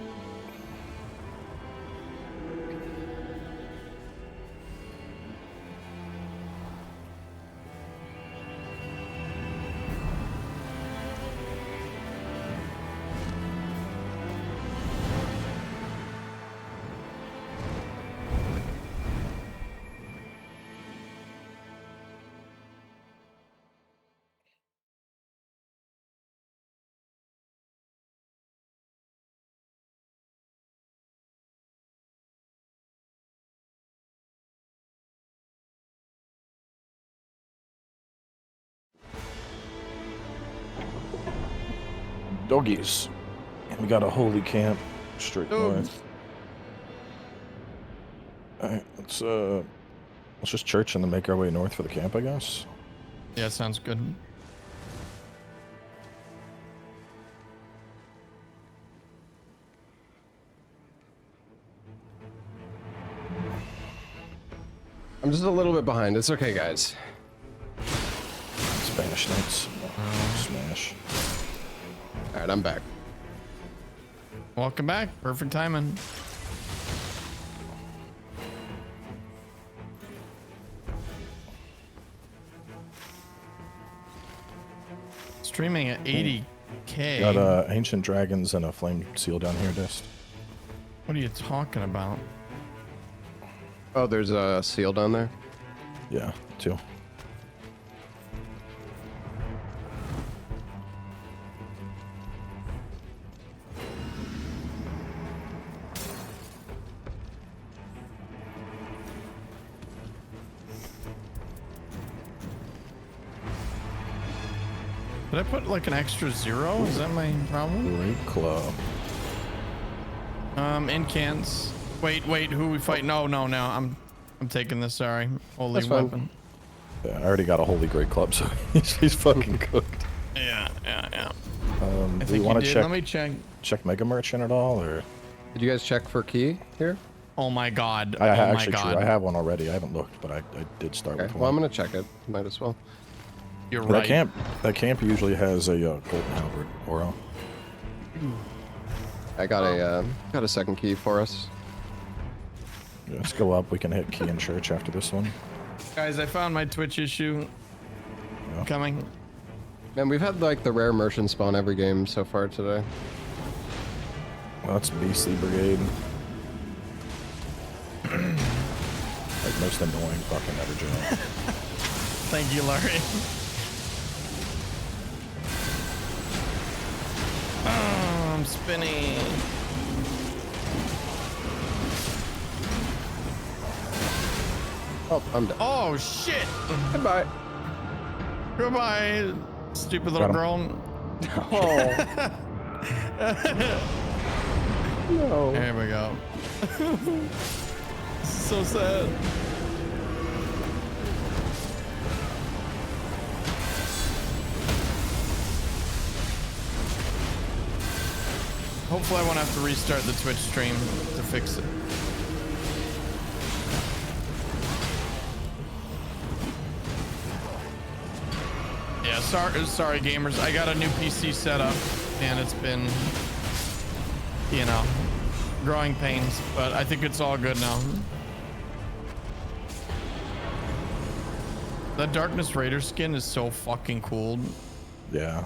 Doggies. We got a holy camp straight north. Alright, let's just church and then make our way north for the camp, I guess. Yeah, sounds good. I'm just a little bit behind. It's okay, guys. Spanish Knights. Smash. All right, I'm back. Welcome back. Perfect timing. Streaming at 80K. Got ancient dragons and a flame seal down here, Dist. What are you talking about? Oh, there's a seal down there. Yeah, 2. Did I put like an extra 0? Is that my problem? Great club. Incants. Wait, who we fight? No, I'm taking this, sorry. Holy That's fine. weapon. Yeah, I already got a holy great club, so he's fucking cooked. Yeah. I Do think we want you to did. Let me check Mega Merchant at all, or? Did you guys check for key here? Oh my god. I oh my actually god. true. I have one already. I haven't looked, but I did start Okay. with Well, one. I'm gonna check it. Might as well. You're That right. camp usually has a golden halberd aura. I got a second key for us. Yeah, let's go up. We can hit key in church after this one. Guys, I found my Twitch issue Yeah. coming. Man, we've had like the rare merchant spawn every game so far today. Well, that's Beastly Brigade. Like most annoying fucking ever job. Thank you, Larry. Oh, I'm spinning. Oh, I'm done. Oh shit! Goodbye. Goodbye, stupid little Got him. girl. Oh. No. There we go. This is so sad. Hopefully I won't have to restart the Twitch stream to fix it. Yeah, sorry gamers. I got a new PC setup and it's been, you know, growing pains, but I think it's all good now. That Darkness Raider skin is so fucking cool. Yeah.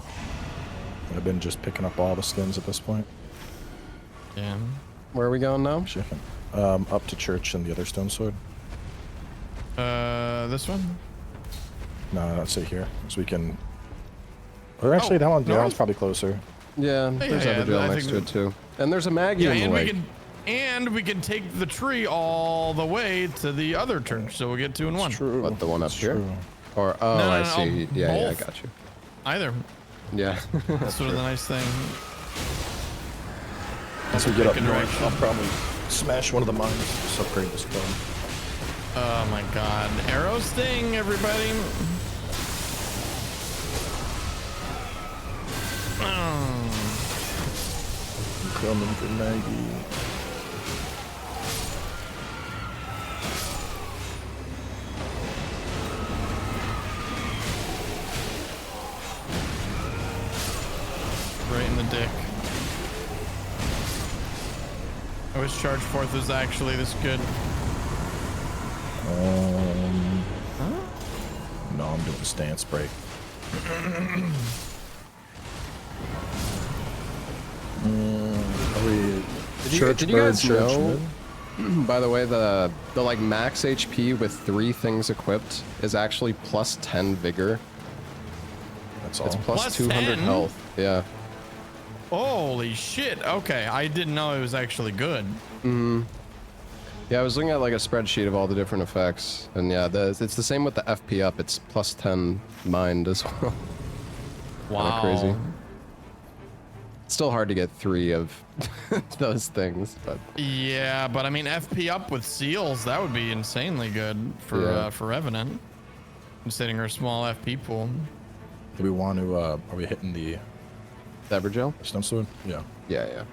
I've been just picking up all the skins at this point. Yeah. Where are we going now? Shifting. Up to church and the other stone sword. This one? No, I'd say here, so we can. Or actually, that one. no. That one's probably closer. Yeah, there's yeah, other I next think to it too. And there's a Maggie Yeah, in the and lake. we can take the tree all the way to the other church, so we'll get 2 in 1. True. What, the one up It's here? true. Or oh, No, I no, see. Yeah, I both. got you. Either. Yeah. That's sort of the nice thing. Once we get up Taking north, direction. I'll probably smash one of the mines. Just upgrade this club. Oh my god. Arrow sting, everybody. Coming for Maggie. Right in the dick. I wish Charge Forth was actually this good. No, I'm doing stance break. Are we Did you guys know, by the way, the like max HP with 3 things equipped is actually plus 10 vigor. That's all. It's plus Plus 200 10? health. Yeah. Holy shit. Okay, I didn't know it was actually good. Yeah, I was looking at like a spreadsheet of all the different effects, and yeah, it's the same with the FP up. It's plus 10 mind as well. Wow. Crazy. It's still hard to get 3 of those things, but Yeah, but I mean, FP up with seals, that would be insanely good for Revenant. Considering her small FP pool. Do we want to, are we hitting the Evergel? stun sword? Yeah. Yeah, yeah.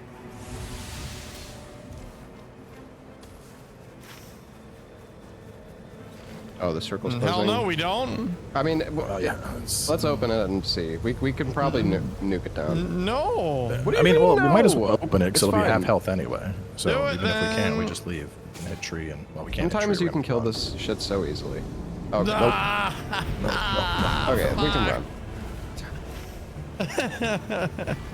Oh, the circle's closing. Hell no, we don't. I mean, Yeah. let's open it and see. We can probably nuke it down. No. What do I you mean, mean, well, we might as no? well open it because It's it'll be half fine. health anyway. So Do it even if we can't, we then. just leave and hit tree and, well, we can't hit Sometimes tree, you can we kill have a this shit so easily. Oh, nope. Ah, Okay, we can run.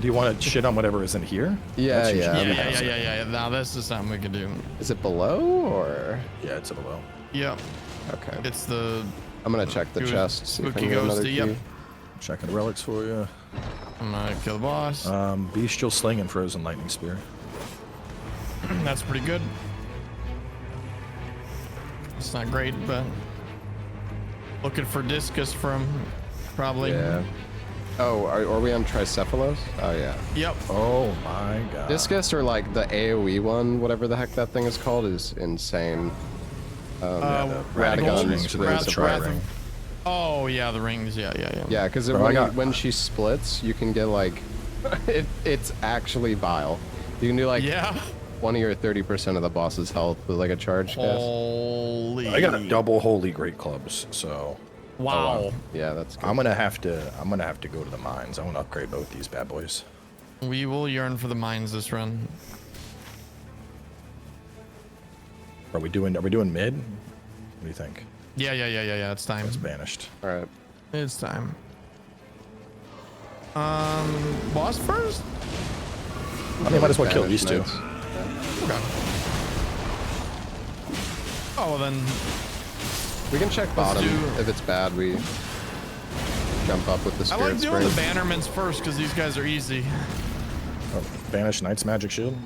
Do you want to shit on whatever isn't here? Yeah, That's yeah. usually- yeah. Now this is something we can do. Is it below or? Yeah, it's below. Yep. Okay. It's the I'm gonna check the Good chest. See if I spooky can get another ghosty, key. yep. Checking the relics for you. I'm gonna kill the boss. Bestial Sling and Frozen Lightning Spear. That's pretty good. It's not great, but looking for discus from probably. Yeah. Oh, are we on Tricephalos? Oh yeah. Yep. Oh my god. Discus or like the AoE one, whatever the heck that thing is called, is insane. Radagon rings, is so very there's a surprising. tri-ring. Oh yeah, the rings. Yeah. Yeah, because Bro, I got- when she splits, you can get like, it's actually vile. You can do like Yeah. 20 or 30% of the boss's health with like a charge cast. Holy. I got double holy great clubs, so Wow. Yeah, that's good. I'm gonna have to go to the mines. I want to upgrade both these bad boys. We will yearn for the mines this run. Are we doing mid? What do you think? Yeah. It's time. It's banished. All right. It's time. Boss first? I mean, might as well kill Banish these two. knights. Okay. Oh, well then. We can check bottom. do- If it's bad, we jump up with the I spirit like doing the spray. bannerments first because these guys are easy. Oh, banish Knight's magic shield.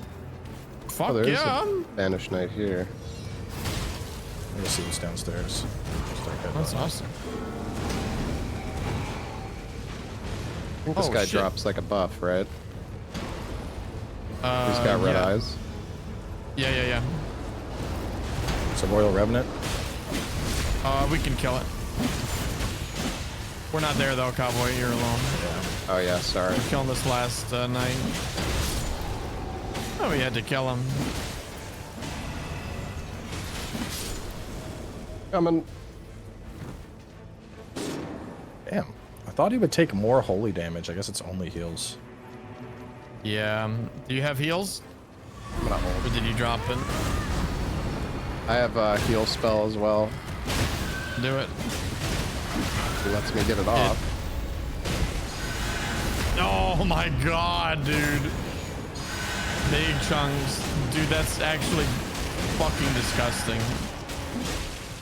Fuck Oh, there is yeah. a Banish Knight here. Let me see what's downstairs. That's awesome. I think this Oh, guy shit. drops like a buff, right? He's got red yeah. eyes. Yeah. It's a Royal Revenant. We can kill it. We're not there though, Cowboy. You're alone. Oh yeah, sorry. We're killing this last night. Oh, we had to kill him. Coming. Damn. I thought he would take more holy damage. I guess it's only heals. Yeah. Do you have heals? Or did you drop it? I have a heal spell as well. Do it. He lets me get it off. Oh my god, dude. Big chunks. Dude, that's actually fucking disgusting.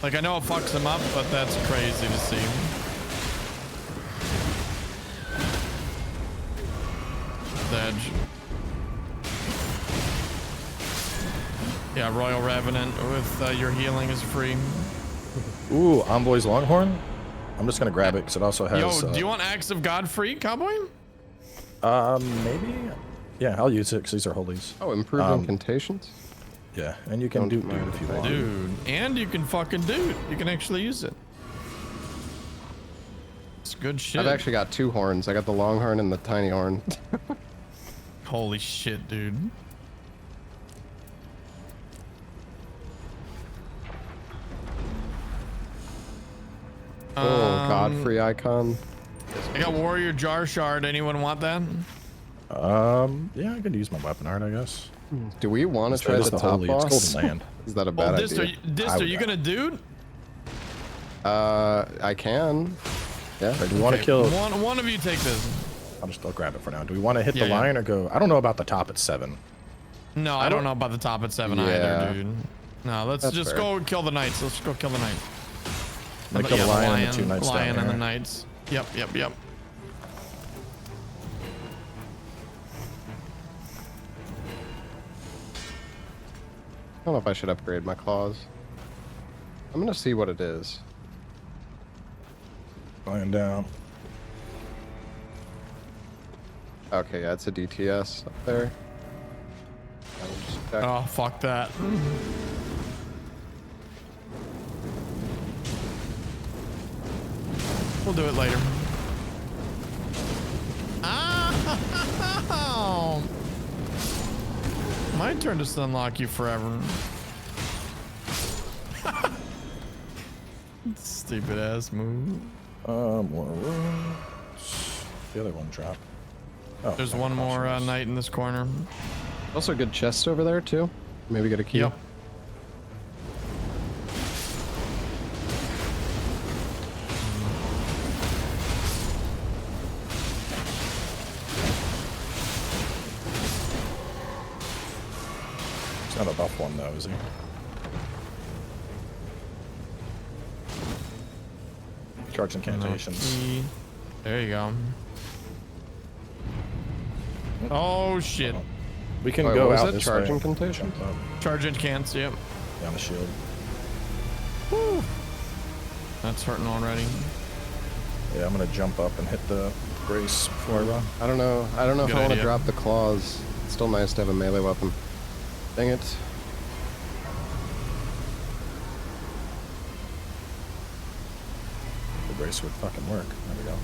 Like, I know it fucks him up, but that's crazy to see. Edge. Yeah, Royal Revenant with your healing is free. Ooh, Envoy's Longhorn. I'm just gonna grab it because it also has. Yo, do you want Acts of God free, Cowboy? Maybe. Yeah, I'll use it because these are holies. Oh, improved incantations? Yeah, and you can Don't do mind if you if I want. Dude, and you can fucking do it. You can actually use it. It's good shit. I've actually got 2 horns. I got the long horn and the tiny horn. Holy shit, dude. Oh, Godfrey icon. I got Warrior Jar Shard. Anyone want that? Yeah, I could use my weapon art, I guess. Do we want to try It's the top boss? It's Golden Land. Is that a Well, bad Dist, idea? are you gonna do? I can. Yeah. Or do we want to kill? One of you take this. I'll grab it for now. Do we want to hit Yeah, the yeah. line or go? I don't know about the top at 7. No, I don't know about the top at 7 Yeah. either, dude. No, let's That's just fair. go kill the knights. Let's go kill the knights. Like kill the lion and the 2 knights down Lion and the there. knights. Yep. I don't know if I should upgrade my claws. I'm gonna see what it is. Lying down. Okay, yeah, it's a DTS up there. I will just check. Oh, fuck that. We'll do it later. Ah! My turn to unlock you forever. Stupid ass move. More rooms. The other one drop. Oh, There's no, one more options. knight in this corner. Also a good chest over there too. Maybe get a key. Yep. It's not a buff one though, is he? Charge incantations. Key. There you go. Oh shit. We can Wait, go what was out that? this Charge way. incantation? Jump up Charge incants, yep. down the shield. Woo. That's hurting already. Yeah, I'm gonna jump up and hit the brace before I run. I don't know. I don't know if Good I want to idea. drop the claws. It's still nice to have a melee weapon. Dang it. The brace would fucking work. There we go.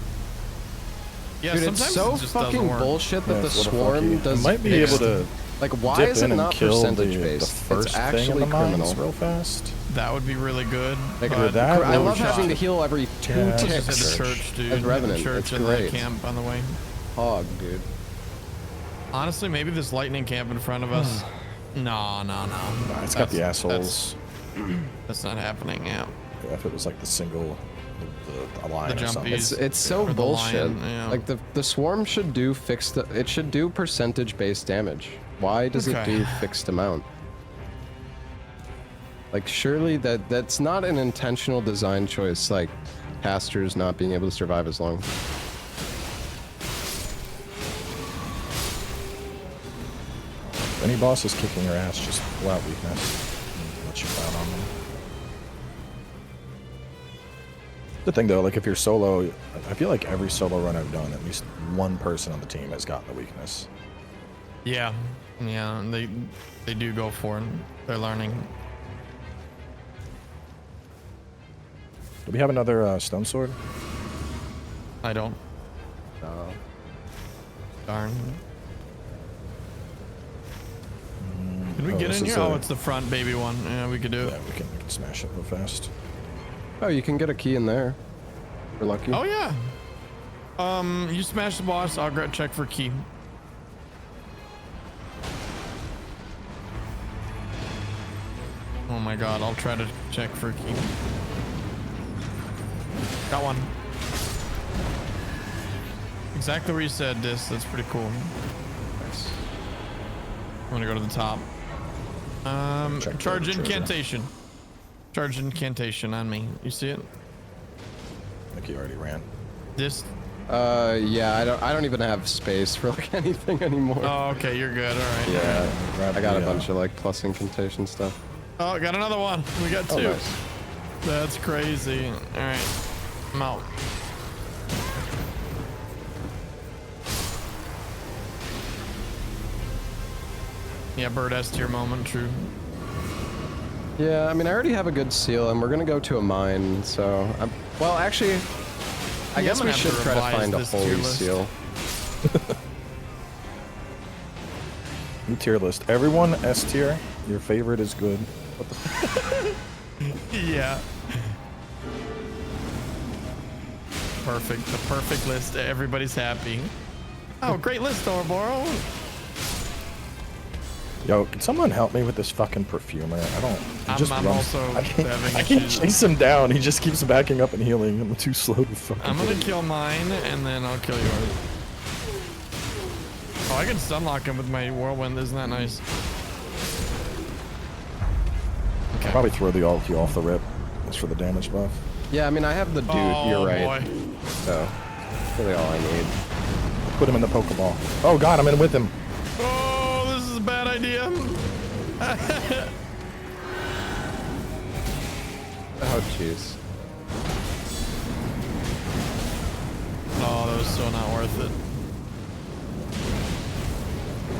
Yeah, Dude, it's sometimes so it just doesn't fucking work. bullshit that Yeah, the it's a little swarm fucky. does. I might be fixed- able to Like, why dip is it in and not kill percentage the based? first It's thing in actually the mines criminal. real fast. That would be really good. Like, but that I low love having to shot. heal every 2 Yeah, Just hit ticks. the church, dude. As Hit the Revenant, church it's and great. the camp on the way. Hog, dude. Honestly, maybe this lightning camp in front of us. No. Nah, it's got the That's- assholes. That's not happening. Yeah. Yeah, if it was like the single, the line The or something. jumpies. It's so Or the bullshit. lion, yeah. Like the swarm should do fixed. It should do percentage based damage. Why does it Okay. do fixed amount? Like surely that's not an intentional design choice. Like casters not being able to survive as long. If any boss is kicking your ass, just pull out weakness. And let you down on them. The thing though, like if you're solo, I feel like every solo run I've done, at least one person on the team has gotten the weakness. Yeah. And they do go for it. They're learning. Do we have another stone sword? I don't. Darn. Can we Oh, get this in is here? a- Oh, it's the front baby one. Yeah, we could do Yeah, it. we can smash it real fast. Oh, you can get a key in there. We're lucky. Oh yeah. You smash the boss. I'll check for key. Oh my god, I'll try to check for key. Got one. Exactly where you said this. That's pretty cool. Nice. I'm gonna go to the top. Check Charge the treasure. incantation. Charge incantation on me. You see it? I think he already ran. This. Yeah, I don't even have space for like anything anymore. Oh, okay, you're good. All right. Yeah, Grab I got a the, bunch of like plus incantation stuff. Oh, got another one. We got Oh, two. nice. That's crazy. All right, I'm out. Yeah, bird S tier moment. True. Yeah, I mean, I already have a good seal, and we're gonna go to a mine, so... well, actually, I guess we should try to find a holy seal. New tier list. Everyone S tier. Your favorite is good. What the Yeah. Perfect. The perfect list. Everybody's happy. Oh, great list, Ouroboros. Yo, can someone help me with this fucking perfumer? I don't. I'm also having I can't issues. chase him down. He just keeps backing up and healing. I'm too slow to fucking. I'm gonna kill mine and then I'll kill yours. Oh, I can stun lock him with my whirlwind. Isn't that nice? I'll probably throw the ulti off the rip. That's for the damage buff. Yeah, I mean, I have the dude. You're right. Boy. So, that's really all I need. Put him in the Pokeball. Oh god, I'm in with him. Oh, this is a bad idea. Oh, jeez. Oh, that was so not worth it.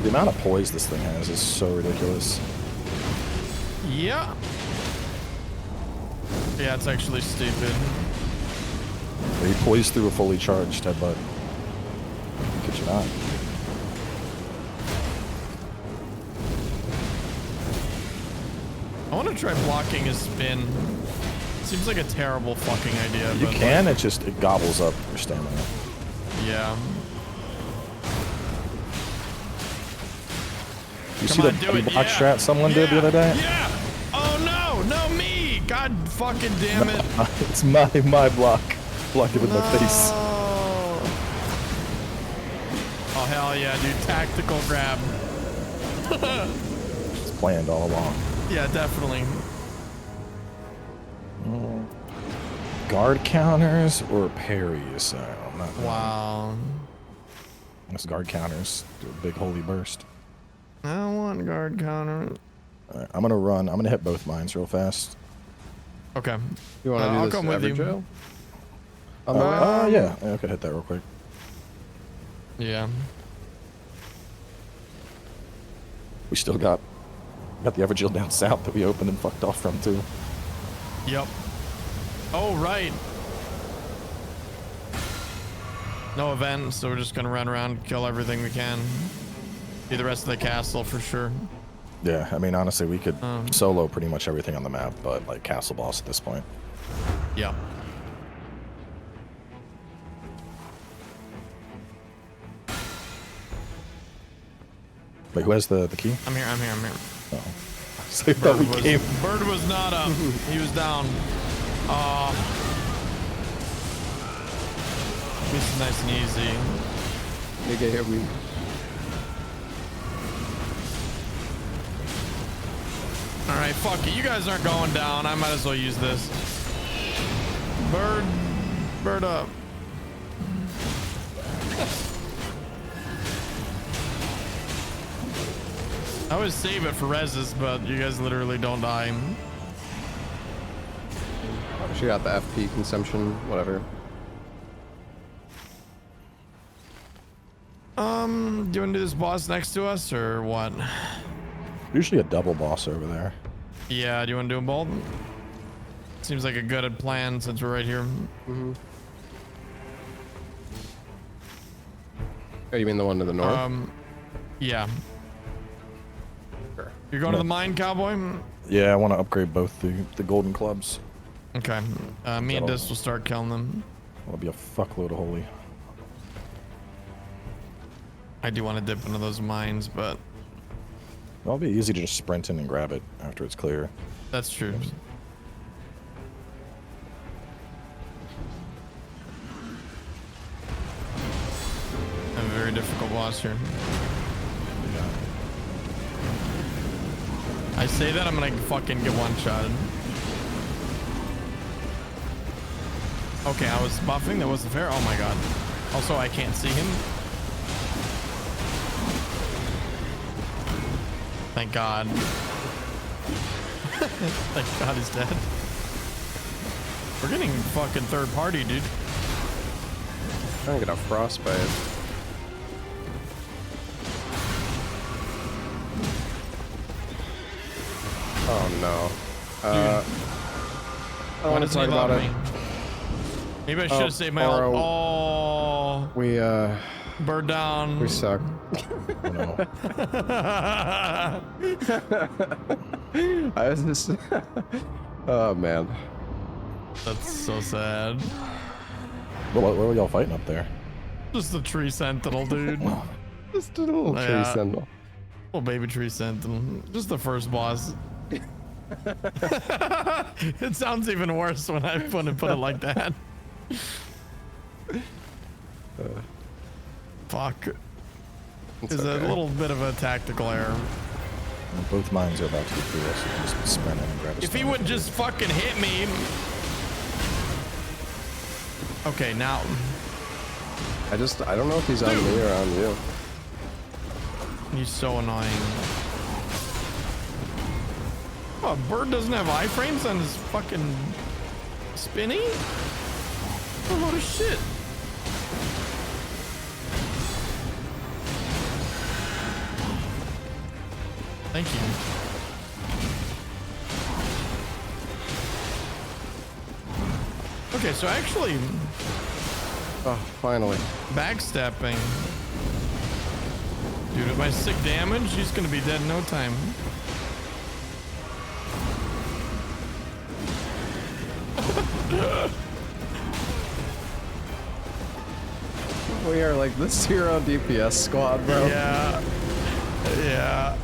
The amount of poise this thing has is so ridiculous. Yeah. Yeah, it's actually stupid. He poised through a fully charged headbutt. Could you not? I want to try blocking his spin. Seems like a terrible fucking idea. You but can, like, it gobbles up your stamina. yeah. You Come see on, the do it, block yeah. strat someone did the other day? Yeah. Oh no, no me. God fucking damn it. It's my block. Blocked it with my face. Oh hell yeah, dude. Tactical grab. It's planned all along. Yeah, definitely. Guard counters or parries? I'm not. Wow. That's guard counters. Do a big holy burst. I don't want guard counter. Alright, I'm gonna run. I'm gonna hit both mines real fast. Okay. You want to do I'll this come with you. Joe? Yeah, I could hit that real quick. Yeah. We still got the Evergill down south that we opened and fucked off from too. Yep. Oh, right. No event, so we're just gonna run around, kill everything we can. Be the rest of the castle for sure. Yeah, I mean honestly, we could solo pretty much everything on the map, but like castle boss at this point. Yeah. Wait, who has the key? I'm here. Oh. So I thought we came. Bird was not up. He was down. This is nice and easy. Okay, here we... All right, fuck it. You guys aren't going down. I might as well use this. Bird up. I always save it for reses, but you guys literally don't die. She got the FP consumption, whatever. Do you want to do this boss next to us or what? Usually a double boss over there. Yeah, do you want to do them both? Seems like a good plan since we're right here. Mm-hmm. Oh, you mean the one to the north? Yeah. Sure. You're going to the mine, cowboy? Yeah, I want to upgrade both the golden clubs. Okay. Me and Dis will start killing them. That'll be a fuckload of holy. I do want to dip into those mines, but It'll be easy to just sprint in and grab it after it's clear. that's true. A very difficult boss here. I say that, I'm gonna fucking get one-shotted. Okay, I was buffing, that wasn't fair. Oh my god. Also, I can't see him. Thank god. Thank god he's dead. We're getting fucking third party, dude. I'm trying to get a frostbite. Oh no. I don't Why want to doesn't he talk about love it. me? Maybe I should have saved my ult. Oro. Oh, We bird down. we suck. Oh, no. I was just oh man. That's so sad. What were y'all fighting up there? Just the tree sentinel, dude. Just a little tree Yeah. sentinel. Little baby tree sentinel. Just the first boss. It sounds even worse when I put it like that. Fuck. It's Is a okay. little bit of a tactical error. Both mines are about to get through us. So just sprint in and grab a If he stone. would just fucking hit me. Okay, now. I don't know if he's on me or on you. He's so annoying. Oh, a bird doesn't have iframes on his fucking spinny? What a load of shit. Thank you. Okay, so actually Oh, finally. backstepping. Dude, if I sick damage, he's gonna be dead in no time. We are like the 0 DPS squad, bro. Yeah. Yeah.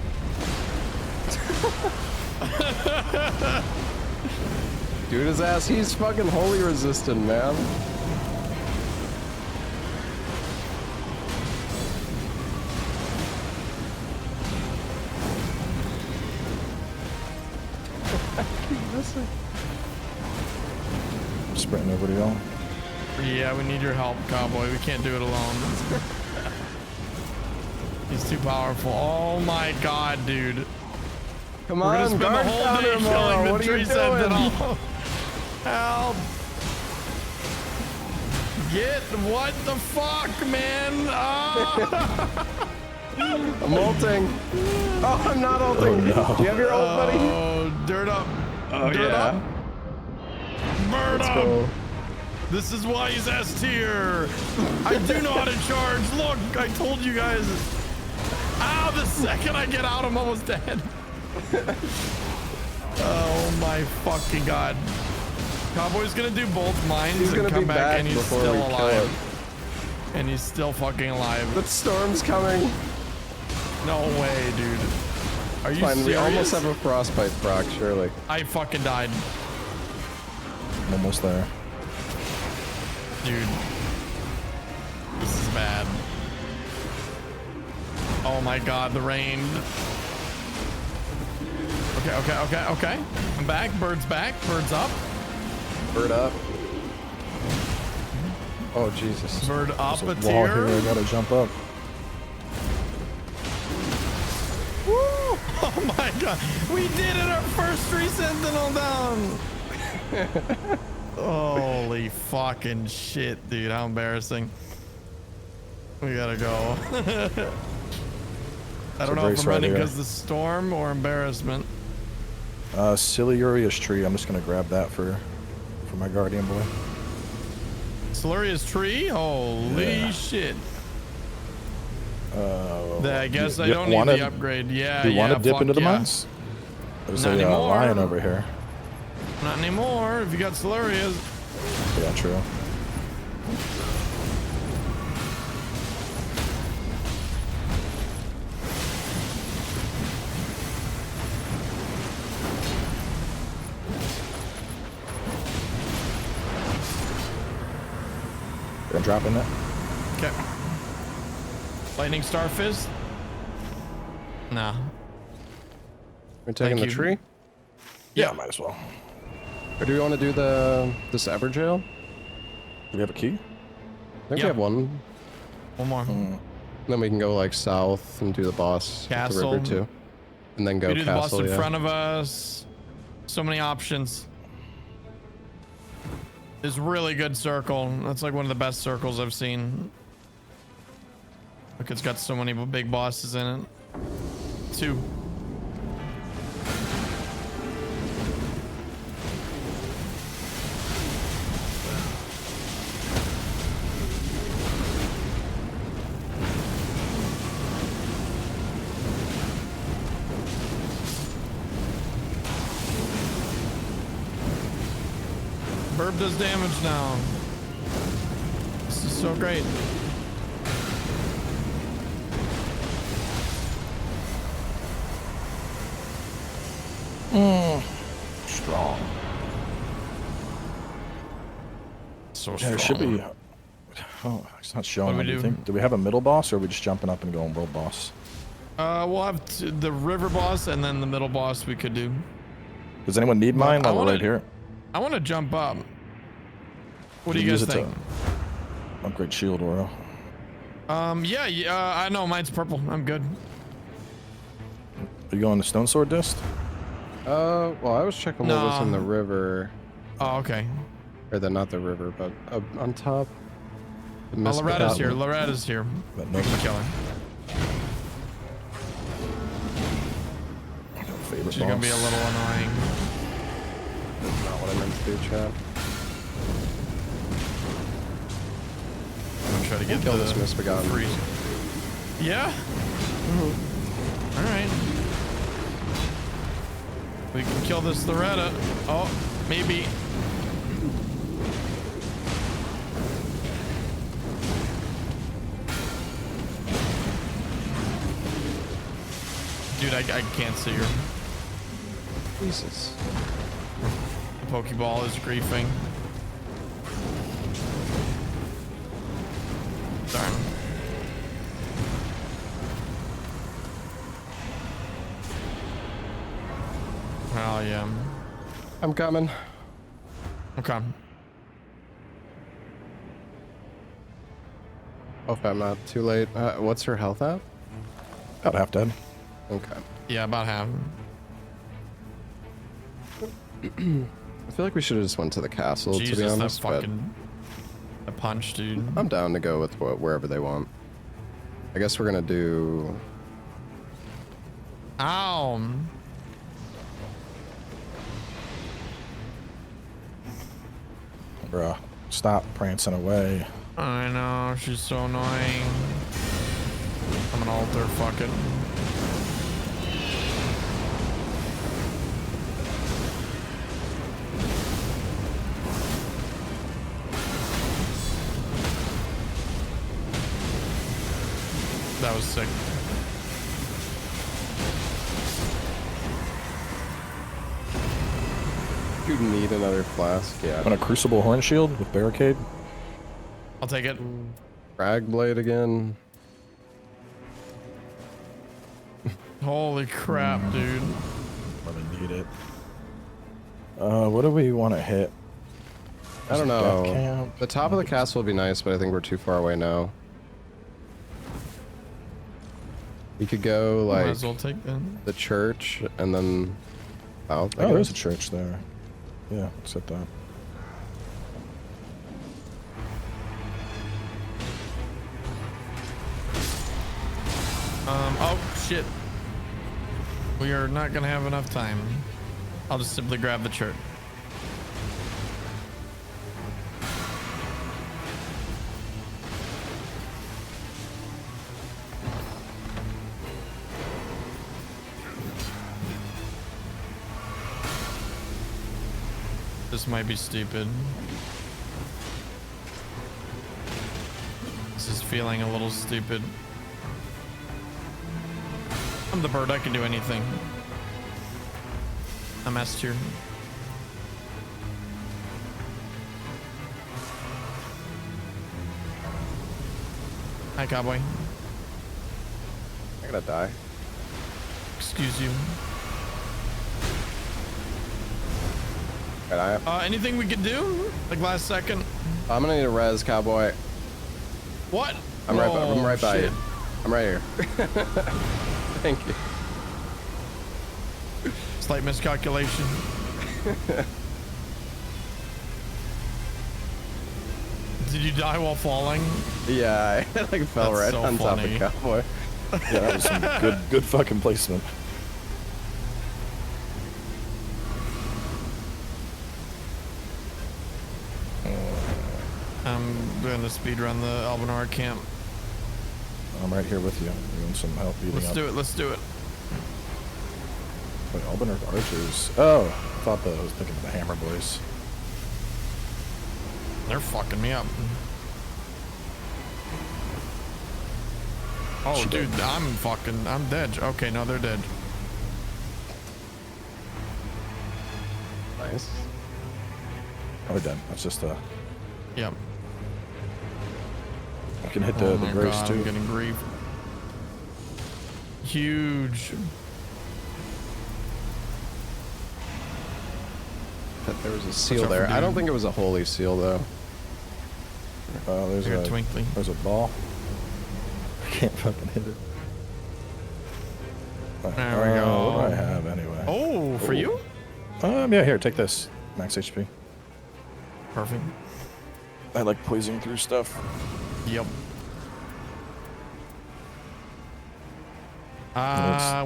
Dude, his ass, he's fucking holy resistant, man. I'm sprinting over to y'all. Yeah, we need your help, cowboy. We can't do it alone. He's too powerful. Oh my god, dude. Come We're gonna on, spend the guard whole counter, day killing Moro. the What are tree you sentinel. doing? Help! Get what the fuck, man? Ah! I'm ulting. Oh, I'm not ulting. no. Do you have your ult, buddy? Oh, dirt up. Oh, Dirt yeah. up. Bird Let's up. go. This is why he's S tier. I do know how to charge. Look, I told you guys. Ow, the second I get out, I'm almost dead. Oh my fucking god. Cowboy's gonna do both mines He's and gonna come be back back and he's before still we kill alive. him. And he's still fucking alive. The storm's coming. No way, dude. Are you Fine, serious? we almost have a frostbite proc, surely. I fucking died. I'm almost there. Dude. This is bad. Oh my god, the rain. Okay. I'm back. Bird's back. Bird's up. Bird up. Oh, Jesus. Bird up There's a a wall here. I tier. gotta jump up. Woo! Oh my god. We did it. Our first tree sentinel down. Holy fucking shit, dude. How embarrassing. We gotta go. I don't know if race I'm right running here. because of the storm or embarrassment. Siluria's tree. I'm just gonna grab that for my guardian boy. Siluria's tree? Holy Yeah. shit. Uh, I guess I you don't need wanna- the upgrade. Yeah, Do you want yeah, to dip fuck into the yeah. mines? There's Not a anymore. lion over here. Not anymore. If you got Siluria's. Yeah, true. Gonna drop in it. Okay. Lightning Star Fizz? Nah. We're taking Thank the you. tree? Yeah, might as well. Or do we want to do this Everjail? Do we have a key? I think Yeah. we have one. One more. Then we can go like south and do the boss at the Castle. river too. And then go We do the boss castle, in yeah. front of us. So many options. It's really good circle. That's like one of the best circles I've seen. Look, it's got so many big bosses in it. 2. orb does damage now. This is so great. Strong. So Yeah, strong. it should be. Oh, it's not showing What do we anything. Do we have a middle boss, or are we just jumping up and going world boss? We'll have the river boss and then the middle boss we could do. Does anyone need mine? I I'm wanna- right here. I want to jump up. What do You you use guys it to think? Upgrade shield aura. Yeah, I know mine's purple. I'm good. Are you going to stone sword disc? Well, I was checking what was in the river, Oh, okay. or not the river, but on top. The Oh, mist Loretta's here. without- Loretta's here. But We no can kill her. favorite She's gonna be a boss. little annoying. That's not what I meant to do, chat. I'm gonna try to get Kill the this misbegotten. freeze. Yeah. All right. We can kill this Loretta. Oh, maybe. Dude, I can't see her. Jesus. The Pokeball is griefing. Darn. Oh, yeah. I'm coming. Okay. Hope I'm not too late. What's her health at? About half dead. Okay. Yeah, about half. I feel like we should have just went to the castle, Jesus, to be that honest, but fucking... A punch, dude. I'm down to go with wherever they want. I guess we're gonna do... Ow. Bruh, stop prancing away. I know, she's so annoying. I'm gonna alter, fuck it. That was sick. You need another flask, yeah. On a crucible horn shield with barricade. I'll take it. Frag blade again. Holy crap, dude. Really need it. What do we want to hit? I don't Death know. camp? The top of the castle would be nice, but I think we're too far away now. We could go Might like as well take that. the church and then out. I Oh, there's a guess. church there. Yeah, let's hit that. Oh, shit. We are not gonna have enough time. I'll just simply grab the church. This might be stupid. This is feeling a little stupid. I'm the bird, I can do anything. I'm S tier. Hi, cowboy. I gotta die. Excuse you. Alright, Anything we could do? Like last second? I'm gonna need a res, cowboy. What? I'm right. I'm Oh, right by shit. you. I'm right here. Thank you. Slight miscalculation. Did you die while falling? Yeah, I like fell That's right so on top funny. of cowboy. Yeah, that was some good fucking placement. I'm going to speedrun the Albanor camp. I'm right here with you. Doing some help beating Let's up. do it. Let's do it. Wait, Albanor archers. Oh, I thought that I was thinking of the Hammer Boys. They're fucking me up. Oh, dude, I'm dead. Okay, no, they're dead. Nice. Oh, we're dead. That's just Yep. I can hit Oh the my brace God, too. I'm getting grief. Huge. But there was a seal out for there. I don't dude. think it was a holy seal though. There's Here, a twinkly. There's a ball. I can't fucking hit it. There we go. What do I have anyway? Oh, for you? Yeah, here, take this. Max HP. Perfect. I like poisoning through stuff. Yep.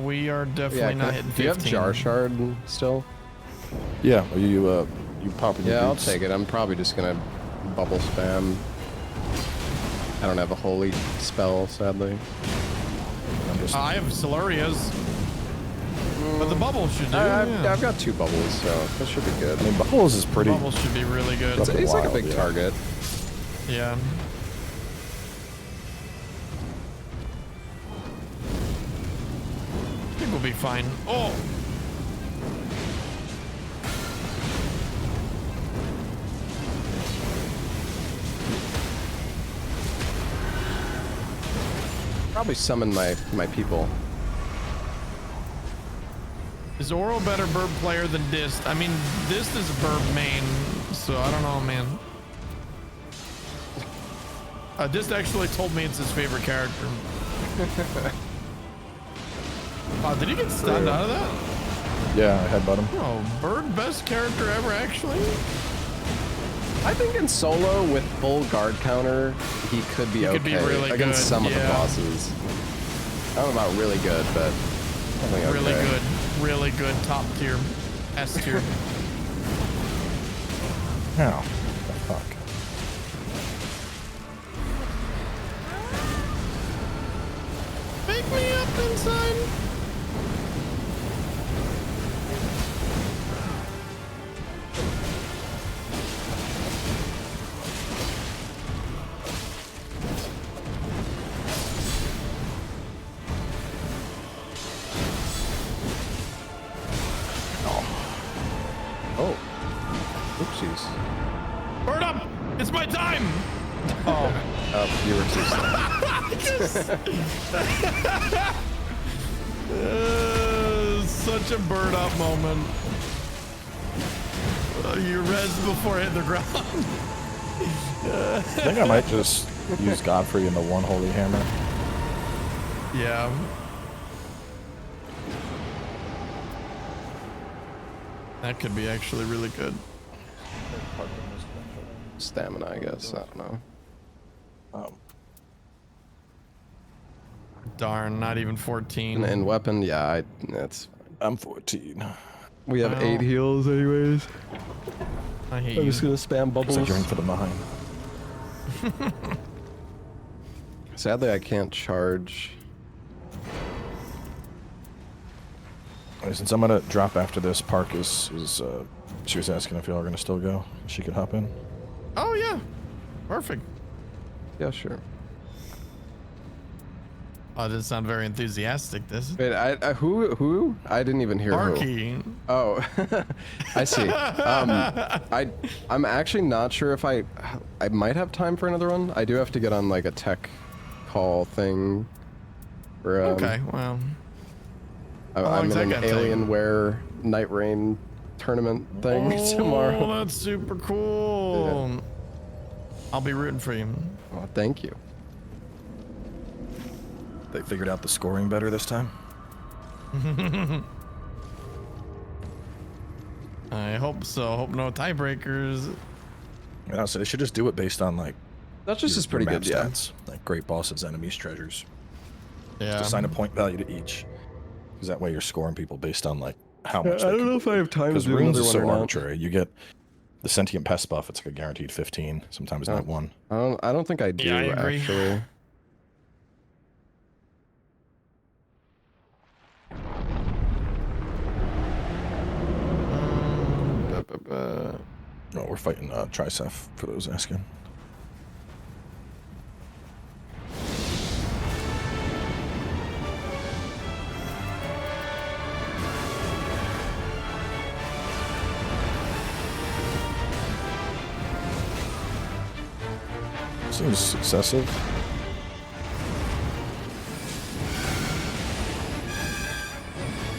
We are definitely not hitting 15. Do you have Jar Shard still? Yeah, you pop in your Yeah, I'll boots. take it. I'm probably just gonna bubble spam. I don't have a holy spell, sadly. I'm just, I have Solaria's. But the bubbles should do. I've got 2 bubbles, so that should be good. I mean, Bubbles is pretty. Bubbles should be really good. It's He's like a wild, big yeah. target. Yeah. I think we'll be fine. Oh! Probably summon my people. Is Oro a better Burb player than Dist? I mean, Dist is a Burb main, so I don't know, man. Dist actually told me it's his favorite character. Did he get stunned out of that? Yeah, I headbutt him. Oh, Bird best character ever, actually. I think in solo with full guard counter, he could be okay could be really against good, some of the yeah. bosses. I don't know about really good, but I think Really okay. good. Really good. Top tier. S tier. How? The fuck? Pick me up inside. Oh. Oopsies. Bird up! It's my time! Oh. You were too slow. Such a bird up moment. You res before it hit the ground. I think I might just use Godfrey in the one holy hammer. Yeah. That could be actually really good. Stamina, I guess. I don't know. Darn, not even 14. And weapon, yeah, that's. I'm 14. We have Wow. 8 heals, anyways. I hate I'm you. just gonna spam bubbles. Looks like you're in for the mine. Sadly, I can't charge. Since I'm gonna drop after this, Park is she was asking if y'all are gonna still go. She could hop in. Oh, yeah. Perfect. Yeah, sure. Oh, this sound very enthusiastic, this. Wait, who? I didn't even hear who. Parky. Oh, I see. I'm actually not sure if I might have time for another one. I do have to get on like a tech call thing. For, Okay, well. I'm long's in that an gonna take? Alienware Nightreign tournament thing tomorrow. Oh, that's super cool. Yeah. I'll be rooting for you. Oh, thank you. They figured out the scoring better this time. I hope so. Hope no tiebreakers. Yeah, so they should just do it based on like That's just is pretty map good, yeah. stats, like great bosses, enemies, treasures. Yeah. Just assign a point value to each, because that way you're scoring people based on like how much. I don't know if I have time to Because do runes another is one so or not. arbitrary. You get the sentient pest buff. It's like a guaranteed 15. Sometimes not 1. I don't think I do, Yeah, I agree. actually. No, we're fighting Tricef for those asking. Seems excessive.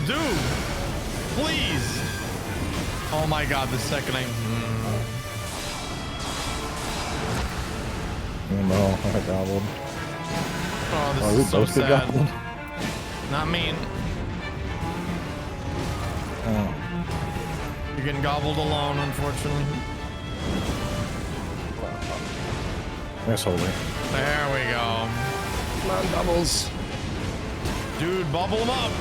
Dude, please. Oh my god, the second I... Oh no, I got gobbled. Oh, Oh, we this is so both get sad. gobbled. Not me. Oh. You're getting gobbled alone, unfortunately. Nice holy. There we go. Come on, doubles. Dude, bubble them up.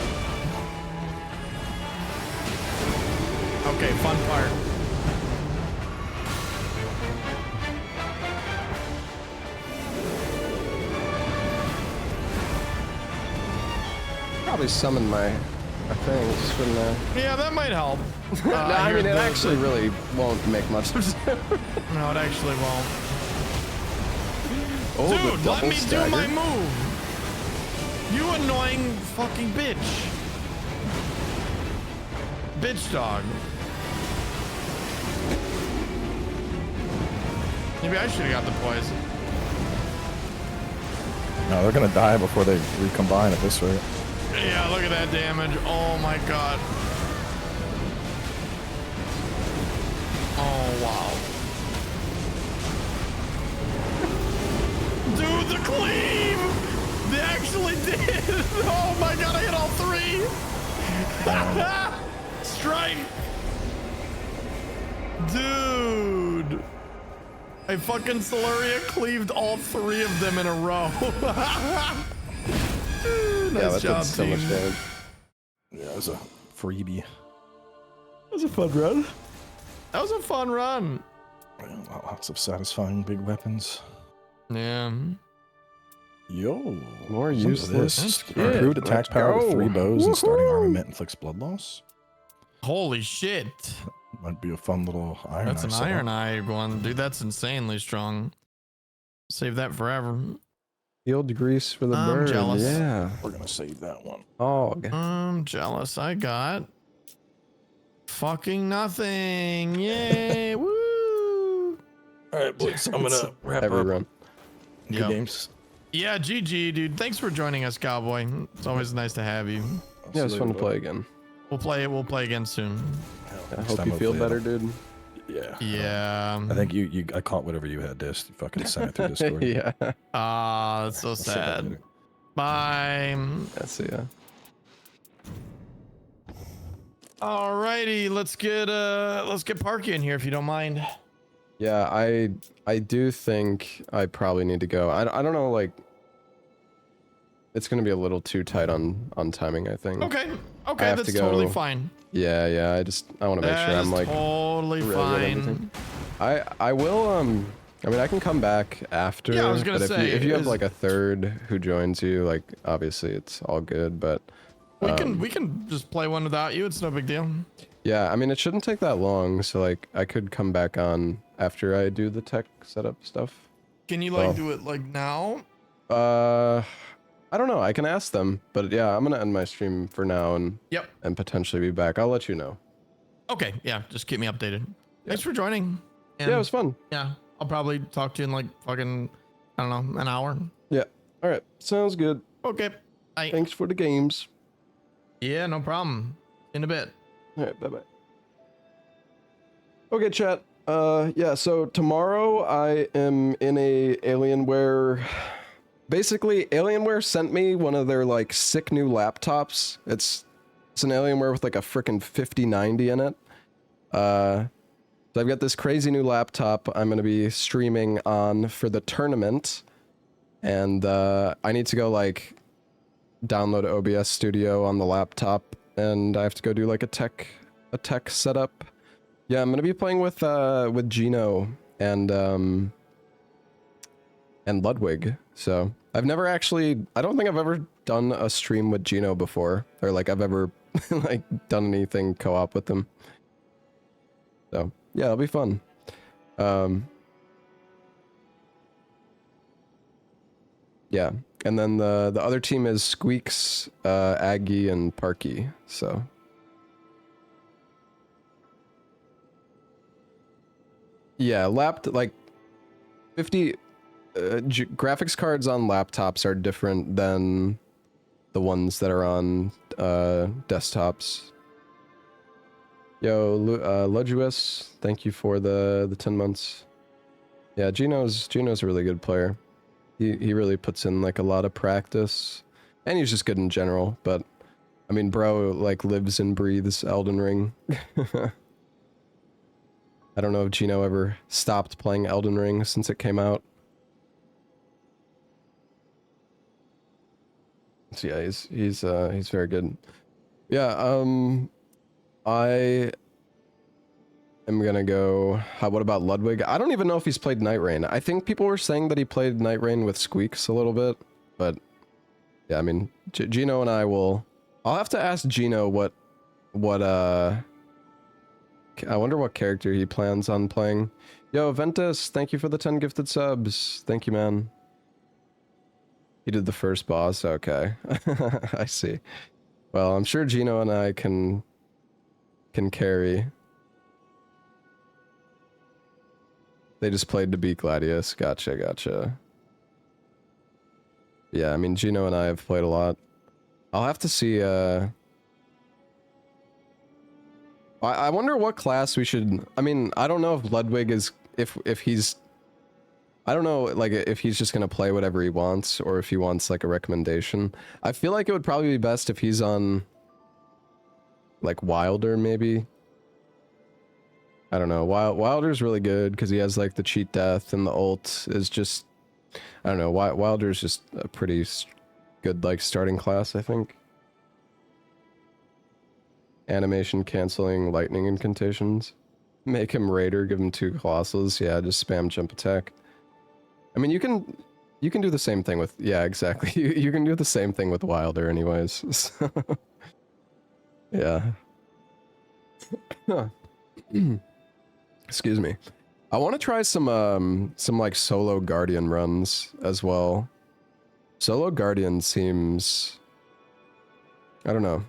Okay, fun part. Probably summon my things, wouldn't I? Yeah, that might help. No, I here mean, it the- actually really won't make much sense. No, it actually won't. Oh, the Dude, let double me stagger. do my move. You annoying fucking bitch. Bitch dog. Maybe I should have got the poison. No, they're gonna die before they recombine at this rate. Yeah, look at that damage. Oh my god. Oh wow. Dude, the cleave! They actually did! Oh my god, I hit all three! Strike! Dude! I fucking Solaria cleaved all three of them in a row. Nice Yeah, that job, did so team. much damage. Yeah, it was a freebie. That was a fun run. That was a fun run. Well, lots of satisfying big weapons. Yeah. Yo, More listen to useless this. shit. Improved attack Let's power with go. 3 bows and starting Woohoo. armament inflicts blood loss. Holy shit. Might be a fun little iron. That's an eye setup. Iron Eye one. Dude, that's insanely strong. Save that forever. Field grease for the I'm bird. jealous. Yeah. We're gonna save that one. Hog. I'm jealous. I got fucking nothing. Yay. Woo. All right, boys. I'm gonna wrap Every up. run. Good Yep. games. Yeah, GG, dude. Thanks for joining us, Cowboy. It's always nice to have you. Yeah, it's fun to play again. We'll play again soon. I hope you feel better, dude. Yeah. Yeah. I think I caught whatever you had, Dis. You fucking sent it through Discord. Yeah. Ah, that's so I'll say that sad. later. Bye. Yeah, see ya. Alrighty, let's get Parky in here if you don't mind. Yeah, I do think I probably need to go. I don't know, like, it's gonna be a little too tight on timing, I think. Okay, have that's to go. totally fine. Yeah, I want to make sure That's I'm like totally really good at fine. everything. I will I mean I can come back after. Yeah, I was gonna but say, if you have is- like a third who joins you, like obviously it's all good, but We can just play one without you. It's no big deal. yeah, I mean it shouldn't take that long, so like I could come back on after I do the tech setup stuff. Can you Well. do it like now? I don't know. I can ask them, but yeah, I'm gonna end my stream for now and Yep. potentially be back. I'll let you know. Okay. Yeah. Just keep me updated. Thanks for joining. And Yeah, it was fun. yeah, I'll probably talk to you in like fucking I don't know, an hour. Yeah. All right. Sounds good. Okay. Bye. Thanks for the games. Yeah, no problem. In a bit. All right. Bye bye. Okay, chat. Yeah. So tomorrow I am in a Alienware. Basically, Alienware sent me one of their like sick new laptops. It's an Alienware with like a freaking 5090 in it. So I've got this crazy new laptop I'm gonna be streaming on for the tournament, and I need to go like download OBS Studio on the laptop, and I have to go do like a tech setup. Yeah, I'm gonna be playing with Gino and Ludwig. So I've never actually, I don't think I've ever done a stream with Gino before, or like I've ever like done anything co-op with him. So yeah, it'll be fun. Um, yeah, and then the other team is Squeaks, Aggie, and Parky. So yeah, like 50 graphics cards on laptops are different than the ones that are on desktops. Yo, Luduous, thank you for the 10 months. Yeah, Gino's a really good player. He really puts in like a lot of practice, and he's just good in general. But I mean, bro, like lives and breathes Elden Ring. I don't know if Gino ever stopped playing Elden Ring since it came out. So yeah, he's very good. Yeah, I am gonna go. What about Ludwig? I don't even know if he's played Nightreign. I think people were saying that he played Nightreign with Squeaks a little bit, but yeah, I mean, Gino and I will. I'll have to ask Gino what I wonder what character he plans on playing. Yo, Ventus, thank you for the 10 gifted subs. Thank you, man. He did the first boss. Okay, I see. Well, I'm sure Gino and I can carry. They just played to beat Gladius. Gotcha, gotcha. Yeah, I mean, Gino and I have played a lot. I'll have to see, I wonder what class we should... I mean, I don't know if Ludwig is... If he's... I don't know, like, if he's just gonna play whatever he wants, or if he wants, like, a recommendation. I feel like it would probably be best if he's on... like, Wilder, maybe? I don't know. Wilder's really good, because he has, like, the cheat death, and the ult is just... I don't know, Wilder's just a pretty good, like, starting class, I think. Animation canceling lightning incantations. Make him Raider, give him 2 Colossals. Yeah, just spam jump attack. I mean, you can do the same thing with... Yeah, exactly. You can do the same thing with Wilder anyways. So, yeah. Excuse me. I want to try some like solo Guardian runs as well. Solo Guardian seems... I don't know.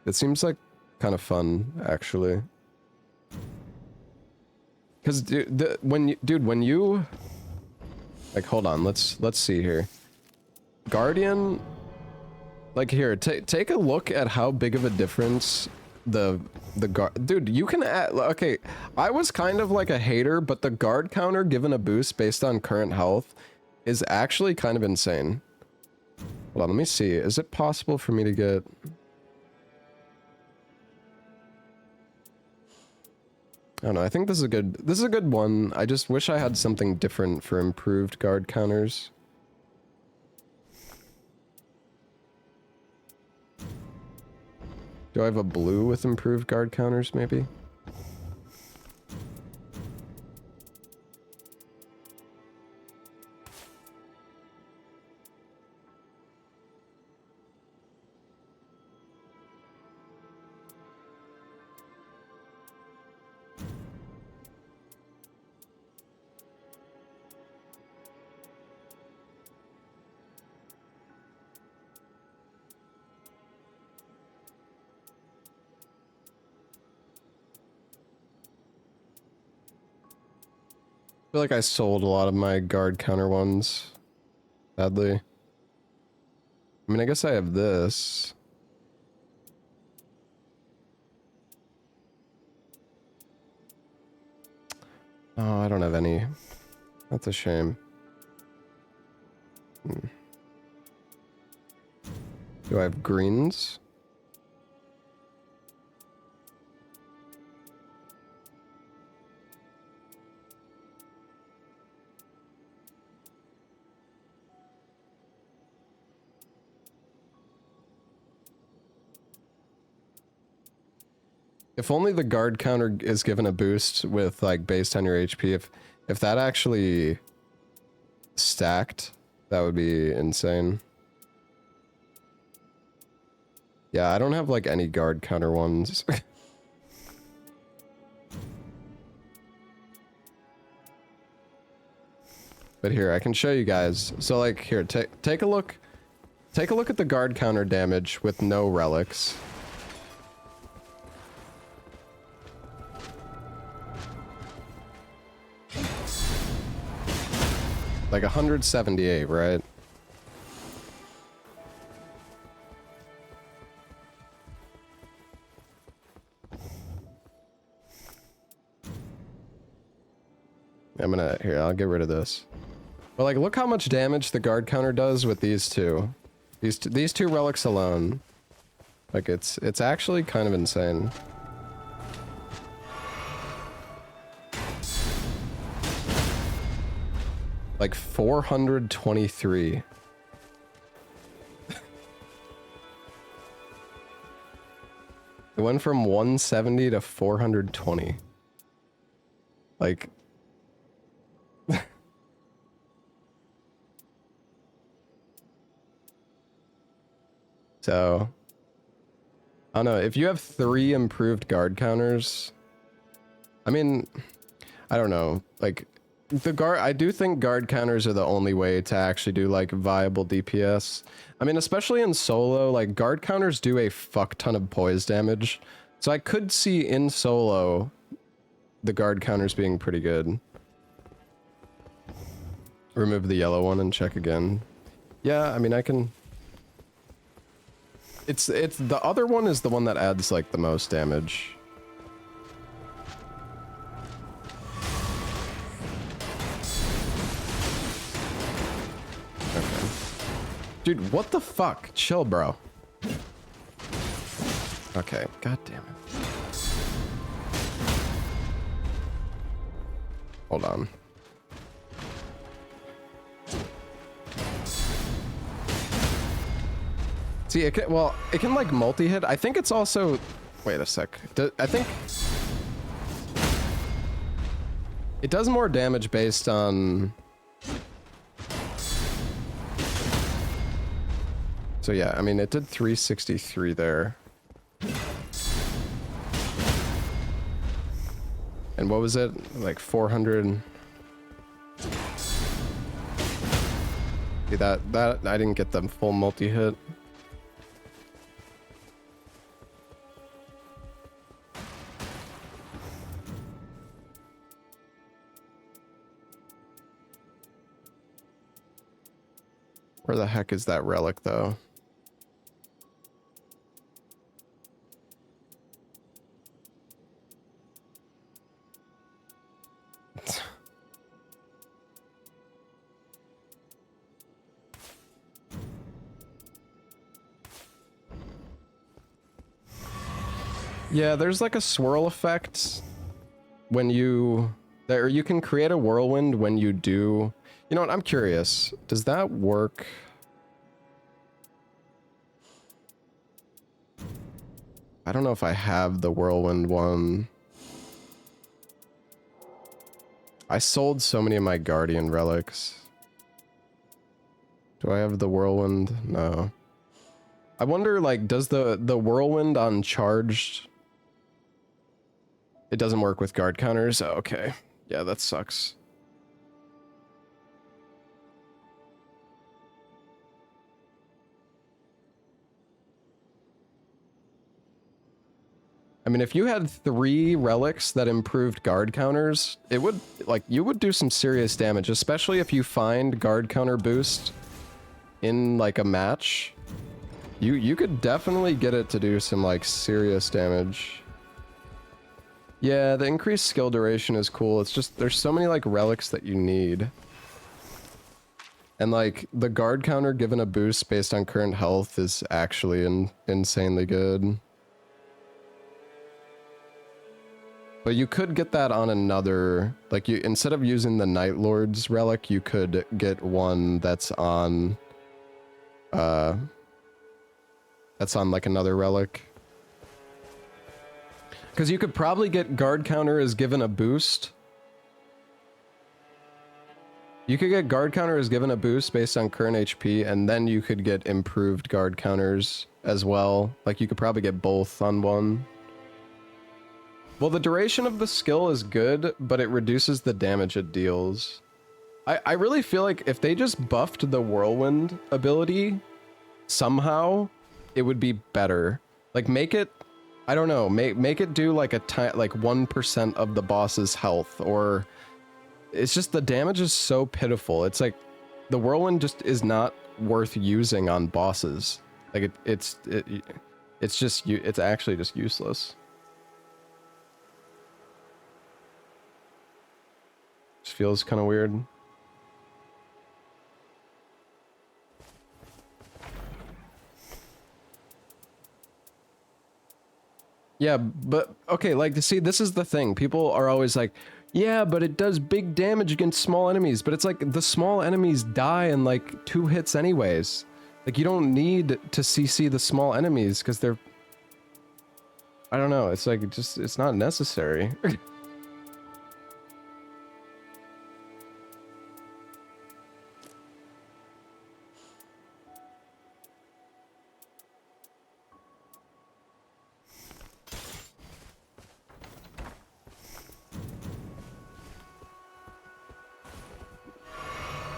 It seems like kind of fun, actually. Because, dude, when you... Like, hold on, let's see here. Guardian... Like, here, take a look at how big of a difference the guard... Dude, you can add... Okay, I was kind of like a hater, but the guard counter given a boost based on current health is actually kind of insane. Hold on, let me see. Is it possible for me to get... I don't know, I think this is a good one. I just wish I had something different for improved guard counters. Do I have a blue with improved guard counters, maybe? I feel like I sold a lot of my guard counter ones, sadly. I mean, I guess I have this. Oh, I don't have any. That's a shame. Do I have greens? If only the guard counter is given a boost with, like, based on your HP. If that actually stacked, that would be insane. Yeah, I don't have, like, any guard counter ones. But here, I can show you guys. So like here, take a look. Take a look at the guard counter damage with no relics. Like 178, right? Here, I'll get rid of this. But like, look how much damage the guard counter does with these two. These two relics alone. Like, it's actually kind of insane. Like 423. It went from 170 to 420. Like... So... I don't know, if you have 3 improved guard counters... I mean... I don't know, like... I do think guard counters are the only way to actually do, like, viable DPS. I mean, especially in solo, like, guard counters do a fuck ton of poise damage. So I could see in solo, the guard counters being pretty good. Remove the yellow one and check again. Yeah, I mean, I can... It's the other one is the one that adds, like, the most damage. Dude, what the fuck? Chill, bro. Okay, god damn it. Hold on. See, it can, well, it can like multi-hit. I think it's also... Wait a sec. I think... It does more damage based on... So yeah, I mean, it did 363 there. And what was it? Like 400... See, that I didn't get the full multi-hit. Where the heck is that relic, though? Yeah, there's like a swirl effect when you... Or you can create a whirlwind when you do... You know what, I'm curious. Does that work? I don't know if I have the whirlwind one. I sold so many of my guardian relics. Do I have the whirlwind? No. I wonder, like, does the whirlwind on charged... It doesn't work with guard counters? Oh, okay. Yeah, that sucks. I mean, if you had 3 relics that improved guard counters, it would, like, you would do some serious damage, especially if you find guard counter boost in, like, a match. You could definitely get it to do some, like, serious damage. Yeah, the increased skill duration is cool. It's just, there's so many, like, relics that you need. And, like, the guard counter given a boost based on current health is actually insanely good. But you could get that on another, like, you instead of using the Night Lord's relic, you could get one that's on, like, another relic. Because you could probably get guard counter as given a boost. You could get guard counter as given a boost based on current HP, and then you could get improved guard counters as well. Like, you could probably get both on one. Well, the duration of the skill is good, but it reduces the damage it deals. I really feel like if they just buffed the whirlwind ability somehow, it would be better. Like make it, I don't know, make it do like like 1% of the boss's health, or it's just the damage is so pitiful. It's like the whirlwind just is not worth using on bosses. Like it's actually just useless. Just feels kind of weird. Yeah, but okay, like to see, this is the thing. People are always like, yeah, but it does big damage against small enemies. But it's like the small enemies die in like 2 hits anyways. Like you don't need to CC the small enemies because they're, I don't know. It's like, it's not necessary.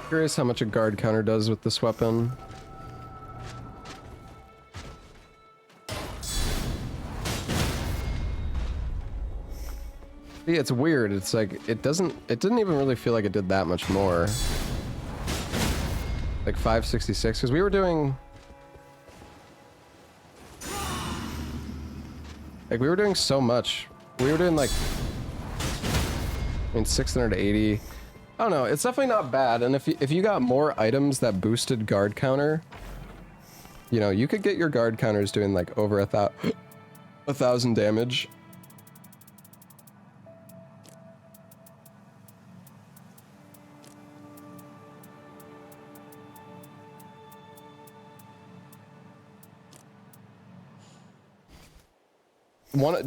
Curious how much a guard counter does with this weapon. See, it's weird. It's like it didn't even really feel like it did that much more. Like 566, because we were doing so much. We were doing like, I mean, 680. I don't know, it's definitely not bad, and if you got more items that boosted guard counter, you know, you could get your guard counters doing like over 1,000 damage.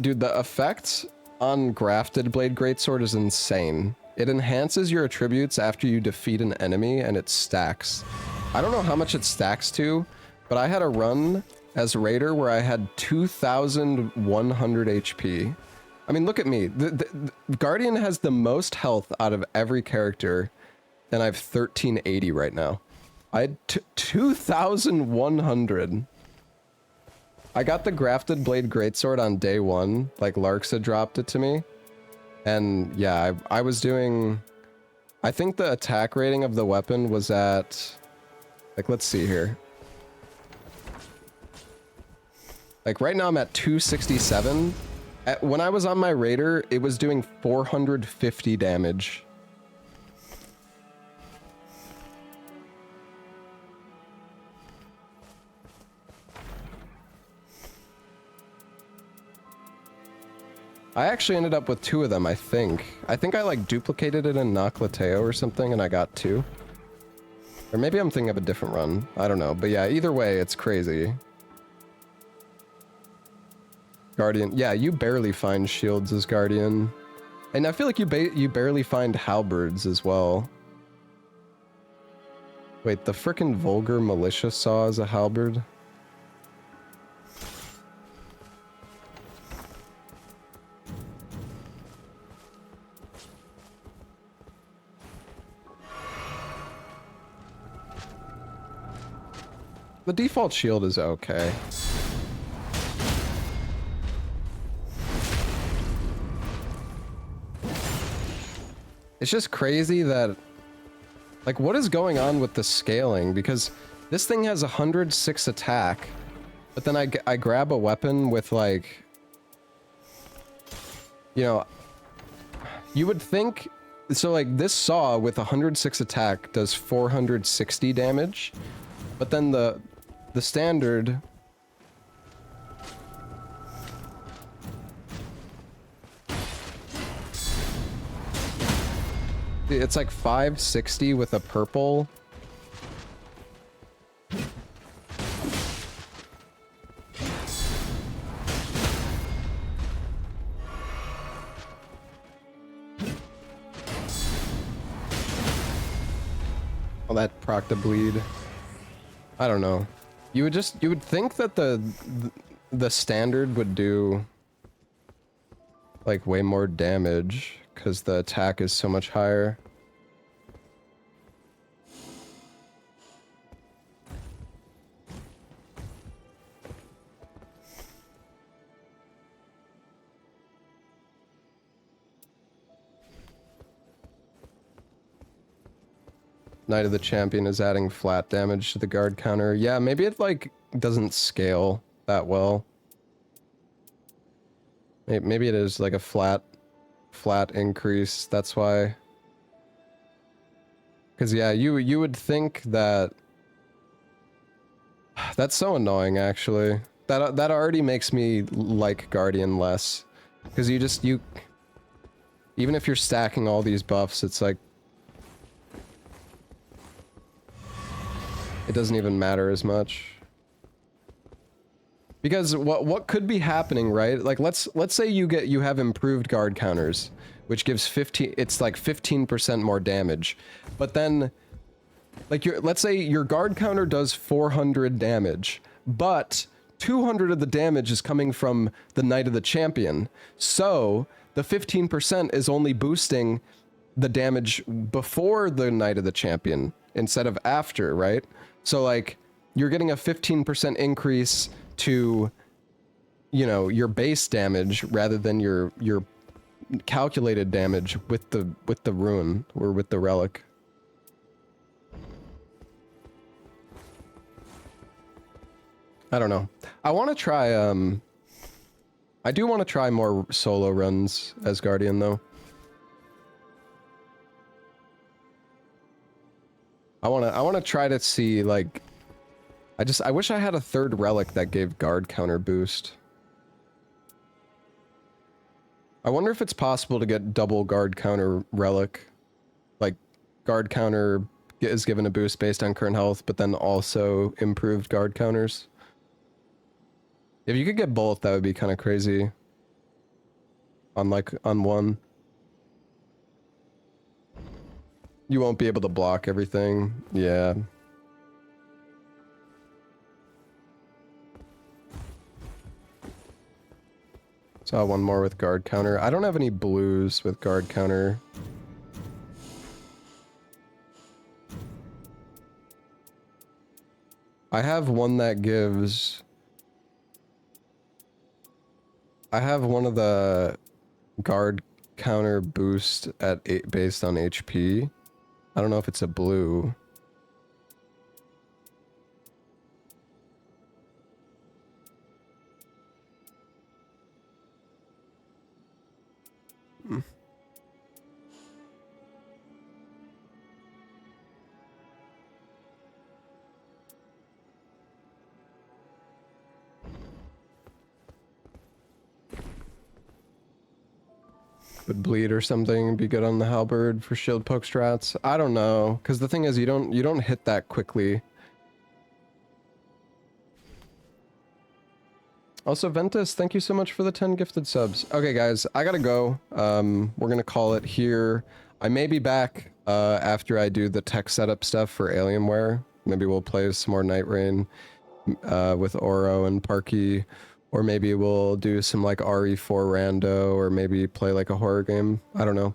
Dude, the effect on Grafted Blade Greatsword is insane. It enhances your attributes after you defeat an enemy, and it stacks. I don't know how much it stacks to, but I had a run as Raider where I had 2,100 HP. I mean, look at me. The Guardian has the most health out of every character, and I have 1,380 right now. I had 2,100. I got the Grafted Blade Greatsword on day 1, like Larksa dropped it to me. And yeah, I was doing, I think the attack rating of the weapon was at, like, let's see here. Like right now I'm at 267. When I was on my Raider, it was doing 450 damage. I actually ended up with 2 of them, I think. I think I like duplicated it in Noclateo or something and I got 2. Or maybe I'm thinking of a different run. I don't know. But yeah, either way, it's crazy. Guardian. Yeah, you barely find shields as Guardian. And I feel like you barely find halberds as well. Wait, the frickin' Vulgar Militia Saw is a halberd? The default shield is okay. It's just crazy that, like, what is going on with the scaling? Because this thing has 106 attack, but then I grab a weapon with, like, you know, you would think, so like this saw with 106 attack does 460 damage, but then the standard it's like 560 with a purple. Oh, that proc to bleed. I don't know. You would think that the standard would do like way more damage because the attack is so much higher. Knight of the Champion is adding flat damage to the guard counter. Yeah, maybe it like doesn't scale that well. Maybe it is like a flat increase. That's why. Because yeah, you would think that. That's so annoying, actually. That already makes me like Guardian less. Because you even if you're stacking all these buffs, it's like it doesn't even matter as much. Because what could be happening, right? Like let's say you have improved guard counters, which gives 15% more damage. But then like let's say your guard counter does 400 damage, but 200 of the damage is coming from the Knight of the Champion. So the 15% is only boosting the damage before the Knight of the Champion instead of after, right? So like you're getting a 15% increase to, you know, your base damage rather than your calculated damage with the rune or with the relic. I don't know. I want to try I do want to try more solo runs as Guardian though. I want to try to see like I wish I had a third relic that gave guard counter boost. I wonder if it's possible to get double guard counter relic. Like guard counter is given a boost based on current health, but then also improved guard counters. If you could get both, that would be kind of crazy. On one. You won't be able to block everything. Yeah. Saw one more with guard counter. I don't have any blues with guard counter. I have one that gives... I have one of the guard counter boost at based on HP. I don't know if it's a blue. Would bleed or something be good on the halberd for shield poke strats? I don't know, because the thing is you don't hit that quickly. Also, Ventus, thank you so much for the 10 gifted subs. Okay, guys, I gotta go. We're gonna call it here. I may be back after I do the tech setup stuff for Alienware. Maybe we'll play some more Nightreign with Oro and Parky. Or maybe we'll do some like RE4 rando, or maybe play like a horror game. I don't know.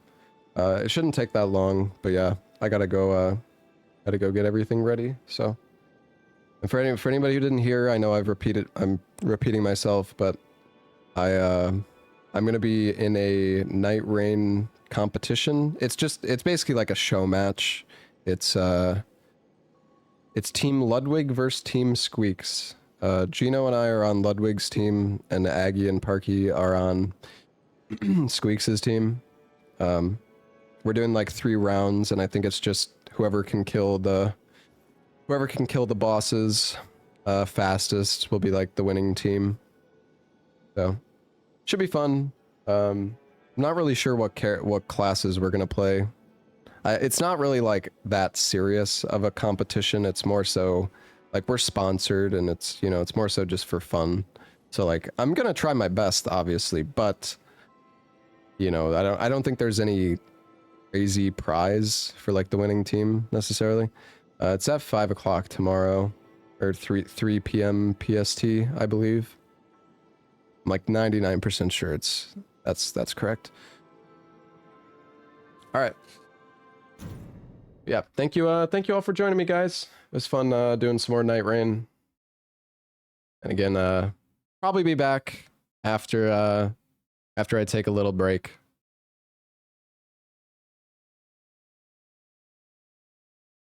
It shouldn't take that long, but yeah, I gotta go get everything ready. So, and for anybody who didn't hear, I know I'm repeating myself, but I'm gonna be in a Nightreign competition. It's basically like a show match. It's Team Ludwig versus Team Squeaks. Gino and I are on Ludwig's team, and Aggie and Parky are on Squeaks' team. We're doing like 3 rounds, and I think it's just whoever can kill the bosses fastest will be like the winning team. So should be fun. I'm not really sure what classes we're gonna play. It's not really like that serious of a competition. It's more so like we're sponsored, and it's, you know, it's more so just for fun. So like I'm gonna try my best, obviously, but you know, I don't think there's any crazy prize for like the winning team necessarily. It's at 5 o'clock tomorrow, or 3 p.m. PST, I believe. I'm like 99% sure that's correct. All right. Yeah, thank you all for joining me, guys. It was fun doing some more Nightreign. And again, probably be back after I take a little break.